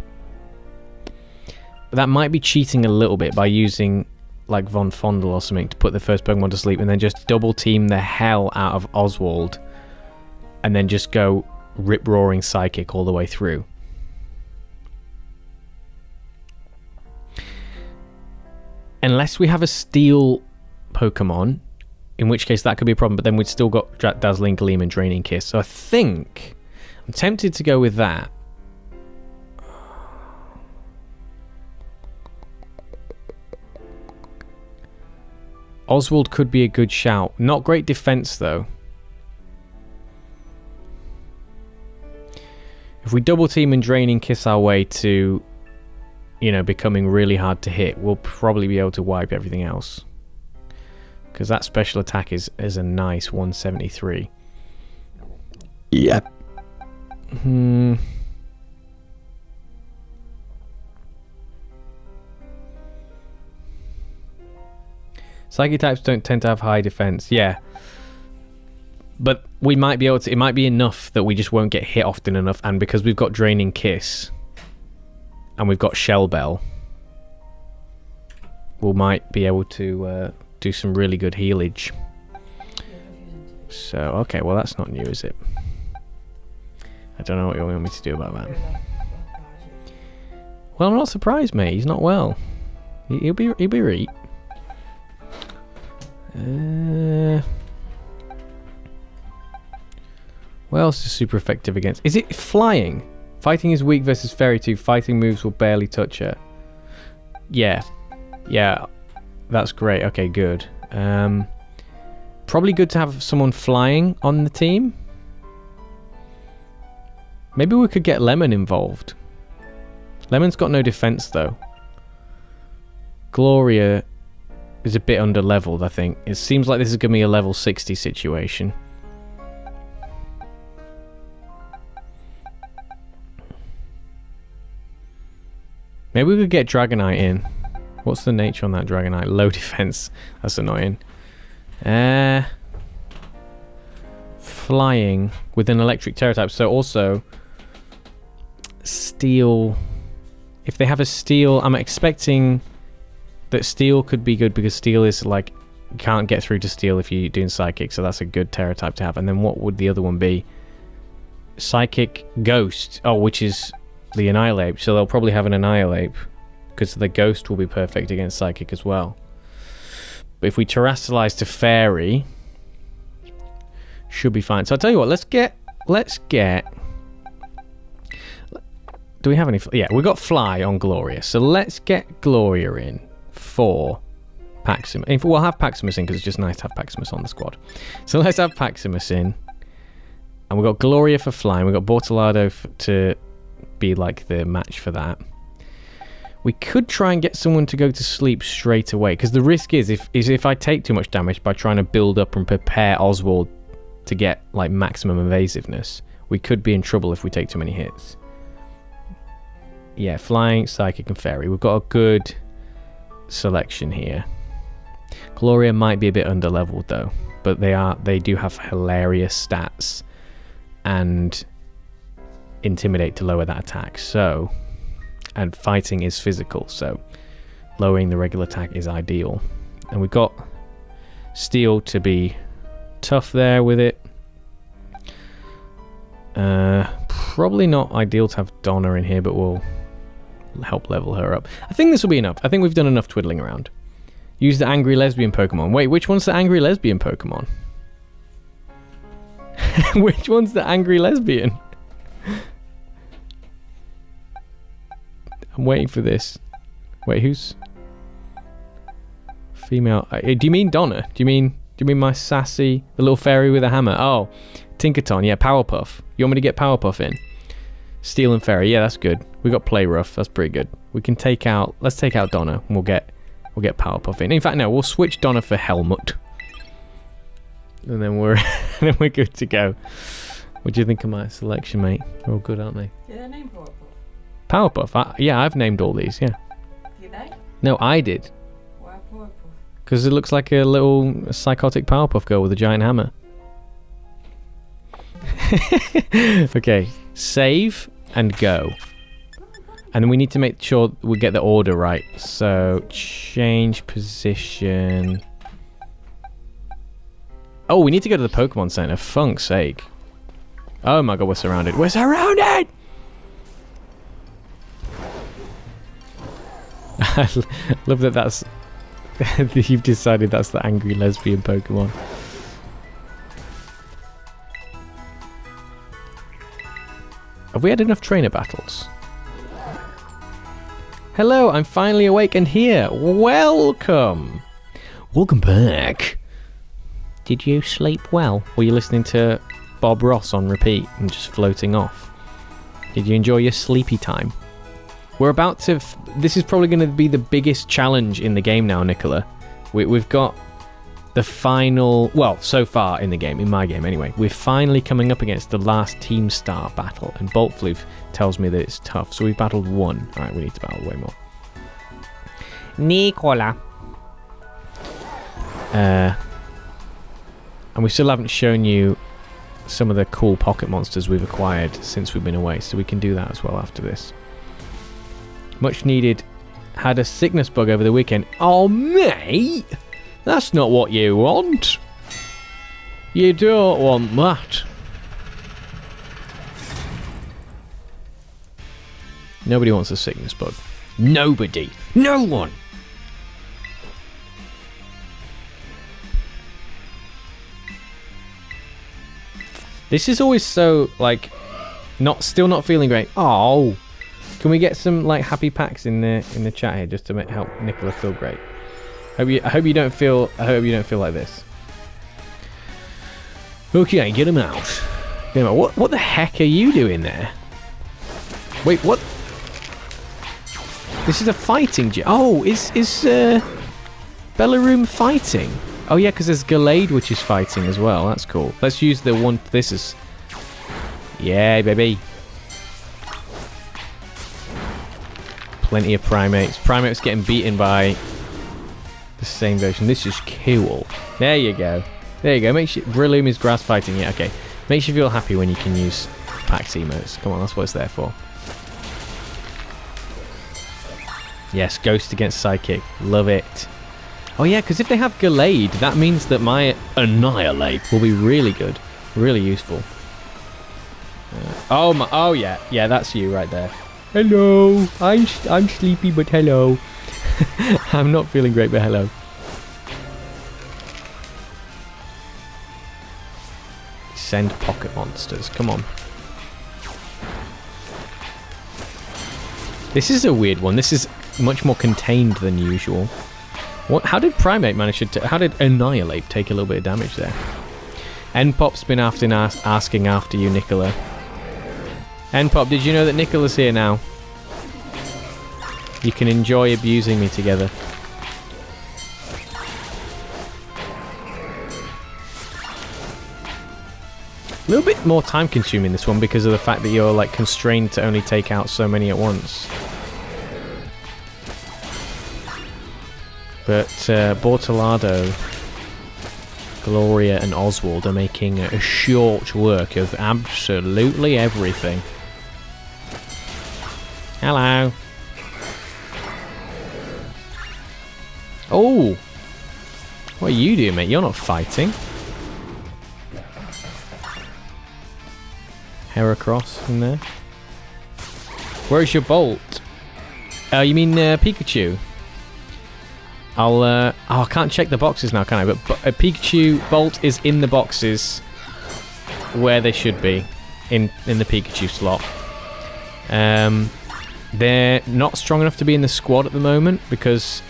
That might be cheating a little bit by using like Von Fondle or something to put the first Pokemon to sleep and then just double team the hell out of Oswald and then just go rip-roaring psychic all the way through. Unless we have a steel Pokemon, in which case that could be a problem, but then we'd still got Dazzling Gleam and Draining Kiss. So I think I'm tempted to go with that. Oswald could be a good shout. Not great defense though. If we double team and Draining Kiss our way to, you know, becoming really hard to hit, we'll probably be able to wipe everything else. Because that special attack is a nice 173. Yep. Psychic types don't tend to have high defense. Yeah. But we might be able to... It might be enough that we just won't get hit often enough. And because we've got Draining Kiss... And we've got Shell Bell... We might be able to do some really good healage. So, okay. Well, that's not new, is it? I don't know what you want me to do about that. Well, I'm not surprised, mate. He's not well. He'll be right. What else is super effective against? Is it flying? Fighting is weak versus Fairy 2. Fighting moves will barely touch her. Yeah. Yeah. That's great. Okay, good. Probably good to have someone flying on the team. Maybe we could get Lemon involved. Lemon's got no defense, though. Gloria is a bit under-leveled, I think. It seems like this is going to be a level 60 situation. Maybe we could get Dragonite in. What's the nature on that Dragonite? Low defense. That's annoying. Flying with an electric terror type. So also steel. If they have a steel, I'm expecting that steel could be good because steel is like, you can't get through to steel if you're doing psychic, so that's a good terror type to have. And then what would the other one be? Psychic Ghost. Oh, which is the Annihilate. So they'll probably have an Annihilate because the Ghost will be perfect against psychic as well. But if we terrestrialize to Fairy, should be fine. So I'll tell you what, let's get do we have any? Yeah, we got Fly on Gloria. So let's get Gloria in for Paximus. We'll have Paximus in because it's just nice to have Paximus on the squad. So let's have Paximus in. And we've got Gloria for flying. We've got Bortolado to be like the match for that. We could try and get someone to go to sleep straight away. Because the risk is if I take too much damage by trying to build up and prepare Oswald to get like maximum evasiveness, we could be in trouble if we take too many hits. Yeah, Flying, Psychic, and Fairy. We've got a good selection here. Gloria might be a bit under-leveled though, but they do have hilarious stats and Intimidate to lower that attack. So, and Fighting is physical, so lowering the regular attack is ideal. And we've got Steel to be tough there with it. Probably not ideal to have Donna in here, but we'll help level her up. I think this will be enough. I think we've done enough twiddling around. Use the Angry Lesbian Pokemon. Wait, which one's the Angry Lesbian Pokemon? Which one's the Angry Lesbian? I'm waiting for this. Wait, who's female? Do you mean Donna? Do you mean my sassy, the little fairy with a hammer? Oh, Tinkerton. Yeah, Powerpuff. You want me to get Powerpuff in? Steel and Fairy. Yeah, that's good. We got Play Rough. That's pretty good. We can take out. Let's take out Donna. And we'll get Powerpuff in. In fact, no. We'll switch Donna for Helmut. And then we're good to go. What do you think of my selection, mate? They're all good, aren't they? Did I name Powerpuff? Powerpuff. Yeah, I've named all these. Yeah. Did I? No, I did. Why Powerpuff? Because it looks like a little psychotic Powerpuff girl with a giant hammer. Okay, save and go. And then we need to make sure we get the order right. So, change position. Oh, we need to go to the Pokemon Center. Funk's sake. Oh my god, we're surrounded. We're surrounded! I love that that's... You've decided that's the angry lesbian Pokemon. Have we had enough trainer battles? Hello, I'm finally awake and here. Welcome! Welcome back. Did you sleep well? Were you listening to Bob Ross on repeat and just floating off? Did you enjoy your sleepy time? We're about to... This is probably going to be the biggest challenge in the game now, Nicola. We've got the final... Well, so far in the game, in my game anyway. We're finally coming up against the last Team Star battle. And Boltfloof tells me that it's tough. So we've battled one. Alright, we need to battle way more. Nicola. And we still haven't shown you some of the cool pocket monsters we've acquired since we've been away. So we can do that as well after this. Much needed. Had a sickness bug over the weekend. Oh, mate! That's not what you want. You don't want that. Nobody wants a sickness bug. Nobody. No one. This is always so, like, still not feeling great. Oh. Can we get some like happy packs in the chat here just to help Nicola feel great? I hope you don't feel like this. Okay, get him out. Get him out. What the heck are you doing there? Wait, what? This is a fighting gym. Oh, is Bellaroom fighting? Oh yeah, because there's Gallade which is fighting as well. That's cool. Let's use the one. This is. Yeah, baby. Plenty of Primates. Primates getting beaten by the same version. This is cool. There you go. There you go. Make sure Breloom is grass fighting. Yeah, okay. Makes you feel happy when you can use Pax emotes. Come on, that's what it's there for. Yes, Ghost against Psychic. Love it. Oh yeah, because if they have Gallade, that means that my Annihilate will be really good. Really useful. Oh yeah. Yeah, that's you right there. Hello. I'm sleepy, but hello. I'm not feeling great, but hello. Send pocket monsters. Come on. This is a weird one. This is much more contained than usual. What? How did Primate manage to... How did Annihilate take a little bit of damage there? Npop's been asking after you, Nicola. Npop, did you know that Nicola's here now? You can enjoy abusing me together. A little bit more time consuming this one because of the fact that you're like constrained to only take out so many at once. But Bortolado, Gloria and Oswald are making a short work of absolutely everything. Hello. Oh! What are you doing, mate? You're not fighting. Heracross in there. Where's your Bolt? You mean Pikachu? I can't check the boxes now, can I? But Pikachu Bolt is in the boxes where they should be, in the Pikachu slot. They're not strong enough to be in the squad at the moment because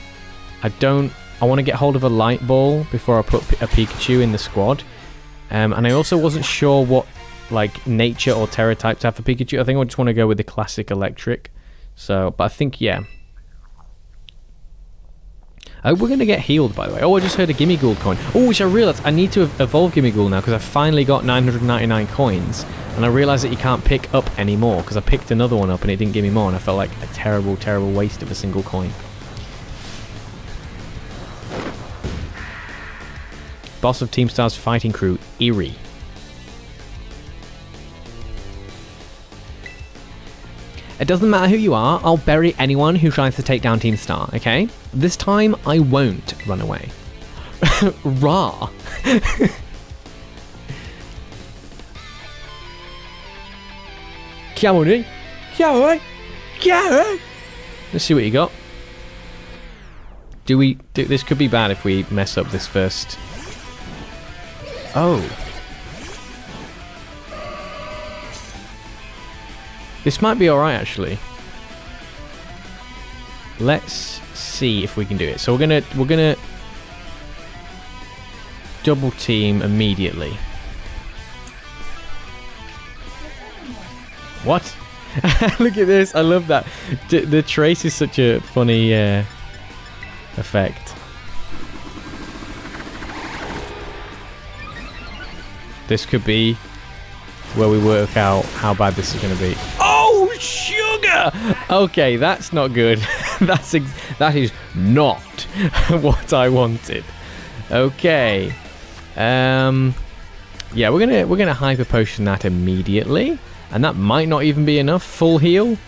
I want to get hold of a light ball before I put a Pikachu in the squad. And I also wasn't sure what like nature or terra type to have for Pikachu. I think I just want to go with the classic electric. So, but I think, yeah. Oh, we're going to get healed, by the way. Oh, I just heard a Gimme Gold coin. Oh, which I realised I need to evolve Gimme Gold now because I finally got 999 coins. And I realised that you can't pick up any more because I picked another one up and it didn't give me more. And I felt like a terrible, terrible waste of a single coin. Boss of Team Star's fighting crew, Eerie. It doesn't matter who you are, I'll bury anyone who tries to take down Team Star, okay? This time, I won't run away. Rah! Come on, eh? Come on! Come on! Let's see what you got. This could be bad if we mess up this first. Oh. This might be alright, actually. Let's see if we can do it. So we're gonna double team immediately. What? Look at this! I love that. The trace is such a funny effect. This could be where we work out how bad this is going to be. Oh, sugar! Okay, that's not good. That is not what I wanted. Okay. Yeah, we're gonna hyper potion that immediately, and that might not even be enough. Full heal.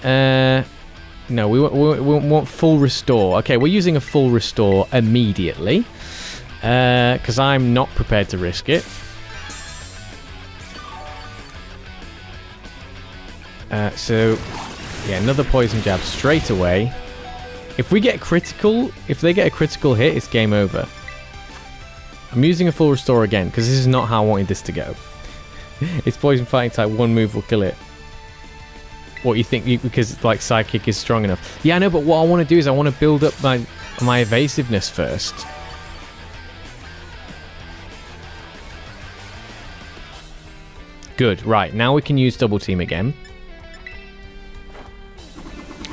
No, we want full restore. Okay, we're using a full restore immediately. Because I'm not prepared to risk it. So, yeah, another poison jab straight away. If they get a critical hit, it's game over. I'm using a full restore again, because this is not how I wanted this to go. It's poison fighting type, one move will kill it. What you think, because like Psychic is strong enough. Yeah, I know, but what I want to do is I want to build up my evasiveness first. Good, right, now we can use double team again.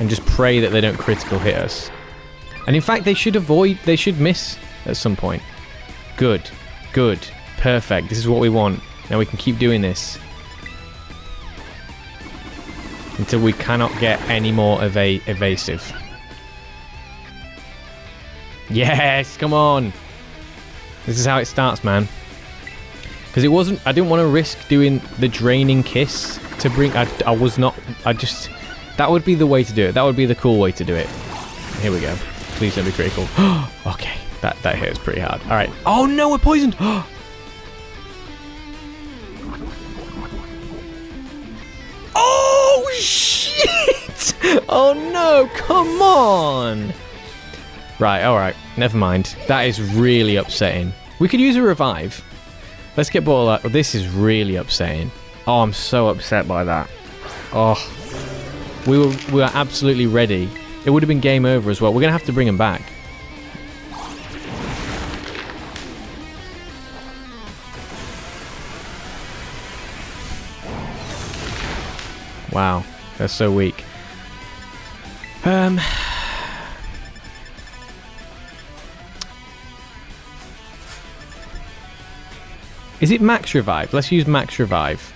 And just pray that they don't critical hit us. And in fact, they should miss at some point. Good, good, perfect, this is what we want. Now we can keep doing this. Until we cannot get any more evasive. Yes, come on! This is how it starts, man. Because I didn't want to risk doing the draining kiss to bring, that would be the way to do it. That would be the cool way to do it. Here we go. Please don't be critical. Okay, that hits pretty hard. Alright. Oh no, we're poisoned! Oh shit! Oh no, come on! Right, alright. Never mind. That is really upsetting. We could use a revive. Let's get ball out. This is really upsetting. Oh, I'm so upset by that. Oh. We were absolutely ready. It would have been game over as well. We're going to have to bring him back. Wow. They're so weak. Is it max revive? Let's use max revive.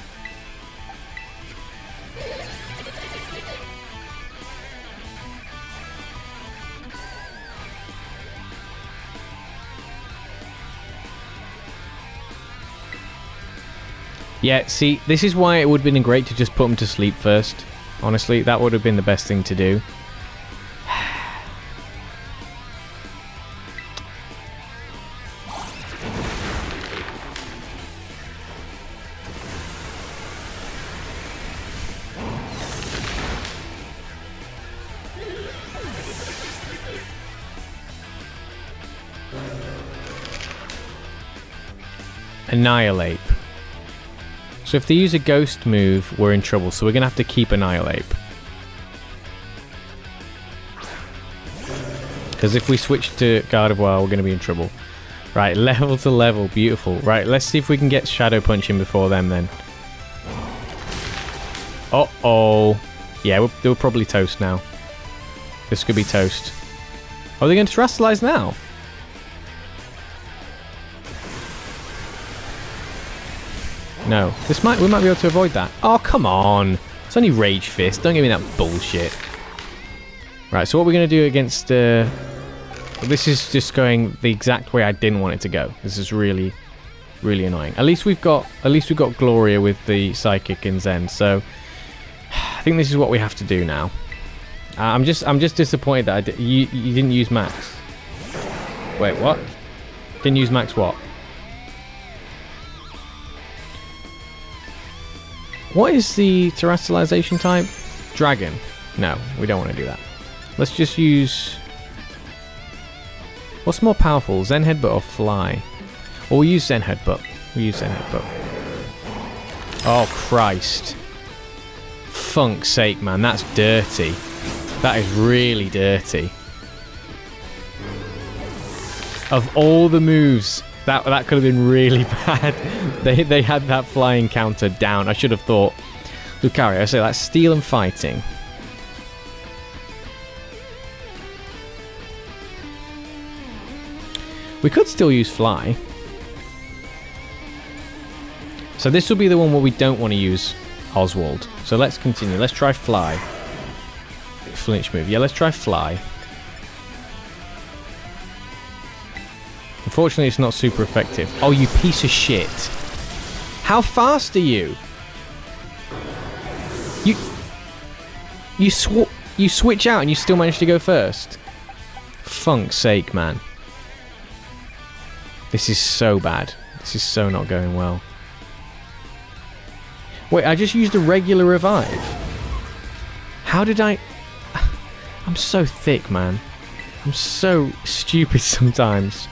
Yeah, see, this is why it would have been great to just put him to sleep first. Honestly, that would have been the best thing to do. Annihilate. So if they use a ghost move, we're in trouble. So we're going to have to keep Annihilate. Because if we switch to Gardevoir, we're going to be in trouble. Right, level to level. Beautiful. Right, let's see if we can get Shadow Punching before them then. Uh-oh. Yeah, they're probably toast now. This could be toast. Are they going to Terastallize now? No. We might be able to avoid that. Oh, come on. It's only Rage Fist. Don't give me that bullshit. Right, so what we're going to do against... this is just going the exact way I didn't want it to go. This is really, really annoying. At least we've got Gloria with the Psychic and Zen, so... I think this is what we have to do now. I'm just disappointed that you didn't use Max. Wait, what? Didn't use Max what? What is the terrestrialization type? Dragon. No, we don't want to do that. Let's just use... What's more powerful, Zen Headbutt or Fly? Or we'll use Zen Headbutt. We'll use Zen Headbutt. Oh, Christ. Funk's sake, man, that's dirty. That is really dirty. Of all the moves, that could have been really bad. They had that flying counter down. I should have thought Lucario. I say that's Steel and Fighting. We could still use Fly. So this will be the one where we don't want to use Oswald. So let's continue. Let's try Fly. Flinch move. Yeah, let's try Fly. Unfortunately, it's not super effective. Oh, you piece of shit. How fast are you? You switch out and you still manage to go first? Funk's sake, man. This is so bad. This is so not going well. Wait, I just used a regular revive. How did I... I'm so thick, man. I'm so stupid sometimes.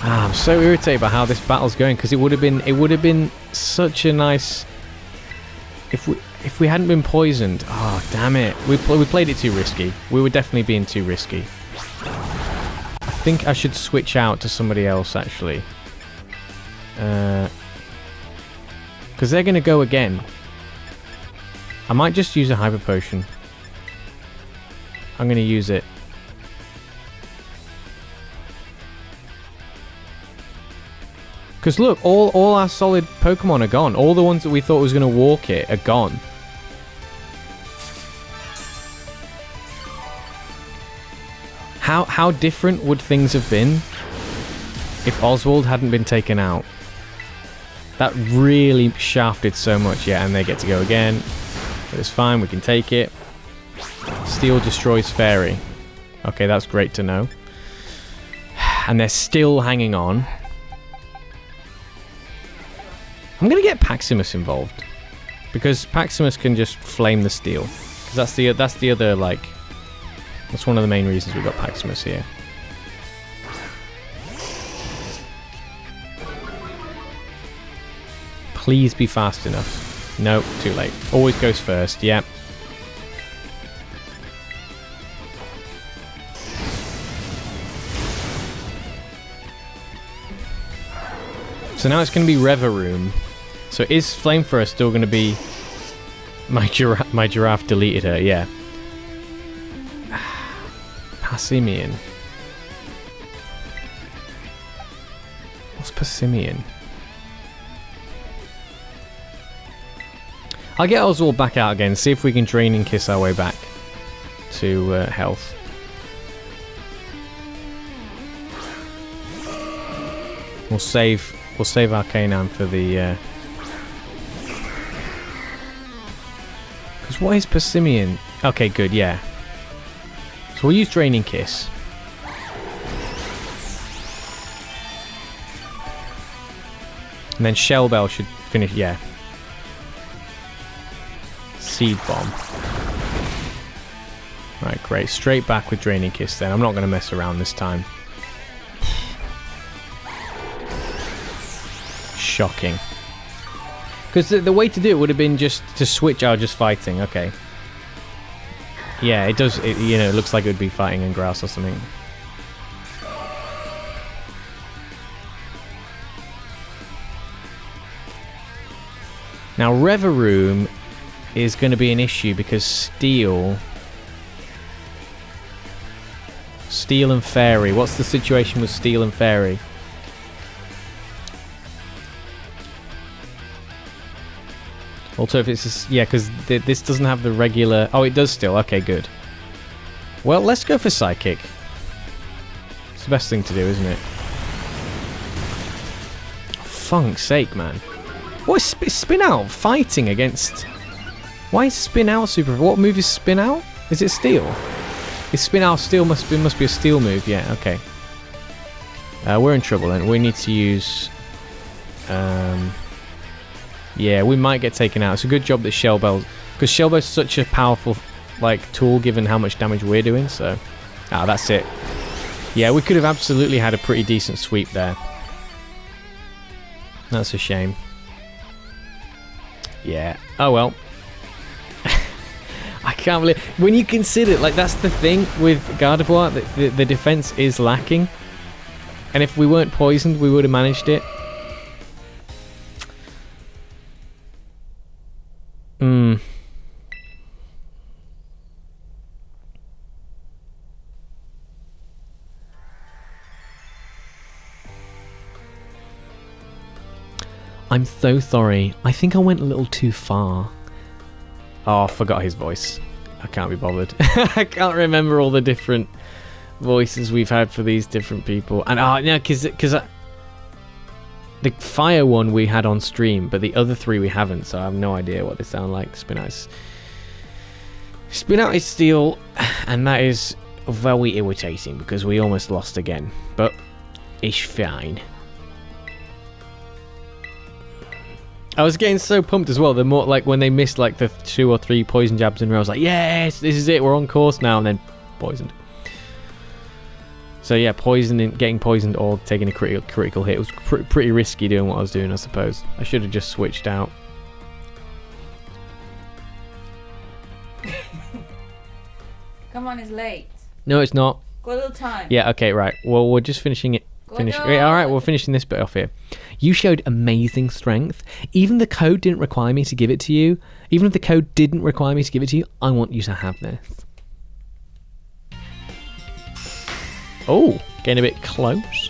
I'm so irritated by how this battle's going, because it would have been such a nice... If we hadn't been poisoned. Oh, damn it. We played it too risky. We were definitely being too risky. I think I should switch out to somebody else, actually. Because they're going to go again. I might just use a Hyper Potion. I'm going to use it. Because look, all our solid Pokemon are gone. All the ones that we thought was going to walk it are gone. How different would things have been if Oswald hadn't been taken out? That really shafted so much. Yeah, and they get to go again. But it's fine, we can take it. Steel destroys Fairy. Okay, that's great to know. And they're still hanging on. I'm going to get Paximus involved. Because Paximus can just flame the steel. Because that's the other, like... That's one of the main reasons we got Paximus here. Please be fast enough. Nope, too late. Always goes first, yep. So now it's going to be Reveroom. So is Flamethrower still going to be... My giraffe deleted her, yeah. Passimian. What's Passimian? I'll get Oswald back out again, see if we can Draining Kiss our way back to health. We'll save Arcanine for the... Because what is Passimian? Okay, good, yeah. So we'll use Draining Kiss. And then Shell Bell should finish, yeah. Seed Bomb. Right, great. Straight back with Draining Kiss then. I'm not going to mess around this time. Shocking. Because the way to do it would have been just to switch out just fighting. Okay. Yeah, it does. It looks like it would be fighting in grass or something. Now, Reveroom is going to be an issue because Steel and Fairy. What's the situation with Steel and Fairy? Also, if it's because this doesn't have the regular. Oh, it does still. Okay, good. Well, let's go for Psychic. It's the best thing to do, isn't it? Funk's sake, man. What is Spin Out fighting against? Why is Spin Out super? What move is Spin Out? Is it Steel? Is Spin Out Steel? Must be a Steel move. Yeah. Okay. We're in trouble, and we need to use. Yeah, we might get taken out. It's a good job that Shellbell, because Shellbell's such a powerful tool given how much damage we're doing. So, that's it. Yeah, we could have absolutely had a pretty decent sweep there. That's a shame. Yeah. Oh well. I can't believe when you consider that's the thing with Gardevoir, the defense is lacking, and if we weren't poisoned, we would have managed it. I'm so sorry. I think I went a little too far. Oh, I forgot his voice. I can't be bothered. I can't remember all the different voices we've had for these different people. And no, because the fire one we had on stream, but the other three we haven't, so I have no idea what they sound like. Spin Out is Steel, and that is very irritating because we almost lost again. But it's fine. I was getting so pumped as well. The more when they missed the 2 or 3 poison jabs in a row, I was like, yes, this is it. We're on course now, and then poisoned. So yeah, getting poisoned or taking a critical hit. It was pretty risky doing what I was doing, I suppose. I should have just switched out. Come on, it's late. No, it's not. Got a little time. Yeah, okay, right. Well, we're just finishing it. Alright, we're finishing this bit off here. You showed amazing strength. Even the code didn't require me to give it to you. Even if the code didn't require me to give it to you, I want you to have this. Oh, getting a bit close.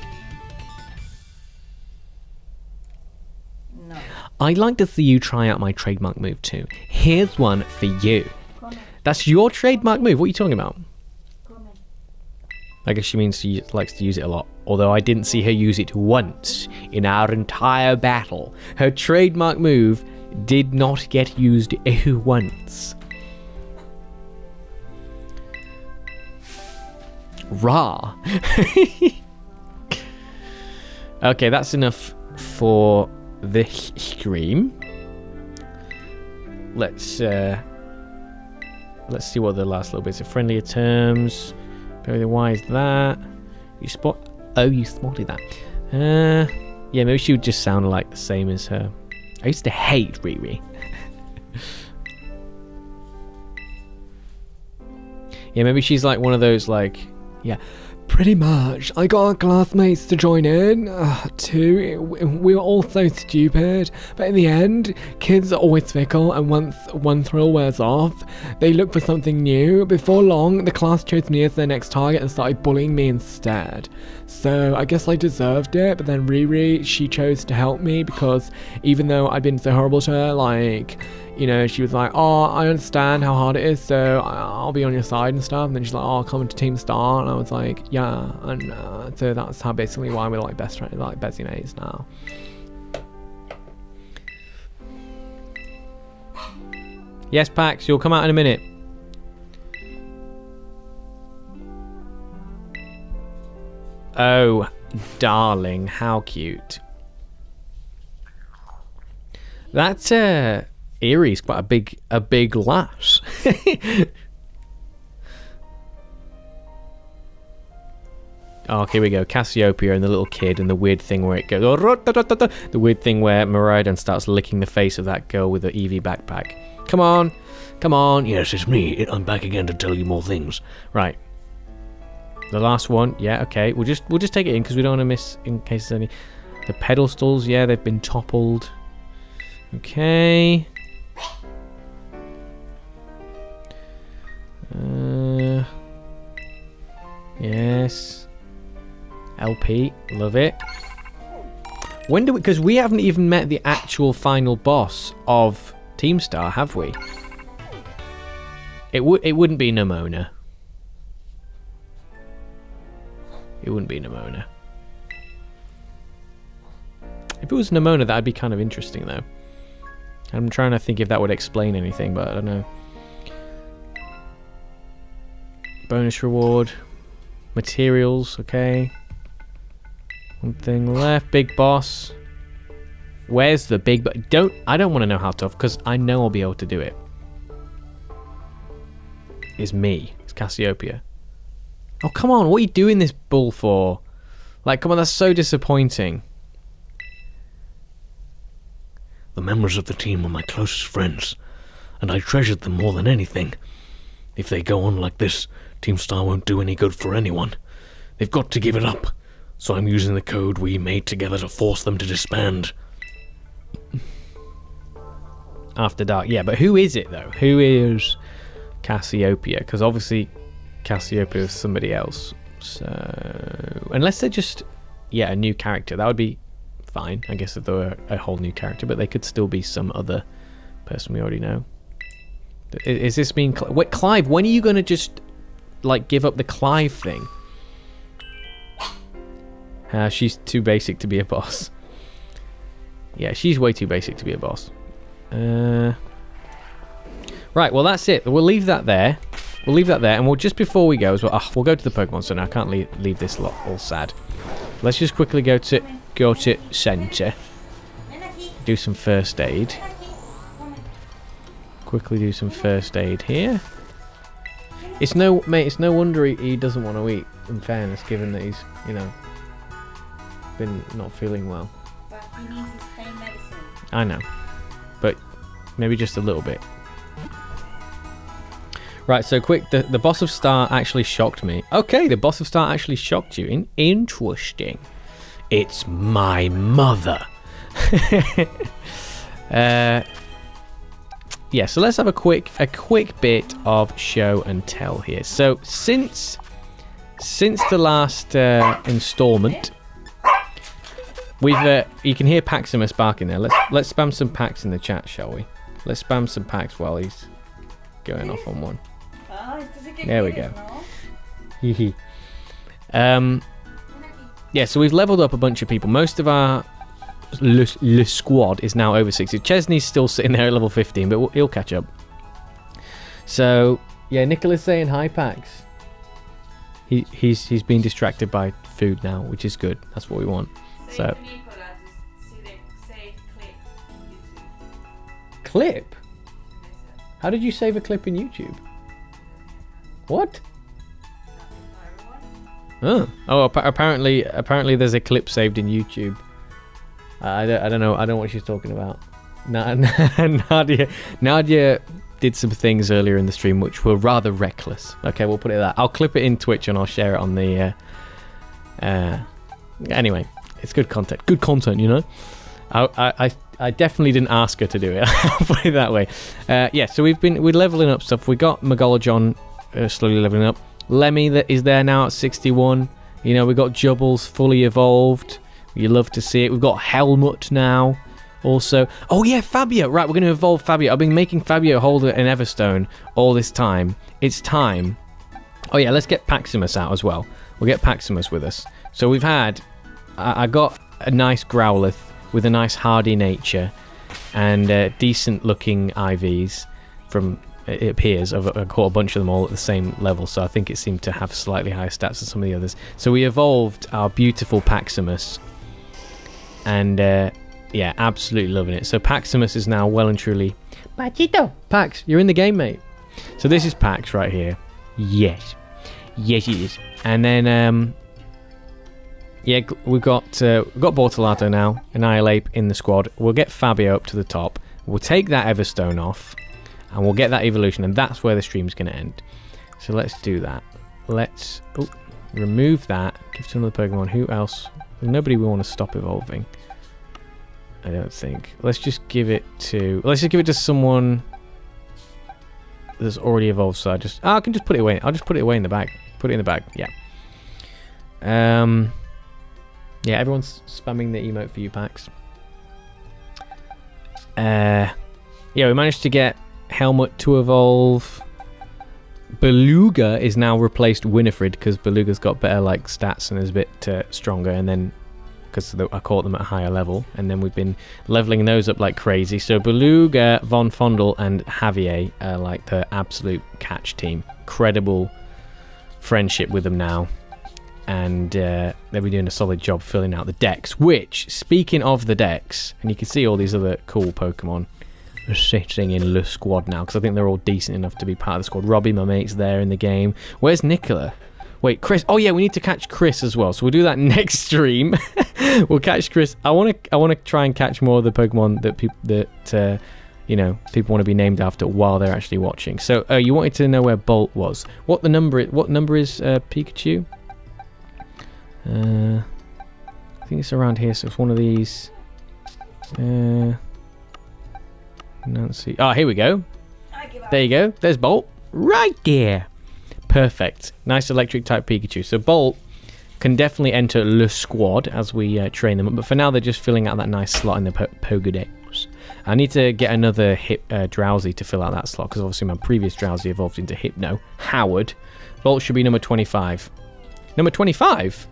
No. I'd like to see you try out my trademark move too. Here's one for you. That's your trademark move. What are you talking about? I guess she means she likes to use it a lot. Although I didn't see her use it once in our entire battle. Her trademark move did not get used once. Rah. Okay, that's enough for the stream. Let's see what the last little bits of friendlier terms. Very wise that. You spotted that. Yeah, maybe she would just sound like the same as her. I used to hate Riri. Yeah, maybe she's like one of those yeah. Pretty much. I got our classmates to join in, too. We were all so stupid. But in the end, kids are always fickle, and once one thrill wears off, they look for something new. Before long, the class chose me as their next target and started bullying me instead. So I guess I deserved it, but then Riri, she chose to help me because even though I'd been so horrible to her, she was like, oh, I understand how hard it is, so I'll be on your side and stuff. And then she's like, oh, I'll come to Team Star. And I was like, yeah. And so that's how basically why we're best friends, bestie mates now. Yes, Pax, you'll come out in a minute. Oh, darling, how cute. That's Erie's quite a big lass. Oh, here we go. Cassiopeia and the little kid and the weird thing where it goes. The weird thing where Miraidon starts licking the face of that girl with the Eevee backpack. Come on. Come on. Yes, it's me. I'm back again to tell you more things. Right. The last one. Yeah, okay. We'll just take it in because we don't want to miss in case there's any. The pedestals, yeah, they've been toppled. Okay. Yes. LP, love it. When do we? Because we haven't even met the actual final boss of Team Star, have we? It wouldn't be Nimona. It wouldn't be Nimona. If it was Nimona, that'd be kind of interesting, though. I'm trying to think if that would explain anything, but I don't know. Bonus reward. Materials, okay. One thing left. Big boss. Where's the big boss? I don't want to know how tough, because I know I'll be able to do it. It's me. It's Cassiopeia. Oh, come on. What are you doing this bull for? Like, come on, that's so disappointing. The members of the team were my closest friends, and I treasured them more than anything. If they go on like this, Team Star won't do any good for anyone. They've got to give it up, so I'm using the code we made together to force them to disband. After dark. Yeah, but who is it, though? Who is Cassiopeia? Because obviously Cassiopeia is somebody else. So, unless they're just, a new character, that would be fine, I guess, if they were a whole new character, but they could still be some other person we already know. Is this mean Clive? When are you going to just like give up the Clive thing? She's too basic to be a boss. Yeah, she's way too basic to be a boss. Right, well that's it. We'll leave that there. And we'll just before we go as well. We'll go to the Pokemon Center. I can't leave this lot all sad. Let's just quickly go to Center. Do some first aid. Quickly do some first aid here. It's no wonder he doesn't want to eat, in fairness, given that he's, been not feeling well. But he needs his pain medicine. I know. But maybe just a little bit. Right, so quick, the boss of Star actually shocked me. Okay, the boss of Star actually shocked you. Interesting. It's my mother. Yeah, so let's have a quick bit of show and tell here. So since the last installment, we've you can hear Paximus barking there. Let's spam some packs in the chat, shall we? Let's spam some packs while he's going off on one. There we go. Yeah, so we've leveled up a bunch of people. Most of our Le squad is now over 60. Chesney's still sitting there at level 15, but he'll catch up. So yeah, Nicola's saying hi, Pax. He's been distracted by food now, which is good. That's what we want. So clip? How did you save a clip in YouTube? What? Oh, apparently there's a clip saved in YouTube. I don't know. I don't know what she's talking about. Nadia did some things earlier in the stream which were rather reckless. Okay, we'll put it that. I'll clip it in Twitch and I'll share it on the. Anyway, it's good content. Good content, you know. I definitely didn't ask her to do it. I'll put it that way. Yeah, so we're leveling up stuff. We got Megalojohn slowly leveling up. Lemmy that is there now at 61. You know, we got Jubbles fully evolved. You love to see it. We've got Helmut now. Also, oh yeah, Fabio. Right, we're going to evolve Fabio. I've been making Fabio hold an Everstone all this time. It's time. Oh yeah, let's get Paximus out as well. We'll get Paximus with us. So we've had, I got a nice Growlithe with a nice hardy nature and decent looking IVs from, it appears. I caught a bunch of them all at the same level, so I think it seemed to have slightly higher stats than some of the others. So we evolved our beautiful Paximus. And yeah, absolutely loving it. So Paximus is now well and truly Pachito. Pax, you're in the game, mate. So this is Pax right here. Yes, it is. And then yeah, we've got Bortolato now, Annihilate in the squad. We'll get Fabio up to the top. We'll take that Everstone off. And we'll get that evolution, and that's where the stream's going to end. So let's do that. Let's remove that. Give to another Pokemon. Who else? There's nobody we want to stop evolving. I don't think. Let's just give it to someone that's already evolved. So I can just put it away. I'll just put it away in the bag. Put it in the bag. Yeah. Yeah, everyone's spamming the emote for you packs. Yeah, we managed to get Helmut to evolve. Beluga is now replaced Winifred because Beluga's got better like stats and is a bit stronger, and then because I caught them at a higher level, and then we've been leveling those up like crazy. So Beluga, Von Fondel, and Javier are like the absolute catch team. Incredible friendship with them now, and they'll be doing a solid job filling out the decks. Which, speaking of the decks, and you can see all these other cool Pokemon are sitting in the squad now, because I think they're all decent enough to be part of the squad. Robbie, my mate's there in the game. Where's Nicola? Wait, Chris. Oh yeah, we need to catch Chris as well. So we'll do that next stream. We'll catch Chris. I want to try and catch more of the Pokemon that people want to be named after while they're actually watching. So you wanted to know where Bolt was. What number is Pikachu? I think it's around here. So it's one of these. Nancy. Oh, here we go. There you go. There's Bolt. Right there. Perfect. Nice electric type Pikachu. So Bolt can definitely enter Le Squad as we train them up. But for now, they're just filling out that nice slot in the Pokédex. I need to get another Drowsy to fill out that slot, because obviously my previous Drowsy evolved into Hypno. Howard. Bolt should be number 25. Number 25?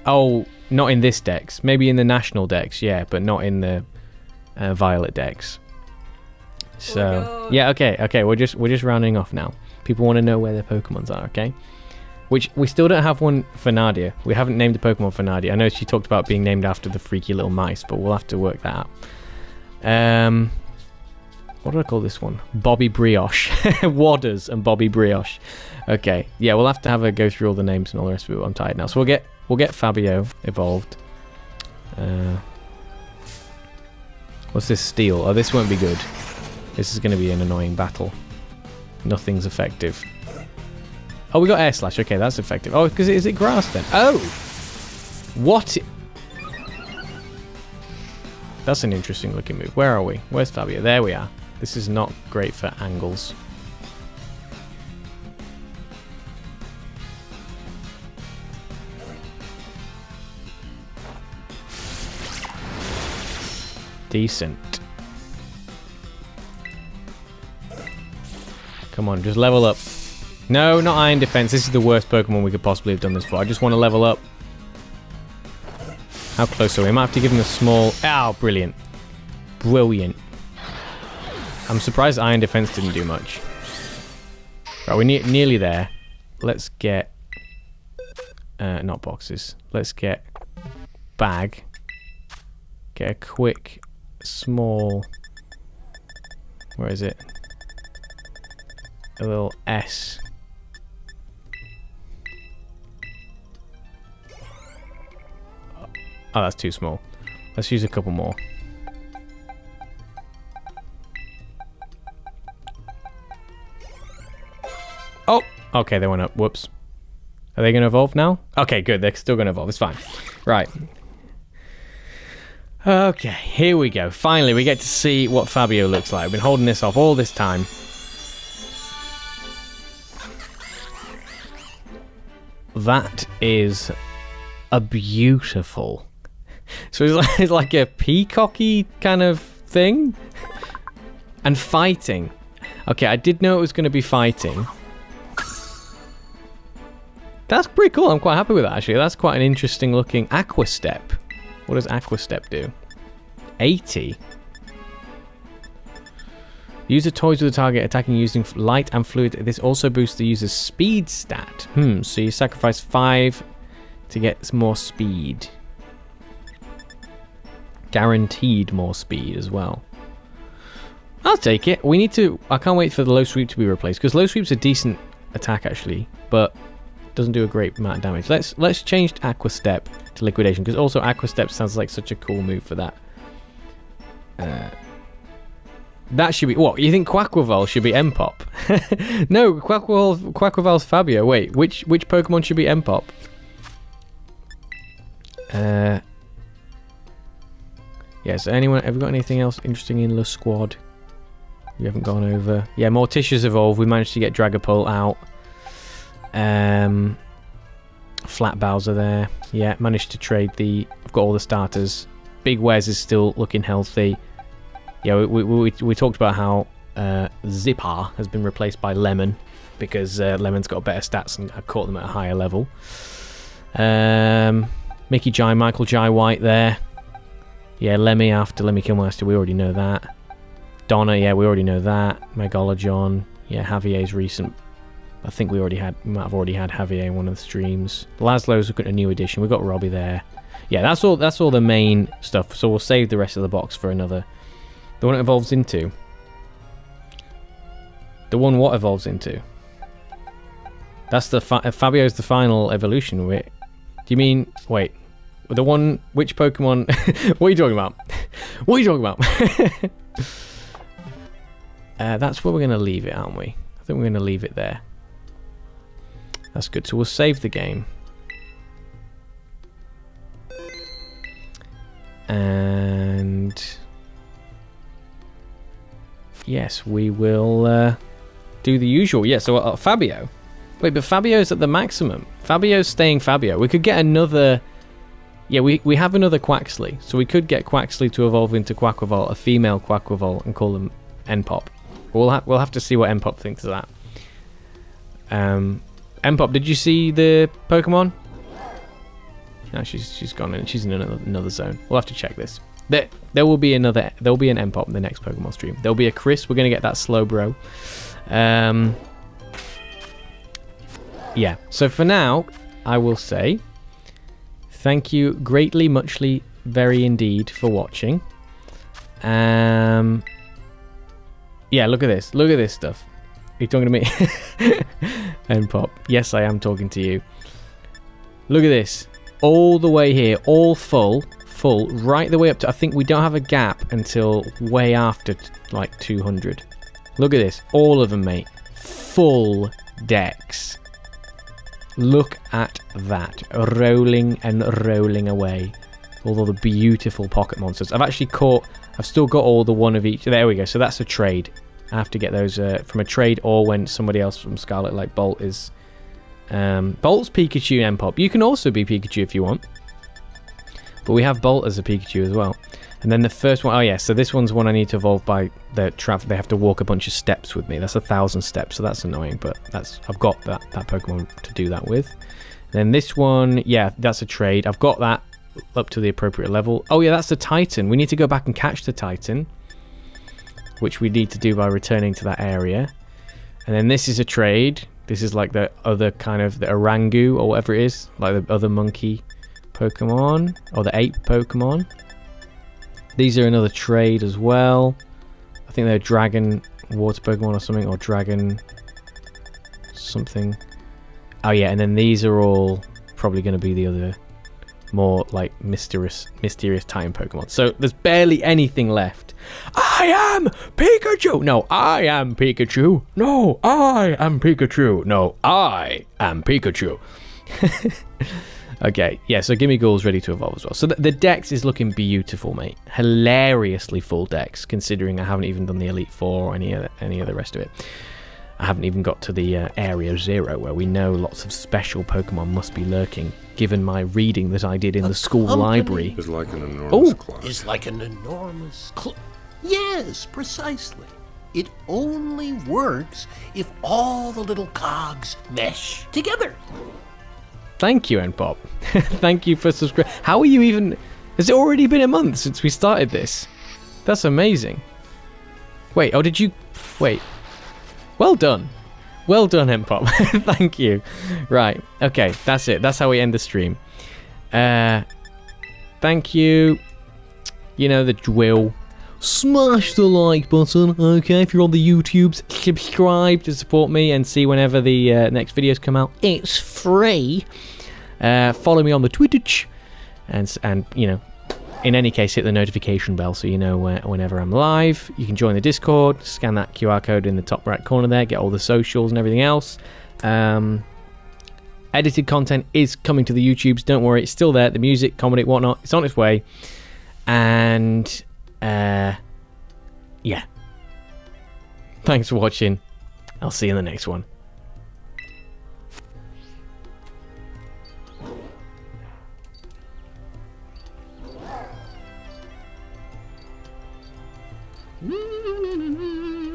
Oh, not in this Dex. Maybe in the National Dex, yeah, but not in the Violet Dex. So, yeah, okay. We're just rounding off now. People want to know where their Pokemons are, okay? Which, we still don't have one for Nadia. We haven't named a Pokemon for Nadia. I know she talked about being named after the freaky little mice, but we'll have to work that out. What do I call this one? Bobby Brioche. Wadders and Bobby Brioche. Okay, yeah, we'll have to have a go through all the names and all the rest of it. I'm tired now. So we'll get Fabio evolved. What's this Steel? Oh, this won't be good. This is going to be an annoying battle. Nothing's effective. Oh, we got Air Slash. Okay, that's effective. Oh, because is it grass then? Oh! What? That's an interesting looking move. Where are we? Where's Fabio? There we are. This is not great for angles. Decent. Come on, just level up. No, not Iron Defense. This is the worst Pokemon we could possibly have done this for. I just want to level up. How close are we? I might have to give him a small... Ow, brilliant. Brilliant. I'm surprised Iron Defense didn't do much. Right, we're nearly there. Let's get... not boxes. Let's get... Bag. Get a quick, small... Where is it? A little S. Oh, that's too small. Let's use a couple more. Oh! Okay, they went up. Whoops. Are they going to evolve now? Okay, good. They're still going to evolve. It's fine. Right. Okay, here we go. Finally, we get to see what Fabio looks like. I've been holding this off all this time. That is a beautiful... So it's like a peacocky kind of thing. And fighting. Okay, I did know it was going to be fighting. That's pretty cool. I'm quite happy with that, actually. That's quite an interesting looking Aqua Step. What does Aqua Step do? 80. User toys with the target attacking using light and fluid. This also boosts the user's speed stat. So you sacrifice 5 to get more speed. Guaranteed more speed as well. I'll take it. We need to... I can't wait for the low sweep to be replaced, because low sweep's a decent attack actually, but doesn't do a great amount of damage. Let's change Aqua Step to Liquidation, because also Aqua Step sounds like such a cool move for that. That should be... What, you think Quaquaval should be M-Pop? No, Quaquaval's Fabio. Wait, which Pokemon should be M-Pop? Yeah, so anyone... Have we got anything else interesting in the squad? We haven't gone over... Yeah, Morticia's evolved. We managed to get Dragapult out. Flat Bowser there. Yeah, managed to trade the... I've got all the starters. Big Wes is still looking healthy. Yeah, we talked about how Zipper has been replaced by Lemon because Lemon's got better stats and I caught them at a higher level. Mickey Jai, Michael Jai White there. Yeah, Lemmy after Lemmy Killmaster, we already know that. Donna, yeah, we already know that. Megalojon, yeah, Javier's recent. I think we might have already had Javier in one of the streams. Laszlo's got a new edition. We've got Robbie there. Yeah, that's all the main stuff. So we'll save the rest of the box for another. The one it evolves into. The one what evolves into? That's the Fabio's the final evolution. Wait, do you mean... Wait. The one... Which Pokemon... What are you talking about? What are you talking about? That's where we're going to leave it, aren't we? I think we're going to leave it there. That's good. So we'll save the game. And... Yes, we will do the usual. Yeah, so Fabio. Wait, but Fabio's at the maximum. Fabio's staying Fabio. We could get another... Yeah, we have another Quaxley. So we could get Quaxley to evolve into Quaquaval, a female Quaquaval, and call them N-Pop. We'll have to see what N-Pop thinks of that. N-Pop, did you see the Pokemon? No, she's gone in. She's in another zone. We'll have to check this. There will be an M-Pop in the next Pokemon stream. There'll be a Chris. We're going to get that Slowbro. Yeah. So for now, I will say thank you greatly, muchly, very indeed for watching. Yeah, look at this. Look at this stuff. Are you talking to me? M-Pop. Yes, I am talking to you. Look at this. All the way here. All full, right the way up to... I think we don't have a gap until way after, like, 200. Look at this. All of them, mate. Full decks. Look at that. Rolling and rolling away. All the beautiful pocket monsters. I've still got all the one of each. There we go. So that's a trade. I have to get those from a trade or when somebody else from Scarlet, like Bolt, is... Bolt's Pikachu and M-Pop. You can also be Pikachu if you want. But we have Bolt as a Pikachu as well. And then the first one... Oh, yeah. So this one's one I need to evolve by the traffic. They have to walk a bunch of steps with me. That's 1,000 steps. So that's annoying. But I've got that Pokemon to do that with. Then this one... Yeah, that's a trade. I've got that up to the appropriate level. Oh, yeah. That's the Titan. We need to go back and catch the Titan. Which we need to do by returning to that area. And then this is a trade. This is like the other kind of... The Orangu or whatever it is. Like the other monkey Pokemon. Or the ape Pokemon. These are another trade as well. I think they're Dragon Water Pokemon or something. Or Dragon... Something. Oh yeah, and then these are all probably going to be the other... More like mysterious Titan Pokemon. So there's barely anything left. I am Pikachu! No, I am Pikachu. No, I am Pikachu. No, I am Pikachu. Okay, yeah, so Gimme Ghoul's ready to evolve as well. So the dex is looking beautiful, mate. Hilariously full dex, considering I haven't even done the Elite Four or any of the rest of it. I haven't even got to the Area 0, where we know lots of special Pokemon must be lurking, given my reading that I did in the school library. Is like an enormous clock. Is like an enormous clock. Yes, precisely. It only works if all the little cogs mesh together. Thank you, N-Pop. Thank you for subscribing. How are you even... Has it already been a month since we started this? That's amazing. Wait, oh, did you... Wait. Well done. Well done, N-Pop. Thank you. Right, okay, that's it. That's how we end the stream. Thank you. You know the drill. Smash the like button, okay? If you're on the YouTubes, subscribe to support me and see whenever the next videos come out. It's free. Follow me on the Twitch, and you know, in any case, hit the notification bell so you know whenever I'm live. You can join the Discord, scan that QR code in the top right corner there, get all the socials and everything else. Edited content is coming to the YouTubes. Don't worry, it's still there. The music, comedy, whatnot, it's on its way. And yeah. Thanks for watching. I'll see you in the next one. Mm-hmm.